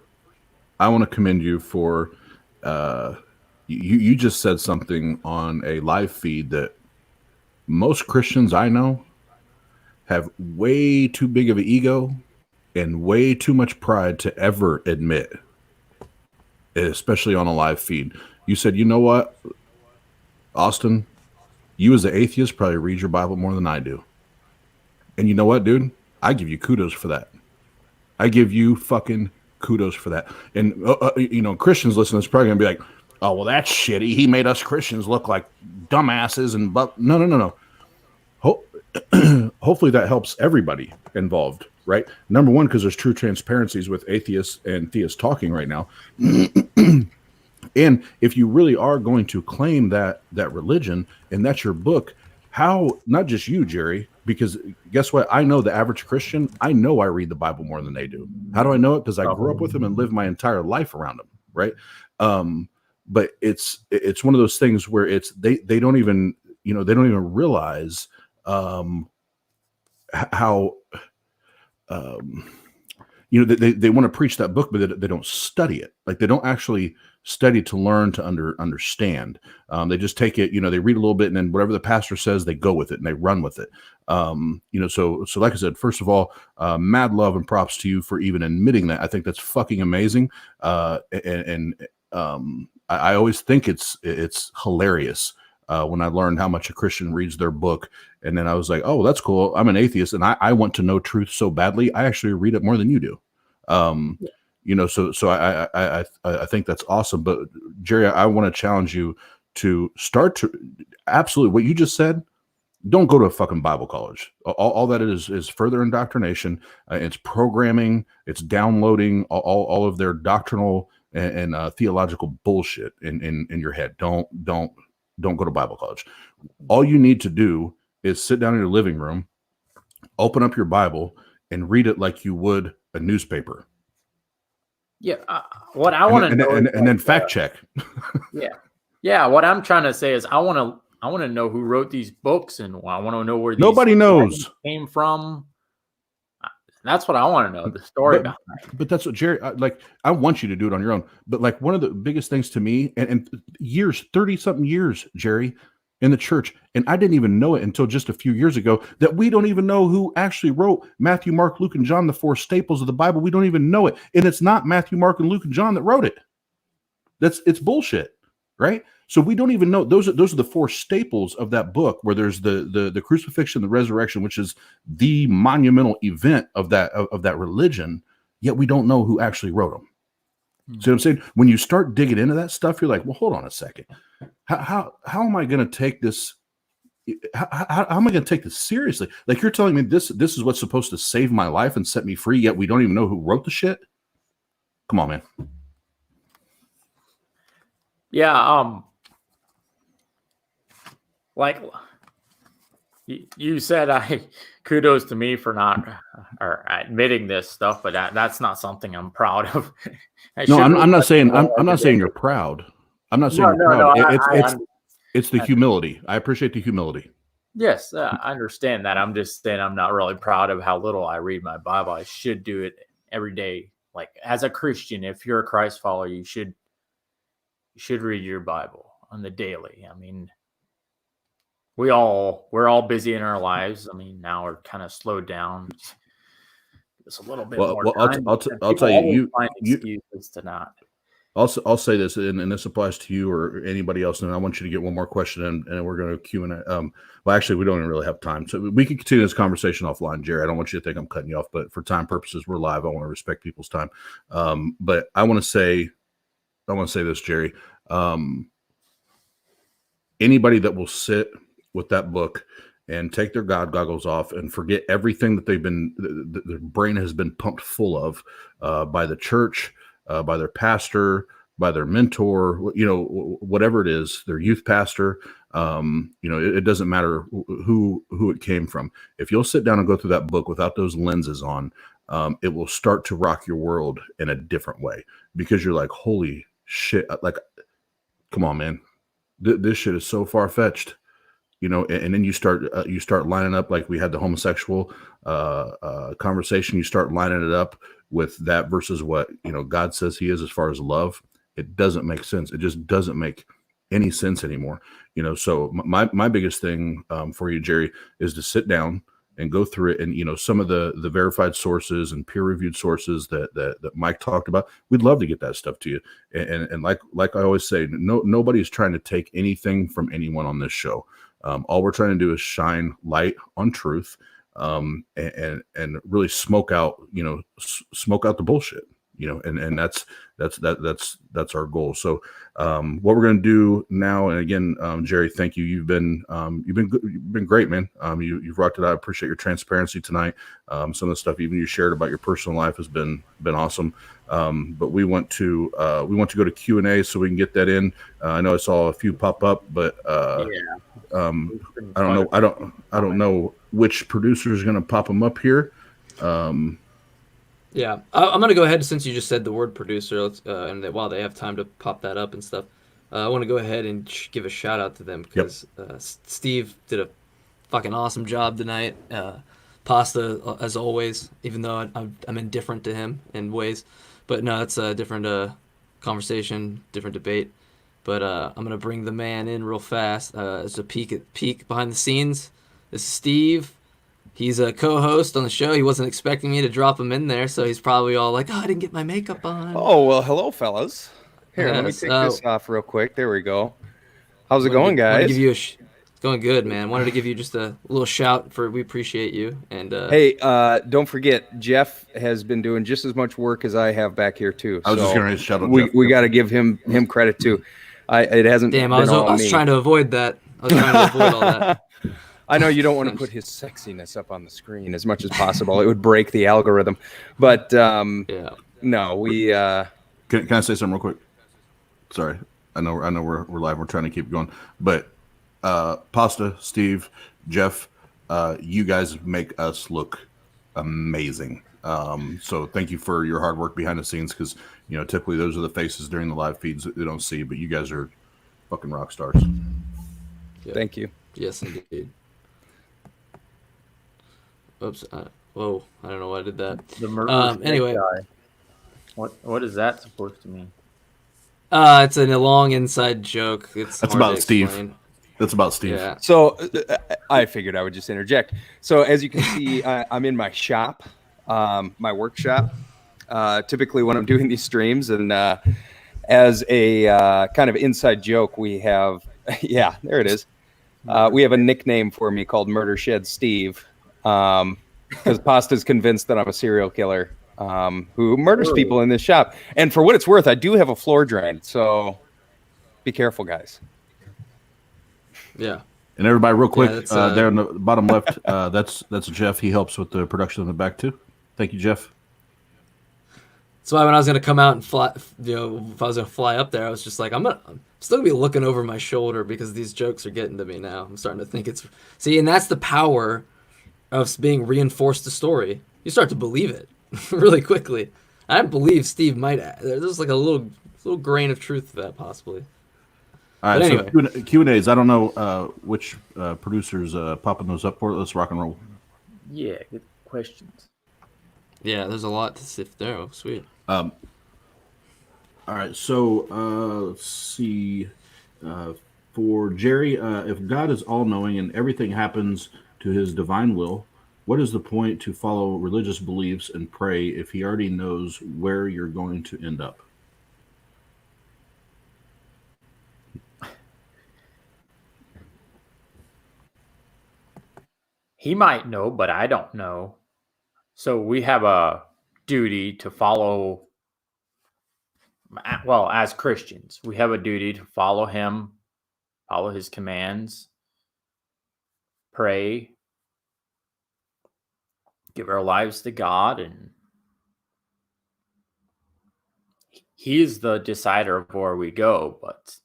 Speaker 2: I want to commend you for you just said something on a live feed that most Christians I know have way too big of an ego and way too much pride to ever admit, especially on a live feed. You said, you know what, Austin, you as an atheist probably read your Bible more than I do. And you know what, dude? I give you kudos for that. I give you fucking kudos for that. And, Christians listening is probably going to be like, oh, well, that's shitty. He made us Christians look like dumbasses. But no. Hopefully that helps everybody involved, right? Number one, because there's true transparencies with atheists and theists talking right now. And if you really are going to claim that religion and that's your book, how, not just you, Jerry, because guess what? I know the average Christian, I know I read the Bible more than they do. How do I know it? Because I grew up with them and lived my entire life around them, right? But it's one of those things where it's they don't even realize how they want to preach that book, but they don't study it. Like they don't actually study to learn to understand. They just take it, they read a little bit, and then whatever the pastor says, they go with it and they run with it. So like I said, first of all, mad love and props to you for even admitting that. I think that's fucking amazing. I always think it's hilarious when I learned how much a Christian reads their book. And then I was like, oh, that's cool. I'm an atheist and I want to know truth so badly. I actually read it more than you do. So I think that's awesome. But Jerry, I want to challenge you to start to absolutely what you just said. Don't go to a fucking Bible college. All that is further indoctrination. It's programming. It's downloading all of their doctrinal and theological bullshit in your head. Don't go to Bible college. All you need to do is sit down in your living room, open up your Bible, and read it like you would a newspaper.
Speaker 3: Yeah, what I want to know,
Speaker 2: and then fact check.
Speaker 3: Yeah. What I'm trying to say is, I want to know who wrote these books, and I want to know where these
Speaker 2: nobody knows
Speaker 3: came from. That's what I want to know, the story behind it.
Speaker 2: But that's what Jerry, I want you to do it on your own. But like one of the biggest things to me, and years, 30-something years, Jerry, in the church, and I didn't even know it until just a few years ago, that we don't even know who actually wrote Matthew, Mark, Luke, and John, the four staples of the Bible. We don't even know it. And it's not Matthew, Mark, and Luke, and John that wrote it. It's bullshit, right? So we don't even know. Those are the four staples of that book, where there's the crucifixion, the resurrection, which is the monumental event of that religion. Yet we don't know who actually wrote them. See what I'm saying? When you start digging into that stuff, you're like, well, hold on a second. How am I going to take this? How am I going to take this seriously? Like, you're telling me this is what's supposed to save my life and set me free, yet we don't even know who wrote the shit? Come on, man.
Speaker 3: Yeah. Like you said, kudos to me for not or admitting this stuff, but that's not something I'm proud of.
Speaker 2: No, I'm not saying you're proud. I'm not saying you're proud. It's the humility. I appreciate the humility.
Speaker 3: Yes, I understand that. I'm just saying I'm not really proud of how little I read my Bible. I should do it every day. Like, as a Christian, if you're a Christ follower, you should read your Bible on the daily. I mean, we're all busy in our lives. I mean, now we're kind of slowed down. It's a little bit more time.
Speaker 2: I'll tell you,
Speaker 3: find excuses to not.
Speaker 2: I'll say this, and this applies to you or anybody else. And I want you to get one more question, and we're going to Q&A. Well, actually, we don't even really have time, so we can continue this conversation offline, Jerry. I don't want you to think I'm cutting you off, but for time purposes, we're live. I want to respect people's time. But I want to say this, Jerry. Anybody that will sit with that book and take their God goggles off and forget everything that their brain has been pumped full of by the church, by their pastor, by their mentor, whatever it is, their youth pastor, it doesn't matter who it came from. If you'll sit down and go through that book without those lenses on, it will start to rock your world in a different way, because you're like, holy shit, like, come on, man. This shit is so far-fetched, and then you start lining up, like we had the homosexual conversation. You start lining it up with that versus what, God says he is as far as love. It doesn't make sense. It just doesn't make any sense anymore. So my biggest thing for you, Jerry, is to sit down and go through it. And, some of the verified sources and peer-reviewed sources that Mike talked about, we'd love to get that stuff to you. And like I always say, nobody's trying to take anything from anyone on this show. All we're trying to do is shine light on truth, and really smoke out the bullshit, and that's our goal. So what we're going to do now, and again, Jerry, thank you. You've been great, man. You've rocked it out. I appreciate your transparency tonight. Some of the stuff even you shared about your personal life has been awesome. But we want to go to Q&A so we can get that in. I know I saw a few pop up, but I don't know which producer is going to pop them up here.
Speaker 1: Yeah, I'm going to go ahead, since you just said the word producer, and while they have time to pop that up and stuff, I want to go ahead and give a shout out to them, because Steve did a fucking awesome job tonight. Pasta, as always, even though I'm indifferent to him in ways. But no, it's a different conversation, different debate. But I'm going to bring the man in real fast. It's a peek behind the scenes. This is Steve. He's a co-host on the show. He wasn't expecting me to drop him in there, so he's probably all like, "Oh, I didn't get my makeup on."
Speaker 4: Oh, well, hello, fellas. Here, let me take this off real quick. There we go. How's it going, guys?
Speaker 1: It's going good, man. Wanted to give you just a little shout we appreciate you. And
Speaker 4: hey, don't forget, Jeff has been doing just as much work as I have back here too.
Speaker 2: I was just going to shout out.
Speaker 4: We got to give him credit too. It hasn't.
Speaker 1: Damn, I was trying to avoid that. I was trying to avoid all that.
Speaker 4: I know you don't want to put his sexiness up on the screen as much as possible. It would break the algorithm. But no, we.
Speaker 2: Can I say something real quick? Sorry, I know we're live. We're trying to keep going, but Pasta, Steve, Jeff, you guys make us look amazing. So thank you for your hard work behind the scenes, because typically those are the faces during the live feeds that they don't see, but you guys are fucking rock stars.
Speaker 4: Yeah. Thank you.
Speaker 1: Yes, indeed. Oops. Whoa. I don't know why I did that.
Speaker 3: The murder
Speaker 1: anyway.
Speaker 3: guy. What is that supposed to mean?
Speaker 1: It's a long inside joke. That's
Speaker 2: about Steve. That's about Steve.
Speaker 1: Yeah.
Speaker 4: So I figured I would just interject. So as you can see, I'm in my shop, my workshop, typically when I'm doing these streams. And as a kind of inside joke, we have, yeah, there it is. We have a nickname for me called Murder Shed Steve, because Pasta's convinced that I'm a serial killer who murders people in this shop. And for what it's worth, I do have a floor drain, so be careful, guys.
Speaker 1: Yeah.
Speaker 2: And everybody, real quick, there on the bottom left, that's Jeff. He helps with the production in the back too. Thank you, Jeff.
Speaker 1: That's why when I was gonna come out and fly, if I was gonna fly up there, I was just like, I'm still gonna be looking over my shoulder, because these jokes are getting to me now. I'm starting to think and that's the power of being reinforced the story. You start to believe it really quickly. I believe Steve might. There's like a little grain of truth to that, possibly.
Speaker 2: All right,
Speaker 1: anyway.
Speaker 2: So Q&As. I don't know which producers popping those up for. Let's rock and roll.
Speaker 3: Yeah, good questions.
Speaker 1: Yeah, there's a lot to sift there. Oh, sweet.
Speaker 2: All right, so let's see. For Jerry, if God is all-knowing and everything happens to his divine will, what is the point to follow religious beliefs and pray if he already knows where you're going to end up?
Speaker 3: He might know, but I don't know. So we have a duty to follow well, as Christians, we have a duty to follow him, follow his commands, pray, give our lives to God, and he is the decider of where we go, but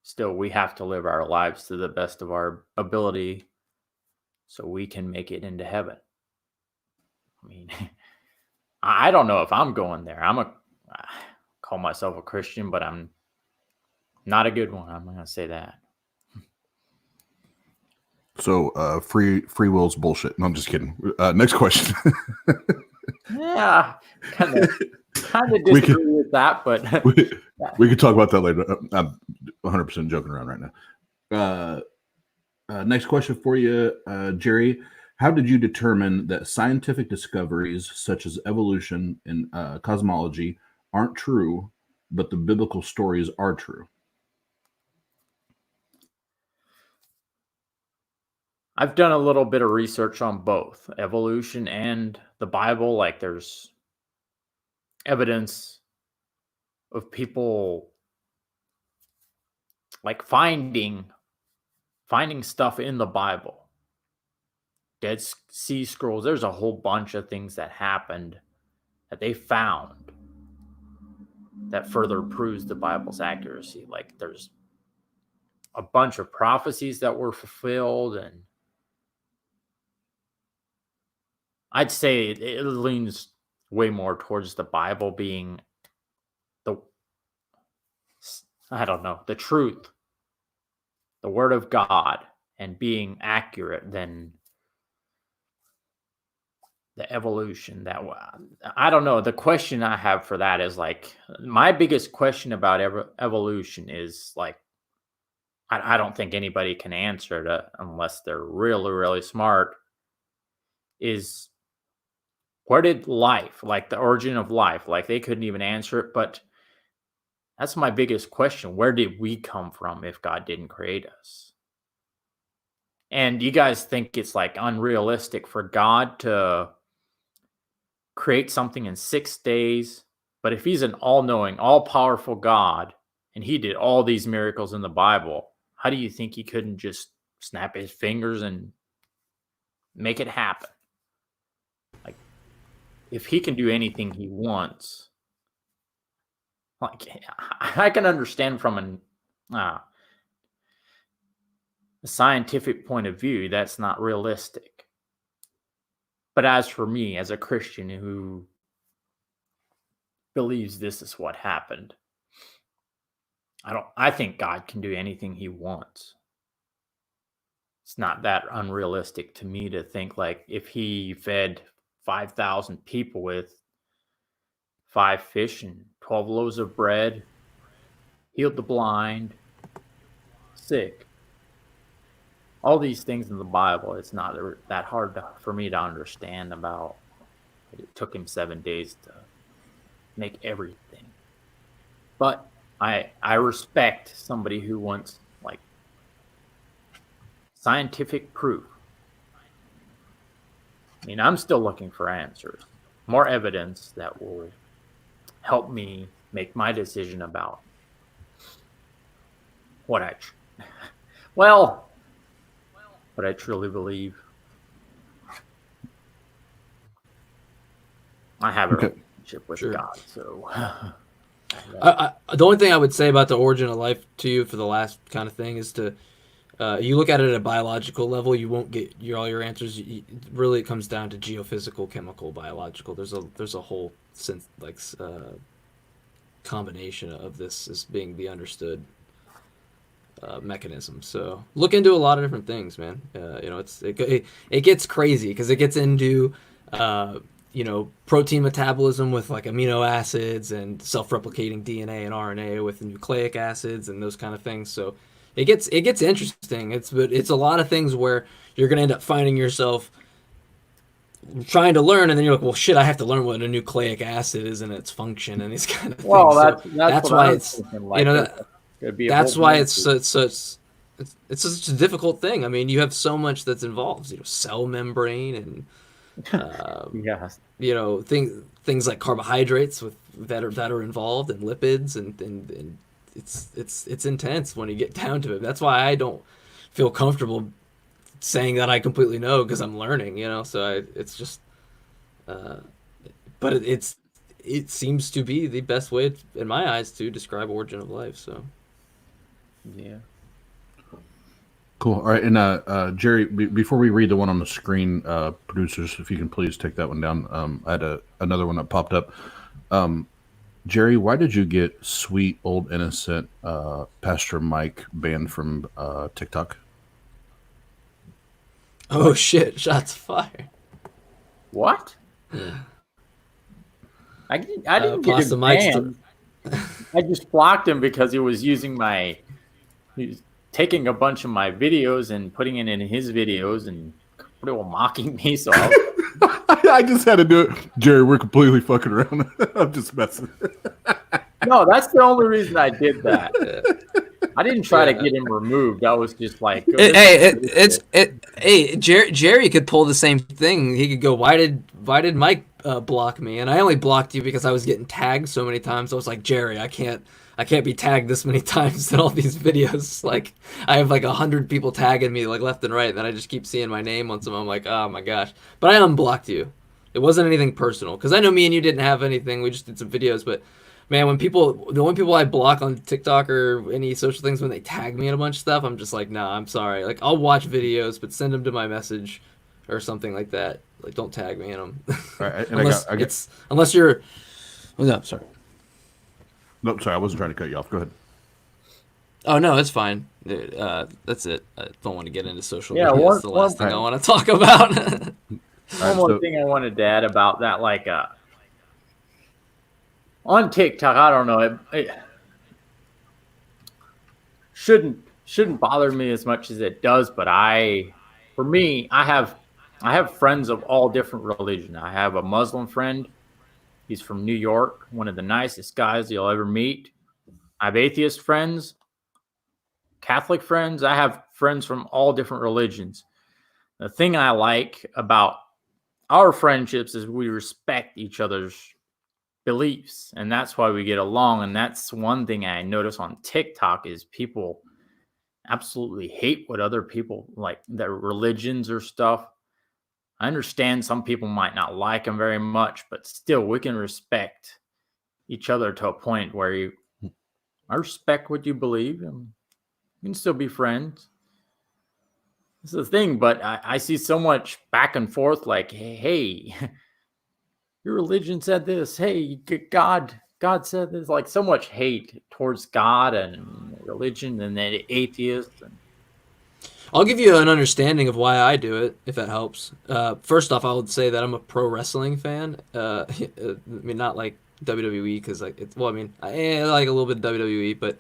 Speaker 3: still we have to live our lives to the best of our ability so we can make it into heaven. I mean, I don't know if I'm going there. I call myself a Christian, but I'm not a good one. I'm going to say that.
Speaker 2: So free will's bullshit. No, I'm just kidding. Next question.
Speaker 3: Yeah, kind of disagree with that, but
Speaker 2: we could talk about that later. I'm 100% joking around right now. Next question for you, Jerry. How did you determine that scientific discoveries such as evolution and cosmology aren't true, but the biblical stories are true?
Speaker 3: I've done a little bit of research on both evolution and the Bible. Like, there's evidence of people like finding stuff in the Bible, Dead Sea Scrolls. There's a whole bunch of things that happened that they found that further proves the Bible's accuracy. Like, there's a bunch of prophecies that were fulfilled, and I'd say it leans way more towards the Bible being the truth, the Word of God, and being accurate than the evolution. That I don't know. The question I have for that is, like, my biggest question about evolution is, like, I don't think anybody can answer it unless they're really, really smart, is where did life, like the origin of life, like they couldn't even answer it, but that's my biggest question. Where did we come from if God didn't create us? And you guys think it's like unrealistic for God to create something in 6 days, but if he's an all-knowing, all-powerful God, and he did all these miracles in the Bible, how do you think he couldn't just snap his fingers and make it happen? Like, if he can do anything he wants, like, I can understand from a scientific point of view, that's not realistic. But as for me, as a Christian who believes this is what happened, I think God can do anything he wants. It's not that unrealistic to me to think, like, if he fed 5,000 people with 5 fish and 12 loaves of bread, healed the blind, sick, all these things in the Bible, it's not that hard for me to understand about. It took him 7 days to make everything. But I respect somebody who wants, like, scientific proof. I mean, I'm still looking for answers, more evidence that will help me make my decision about what I truly believe. I have a relationship with God, so
Speaker 1: the only thing I would say about the origin of life to you for the last kind of thing is to you look at it at a biological level, you won't get all your answers. Really, it comes down to geophysical, chemical, biological. There's a whole combination of this as being the understood mechanism. So look into a lot of different things, man. It gets crazy because it gets into protein metabolism with, like, amino acids and self-replicating DNA and RNA with nucleic acids and those kind of things. So it gets interesting. It's a lot of things where you're going to end up finding yourself trying to learn, and then you're like, well, shit, I have to learn what a nucleic acid is and its function and these kind of things.
Speaker 3: Well,
Speaker 1: that's why it's that's why it's such a difficult thing. I mean, you have so much that's involved. Cell membrane and
Speaker 3: yes.
Speaker 1: things like carbohydrates with that are involved, and lipids, and it's intense when you get down to it. That's why I don't feel comfortable saying that I completely know, because I'm learning, So it's just, but it seems to be the best way, in my eyes, to describe origin of life. So
Speaker 3: Yeah.
Speaker 2: Cool. All right, and Jerry, before we read the one on the screen, producers, if you can please take that one down. I had another one that popped up. Jerry, why did you get sweet old innocent Pastor Mike banned from TikTok?
Speaker 1: Oh shit! Shots fired.
Speaker 3: What? I didn't get
Speaker 1: Pasta
Speaker 3: him
Speaker 1: Mike's
Speaker 3: banned. I just blocked him because he was using he was taking a bunch of my videos and putting it in his videos and pretty well mocking me. So
Speaker 2: I just had to do it. Jerry, we're completely fucking around. I'm just messing.
Speaker 3: no, that's the only reason I did that. I didn't try to get him removed. I was just like,
Speaker 1: Jerry could pull the same thing. He could go, why did Mike block me? And I only blocked you because I was getting tagged so many times. I was like, Jerry, I can't be tagged this many times in all these videos. Like, I have like 100 people tagging me like left and right, and then I just keep seeing my name on some. I'm like, oh my gosh. But I unblocked you. It wasn't anything personal, because I know me and you didn't have anything. We just did some videos, but man, the only people I block on TikTok or any social things, when they tag me in a bunch of stuff, I'm just like, nah, I'm sorry. Like, I'll watch videos, but send them to my message or something like that. Like, don't tag me in them.
Speaker 2: Right,
Speaker 1: unless you're. Oh, no, sorry.
Speaker 2: No, sorry, I wasn't trying to cut you off. Go ahead.
Speaker 1: Oh no, it's fine. That's it. I don't want to get into social
Speaker 3: Yeah,
Speaker 1: media. That's the last thing I want to talk about.
Speaker 3: One more thing I wanted to add about that, like on TikTok, I don't know, it shouldn't bother me as much as it does, but for me, I have friends of all different religion. I have a Muslim friend. He's from New York, one of the nicest guys you'll ever meet. I have atheist friends, Catholic friends. I have friends from all different religions. The thing I like about our friendships is we respect each other's beliefs, and that's why we get along. And that's one thing I notice on TikTok is people absolutely hate what other people like, their religions or stuff. I understand some people might not like them very much, but still we can respect each other to a point where I respect what you believe, and we can still be friends. This is the thing, but I see so much back and forth, like, hey, your religion said this. Hey, God said this. Like, so much hate towards God and religion, and then atheists.
Speaker 1: I'll give you an understanding of why I do it, if that helps. First off, I would say that I'm a pro wrestling fan. I mean, not like WWE, because I like a little bit of WWE, but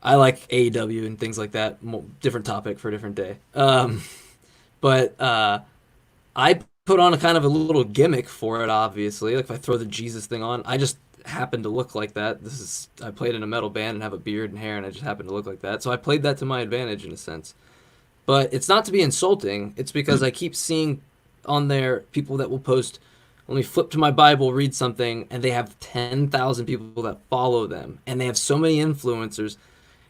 Speaker 1: I like AEW and things like that. Different topic for a different day. But I put on a kind of a little gimmick for it, obviously. Like, if I throw the Jesus thing on, I just happen to look like that. I played in a metal band and have a beard and hair, and I just happen to look like that. So I played that to my advantage in a sense. But it's not to be insulting. It's because I keep seeing on there people that will post, let me flip to my Bible, read something, and they have 10,000 people that follow them. And they have so many influencers.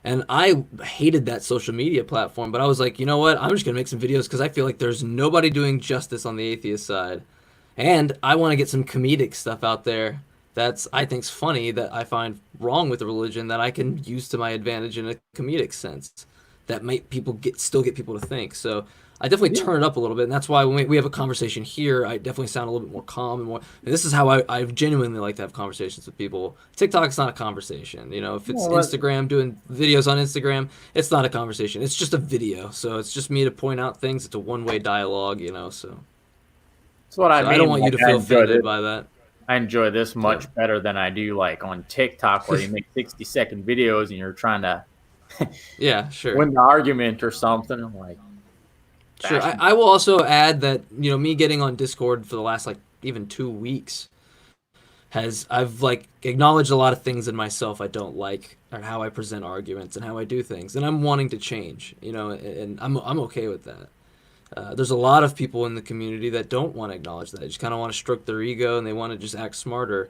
Speaker 1: And I hated that social media platform, but I was like, you know what? I'm just going to make some videos because I feel like there's nobody doing justice on the atheist side. And I want to get some comedic stuff out there that's, I think's funny, that I find wrong with the religion, that I can use to my advantage in a comedic sense that might still get people to think. So I definitely turn it up a little bit, and that's why when we have a conversation here, I definitely sound a little bit more calm and more. And this is how I genuinely like to have conversations with people. TikTok's not a conversation, If it's Instagram, doing videos on Instagram, it's not a conversation. It's just a video, so it's just me to point out things. It's a one-way dialogue, So
Speaker 3: that's what I mean.
Speaker 1: I don't want you to feel offended by that.
Speaker 3: I enjoy this much better than I do like on TikTok, where you make 60-second videos and you're trying to
Speaker 1: yeah, sure,
Speaker 3: win the argument or something. I'm like,
Speaker 1: sure. I will also add that, me getting on Discord for the last even 2 weeks I've acknowledged a lot of things in myself I don't like, and how I present arguments and how I do things, and I'm wanting to change, and I'm okay with that. There's a lot of people in the community that don't want to acknowledge that. They just kind of want to stroke their ego, and they want to just act smarter.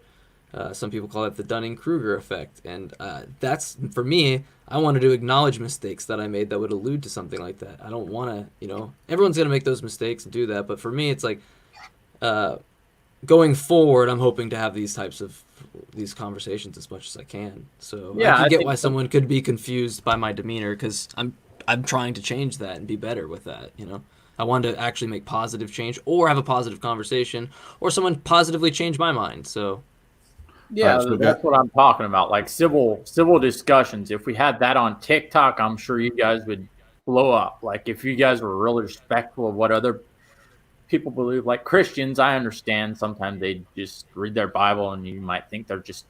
Speaker 1: Some people call it the Dunning-Kruger effect, and that's for me. I wanted to acknowledge mistakes that I made that would allude to something like that. I don't want to, everyone's gonna make those mistakes and do that, but for me, it's like going forward, I'm hoping to have these conversations as much as I can. So
Speaker 3: Yeah,
Speaker 1: I
Speaker 3: I
Speaker 1: can get
Speaker 3: think
Speaker 1: why someone could be confused by my demeanor because I'm trying to change that and be better with that. I want to actually make positive change or have a positive conversation or someone positively change my mind. So
Speaker 3: Yeah,
Speaker 2: All right, so we
Speaker 3: that's
Speaker 2: got
Speaker 3: what I'm talking about. Like civil discussions. If we had that on TikTok, I'm sure you guys would blow up. Like if you guys were really respectful of what other people believe, like Christians, I understand sometimes they just read their Bible and you might think they're just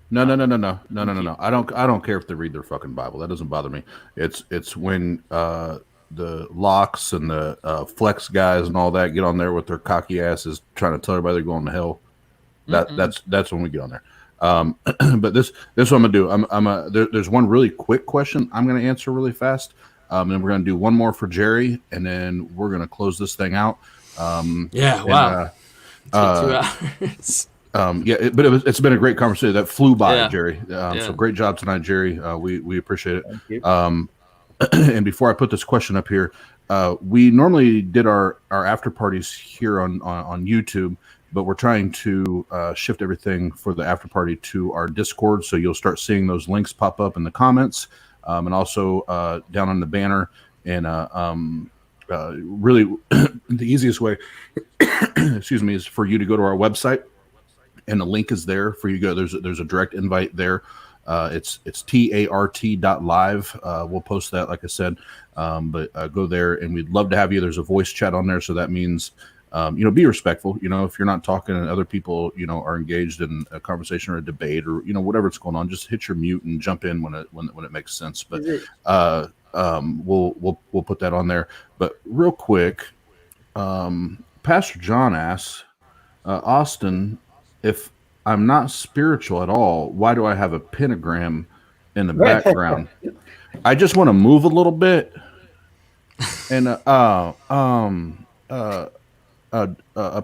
Speaker 2: no, no, no, no, no, no, no, no, no. I don't care if they read their fucking Bible. That doesn't bother me. It's when the locks and the flex guys and all that get on there with their cocky asses trying to tell everybody they're going to hell. That's when we get on there. But this what I'm gonna do. There's one really quick question I'm gonna answer really fast. And we're gonna do one more for Jerry, and then we're gonna close this thing out.
Speaker 1: yeah, wow, it's been 2 hours.
Speaker 2: It's been a great conversation. That flew by,
Speaker 1: Yeah.
Speaker 2: Jerry.
Speaker 1: Yeah.
Speaker 2: So great job tonight, Jerry. We appreciate it.
Speaker 3: Thank you.
Speaker 2: And before I put this question up here, we normally did our after parties here on YouTube, but we're trying to shift everything for the after party to our Discord. So you'll start seeing those links pop up in the comments, and also down on the banner. And really, the easiest way, excuse me, is for you to go to our website, and the link is there for you to go. There's a direct invite there. It's tart.live. We'll post that, like I said, but go there, and we'd love to have you. There's a voice chat on there, so that means be respectful. If you're not talking and other people are engaged in a conversation or a debate or whatever's going on, just hit your mute and jump in when it makes sense. But we'll put that on there. But real quick, Pastor John asks, Austin, if I'm not spiritual at all, why do I have a pentagram in the background? I just want to move a little bit. And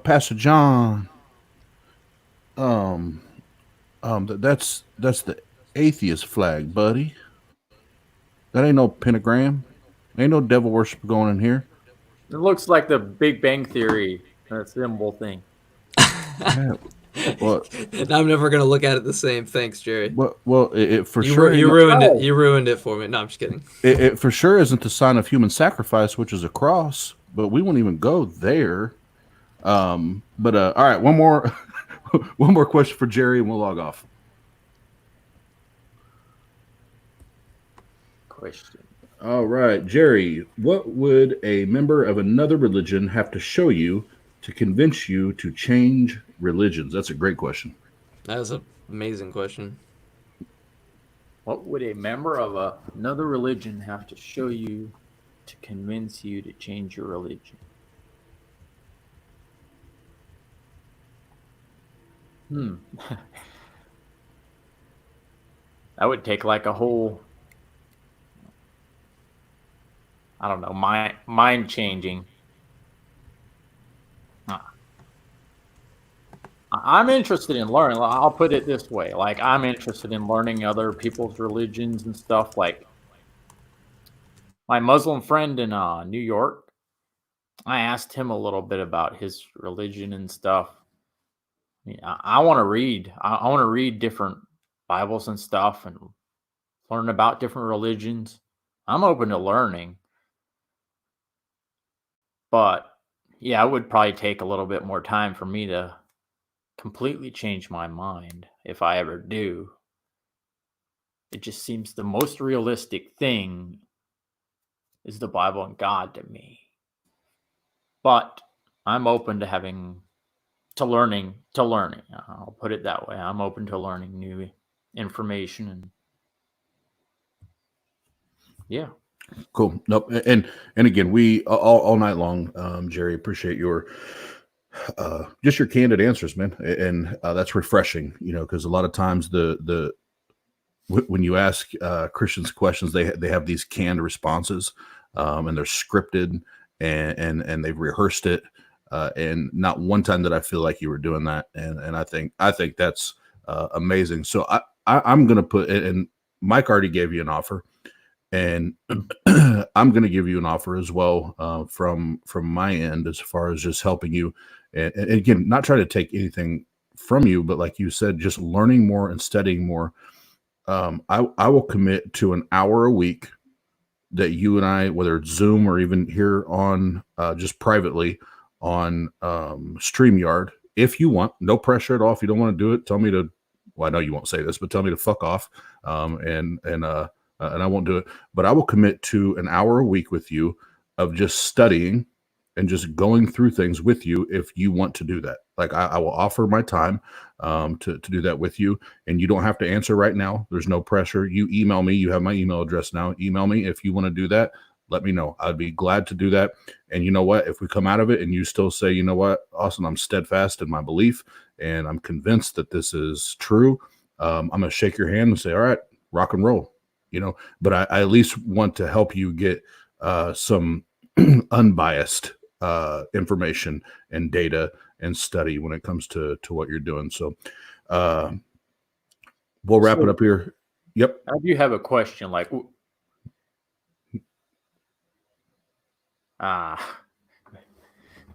Speaker 2: Pastor John, that's the atheist flag, buddy. That ain't no pentagram. Ain't no devil worship going in here.
Speaker 3: It looks like the Big Bang Theory symbol thing.
Speaker 2: Yeah. Well,
Speaker 1: I'm never gonna look at it the same. Thanks, Jerry.
Speaker 2: Well, it for
Speaker 1: You,
Speaker 2: sure.
Speaker 1: you ruined it. You ruined it for me. No, I'm just kidding.
Speaker 2: It for sure isn't the sign of human sacrifice, which is a cross. But we won't even go there. All right, one more question for Jerry, and we'll log off.
Speaker 3: Question.
Speaker 2: All right, Jerry, what would a member of another religion have to show you to convince you to change religions? That's a great question.
Speaker 1: That was an amazing question.
Speaker 3: What would a member of another religion have to show you to convince you to change your religion? That would take like a whole, I don't know, mind changing. I'm interested in learning. I'll put it this way. Like, I'm interested in learning other people's religions and stuff. Like, my Muslim friend in New York, I asked him a little bit about his religion and stuff. I want to read. I want to read different Bibles and stuff and learn about different religions. I'm open to learning. But, yeah, it would probably take a little bit more time for me to completely change my mind if I ever do. It just seems the most realistic thing is the Bible and God to me. But I'm open to learning. I'll put it that way. I'm open to learning new information and yeah.
Speaker 2: Cool. Nope. And again, we all night long, Jerry, appreciate your just your candid answers, man. And that's refreshing, because a lot of times when you ask Christians questions, they have these canned responses, and they're scripted and they've rehearsed it. and not one time did I feel like you were doing that. And I think that's amazing. So I'm going to put, and Mike already gave you an offer, and I'm going to give you an offer as well from my end, as far as just helping you. And again, not trying to take anything from you, but like you said, just learning more and studying more. I will commit to an hour a week that you and I, whether it's Zoom or even here on just privately on StreamYard, if you want, no pressure at all. If you don't want to do it, tell me to. Well, I know you won't say this, but tell me to fuck off, and I won't do it. But I will commit to an hour a week with you of just studying and just going through things with you if you want to do that. Like I will offer my time to do that with you, and you don't have to answer right now. There's no pressure. You email me. You have my email address now. Email me if you want to do that. Let me know. I'd be glad to do that. And you know what? If we come out of it and you still say, you know what, Austin, I'm steadfast in my belief and I'm convinced that this is true, I'm going to shake your hand and say, all right, rock and roll. But I at least want to help you get some unbiased information and data and study when it comes to what you're doing. So we'll wrap it up here. Yep.
Speaker 3: I do have a question.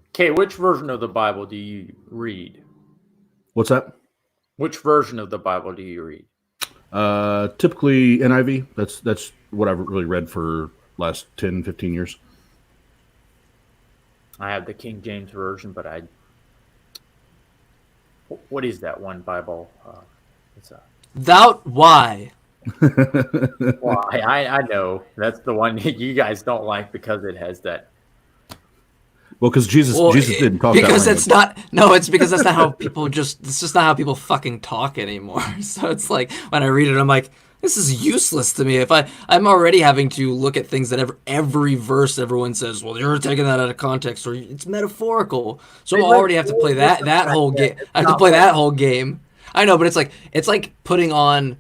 Speaker 3: Okay, which version of the Bible do you read?
Speaker 2: What's that?
Speaker 3: Which version of the Bible do you read?
Speaker 2: Typically NIV. That's what I've really read for last 10, 15 years.
Speaker 3: I have the King James version, but what is that one Bible?
Speaker 1: Why?
Speaker 3: Well, I know that's the one you guys don't like because it has that.
Speaker 2: Well, because Jesus didn't talk
Speaker 1: because
Speaker 2: that
Speaker 1: it's not. No, it's because that's not how people it's just not how people fucking talk anymore. So it's like when I read it, I'm like, this is useless to me. If I'm already having to look at things that every verse everyone says, well, you're taking that out of context, or it's metaphorical. So I already have to play that whole game. I have to play that whole game. I know, but it's like putting on,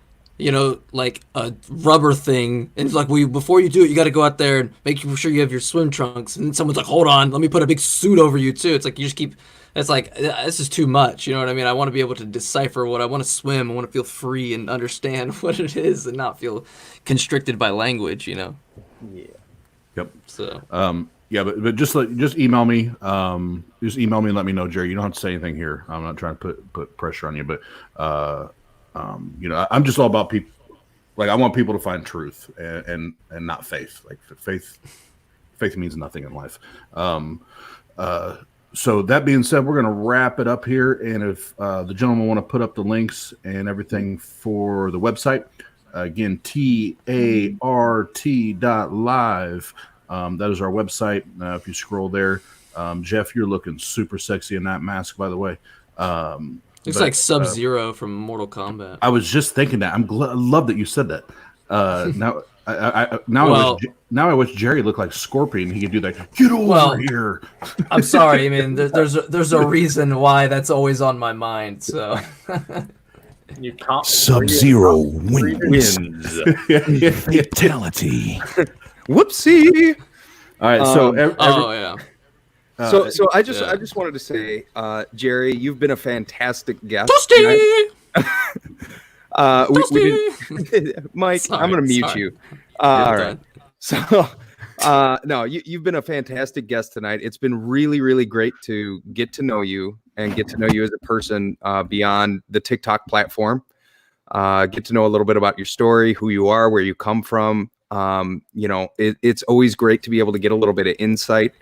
Speaker 1: like a rubber thing, and it's like, before you do it, you got to go out there and make sure you have your swim trunks, and someone's like, hold on, let me put a big suit over you too. It's like you just keep. It's like, this is too much. You know what I mean? I want to be able to decipher what I want to swim. I want to feel free and understand what it is, and not feel constricted by language.
Speaker 3: Yeah.
Speaker 2: Yep.
Speaker 1: So.
Speaker 2: Yeah, but just email me. Just email me and let me know, Jerry. You don't have to say anything here. I'm not trying to put pressure on you, but I'm just all about people. Like, I want people to find truth and not faith. Like, faith means nothing in life. So that being said, we're going to wrap it up here. And if the gentlemen want to put up the links and everything for the website, again, TART.live. That is our website. If you scroll there, Jeff, you're looking super sexy in that mask, by the way.
Speaker 1: Looks like Sub-Zero from Mortal Kombat.
Speaker 2: I was just thinking that. I love that you said that. Now I wish Jerry looked like Scorpion. He could do that. Get over here.
Speaker 1: I'm sorry. I mean, there's a reason why that's always on my mind. So.
Speaker 2: Sub-Zero wins.
Speaker 4: Fatality. Whoopsie.
Speaker 2: All right. So
Speaker 1: yeah.
Speaker 4: So I just wanted to say, Jerry, you've been a fantastic guest.
Speaker 1: Toasty!
Speaker 4: Mike,
Speaker 1: Sorry,
Speaker 4: I'm going to mute you. All right. So, no, you've been a fantastic guest tonight. It's been really, really great to get to know you and get to know you as a person beyond the TikTok platform. Get to know a little bit about your story, who you are, where you come from. It's always great to be able to get a little bit of insight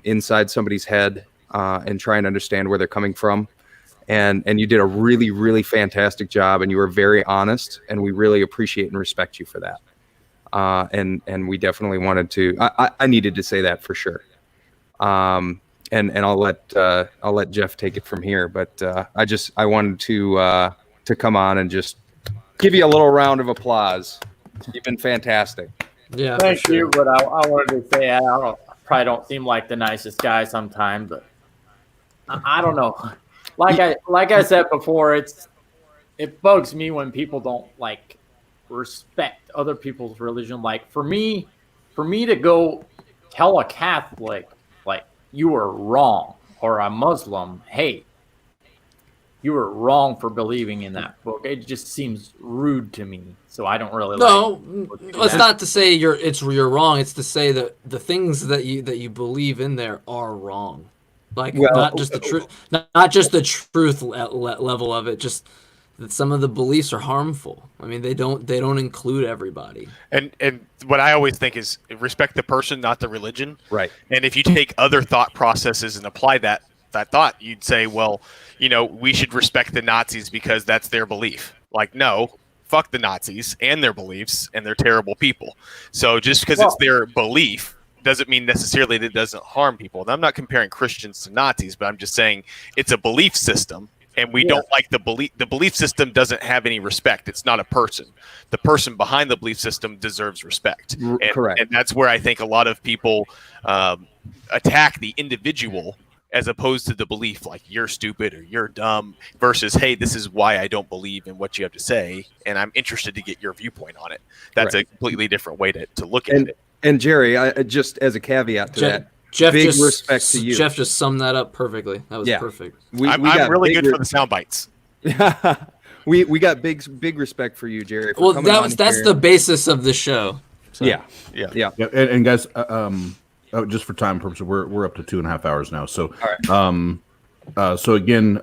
Speaker 4: inside somebody's head and try and understand where they're coming from. And you did a really, really fantastic job, and you were very honest, and we really appreciate and respect you for that. And we definitely wanted to. I needed to say that for sure. And I'll let Jeff take it from here. But I wanted to come on and just give you a little round of applause. You've been fantastic.
Speaker 1: Yeah,
Speaker 3: thank you. But I wanted to say I probably don't seem like the nicest guy sometimes, but I don't know. Like I said before, it bugs me when people don't like respect other people's religion. Like for me to go tell a Catholic, like you are wrong, or a Muslim, hey, you were wrong for believing in that book. It just seems rude to me, so I don't really
Speaker 1: No,
Speaker 3: like.
Speaker 1: it's not to say you're wrong. It's to say that the things that you believe in there are wrong. Like
Speaker 4: Well,
Speaker 1: not just the truth, not just the truth level of it. Just that some of the beliefs are harmful. I mean, they don't include everybody.
Speaker 5: And what I always think is respect the person, not the religion.
Speaker 4: Right.
Speaker 5: And if you take other thought processes and apply that thought, you'd say, well, we should respect the Nazis because that's their belief. Like, no, fuck the Nazis and their beliefs, and they're terrible people. So just because it's their belief doesn't mean necessarily that it doesn't harm people. And I'm not comparing Christians to Nazis, but I'm just saying it's a belief system. And we don't like the belief. The belief system doesn't have any respect. It's not a person. The person behind the belief system deserves respect.
Speaker 4: Correct.
Speaker 5: And that's where I think a lot of people attack the individual as opposed to the belief, like you're stupid or you're dumb, versus, hey, this is why I don't believe in what you have to say, and I'm interested to get your viewpoint on it. That's a completely different way to look at it.
Speaker 4: And Jerry, I just as a caveat to that,
Speaker 1: Jeff
Speaker 4: big
Speaker 1: just,
Speaker 4: respect to you.
Speaker 1: Jeff just summed that up perfectly. That was perfect.
Speaker 5: I'm really good for the sound bites.
Speaker 4: we got big respect for you, Jerry.
Speaker 1: Well, that's the basis of the show. So.
Speaker 4: Yeah.
Speaker 2: And guys, just for time purposes, we're up to 2.5 hours now. So, so again,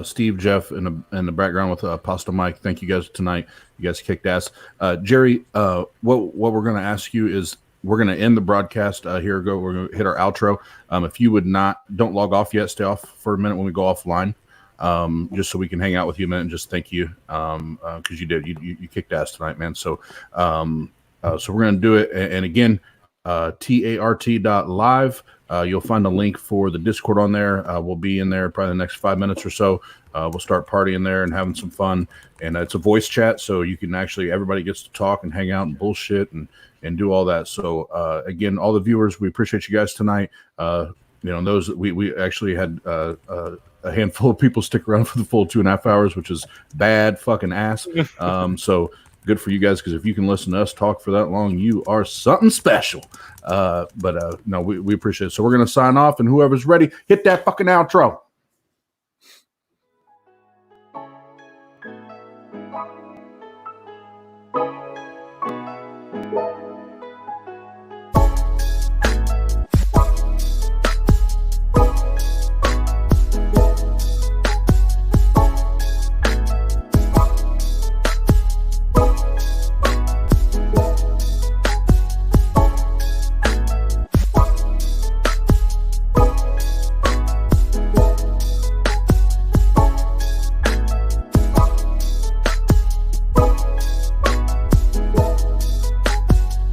Speaker 2: Steve, Jeff, in the background with Apostle Mike. Thank you guys tonight. You guys kicked ass. Jerry, what we're going to ask you is we're going to end the broadcast here. We're going to hit our outro. If you would don't log off yet, stay off for a minute when we go offline, just so we can hang out with you a minute and just thank you because you kicked ass tonight, man. So so we're going to do it, and again. TART.live. You'll find a link for the Discord on there. We'll be in there probably the next 5 minutes or so. We'll start partying there and having some fun. And it's a voice chat, so you can everybody gets to talk and hang out and bullshit and do all that. So again, all the viewers, we appreciate you guys tonight. Those we actually had a handful of people stick around for the full 2.5 hours, which is bad fucking ass. So good for you guys, because if you can listen to us talk for that long, you are something special. But no, we appreciate it. So we're going to sign off, and whoever's ready, hit that fucking outro.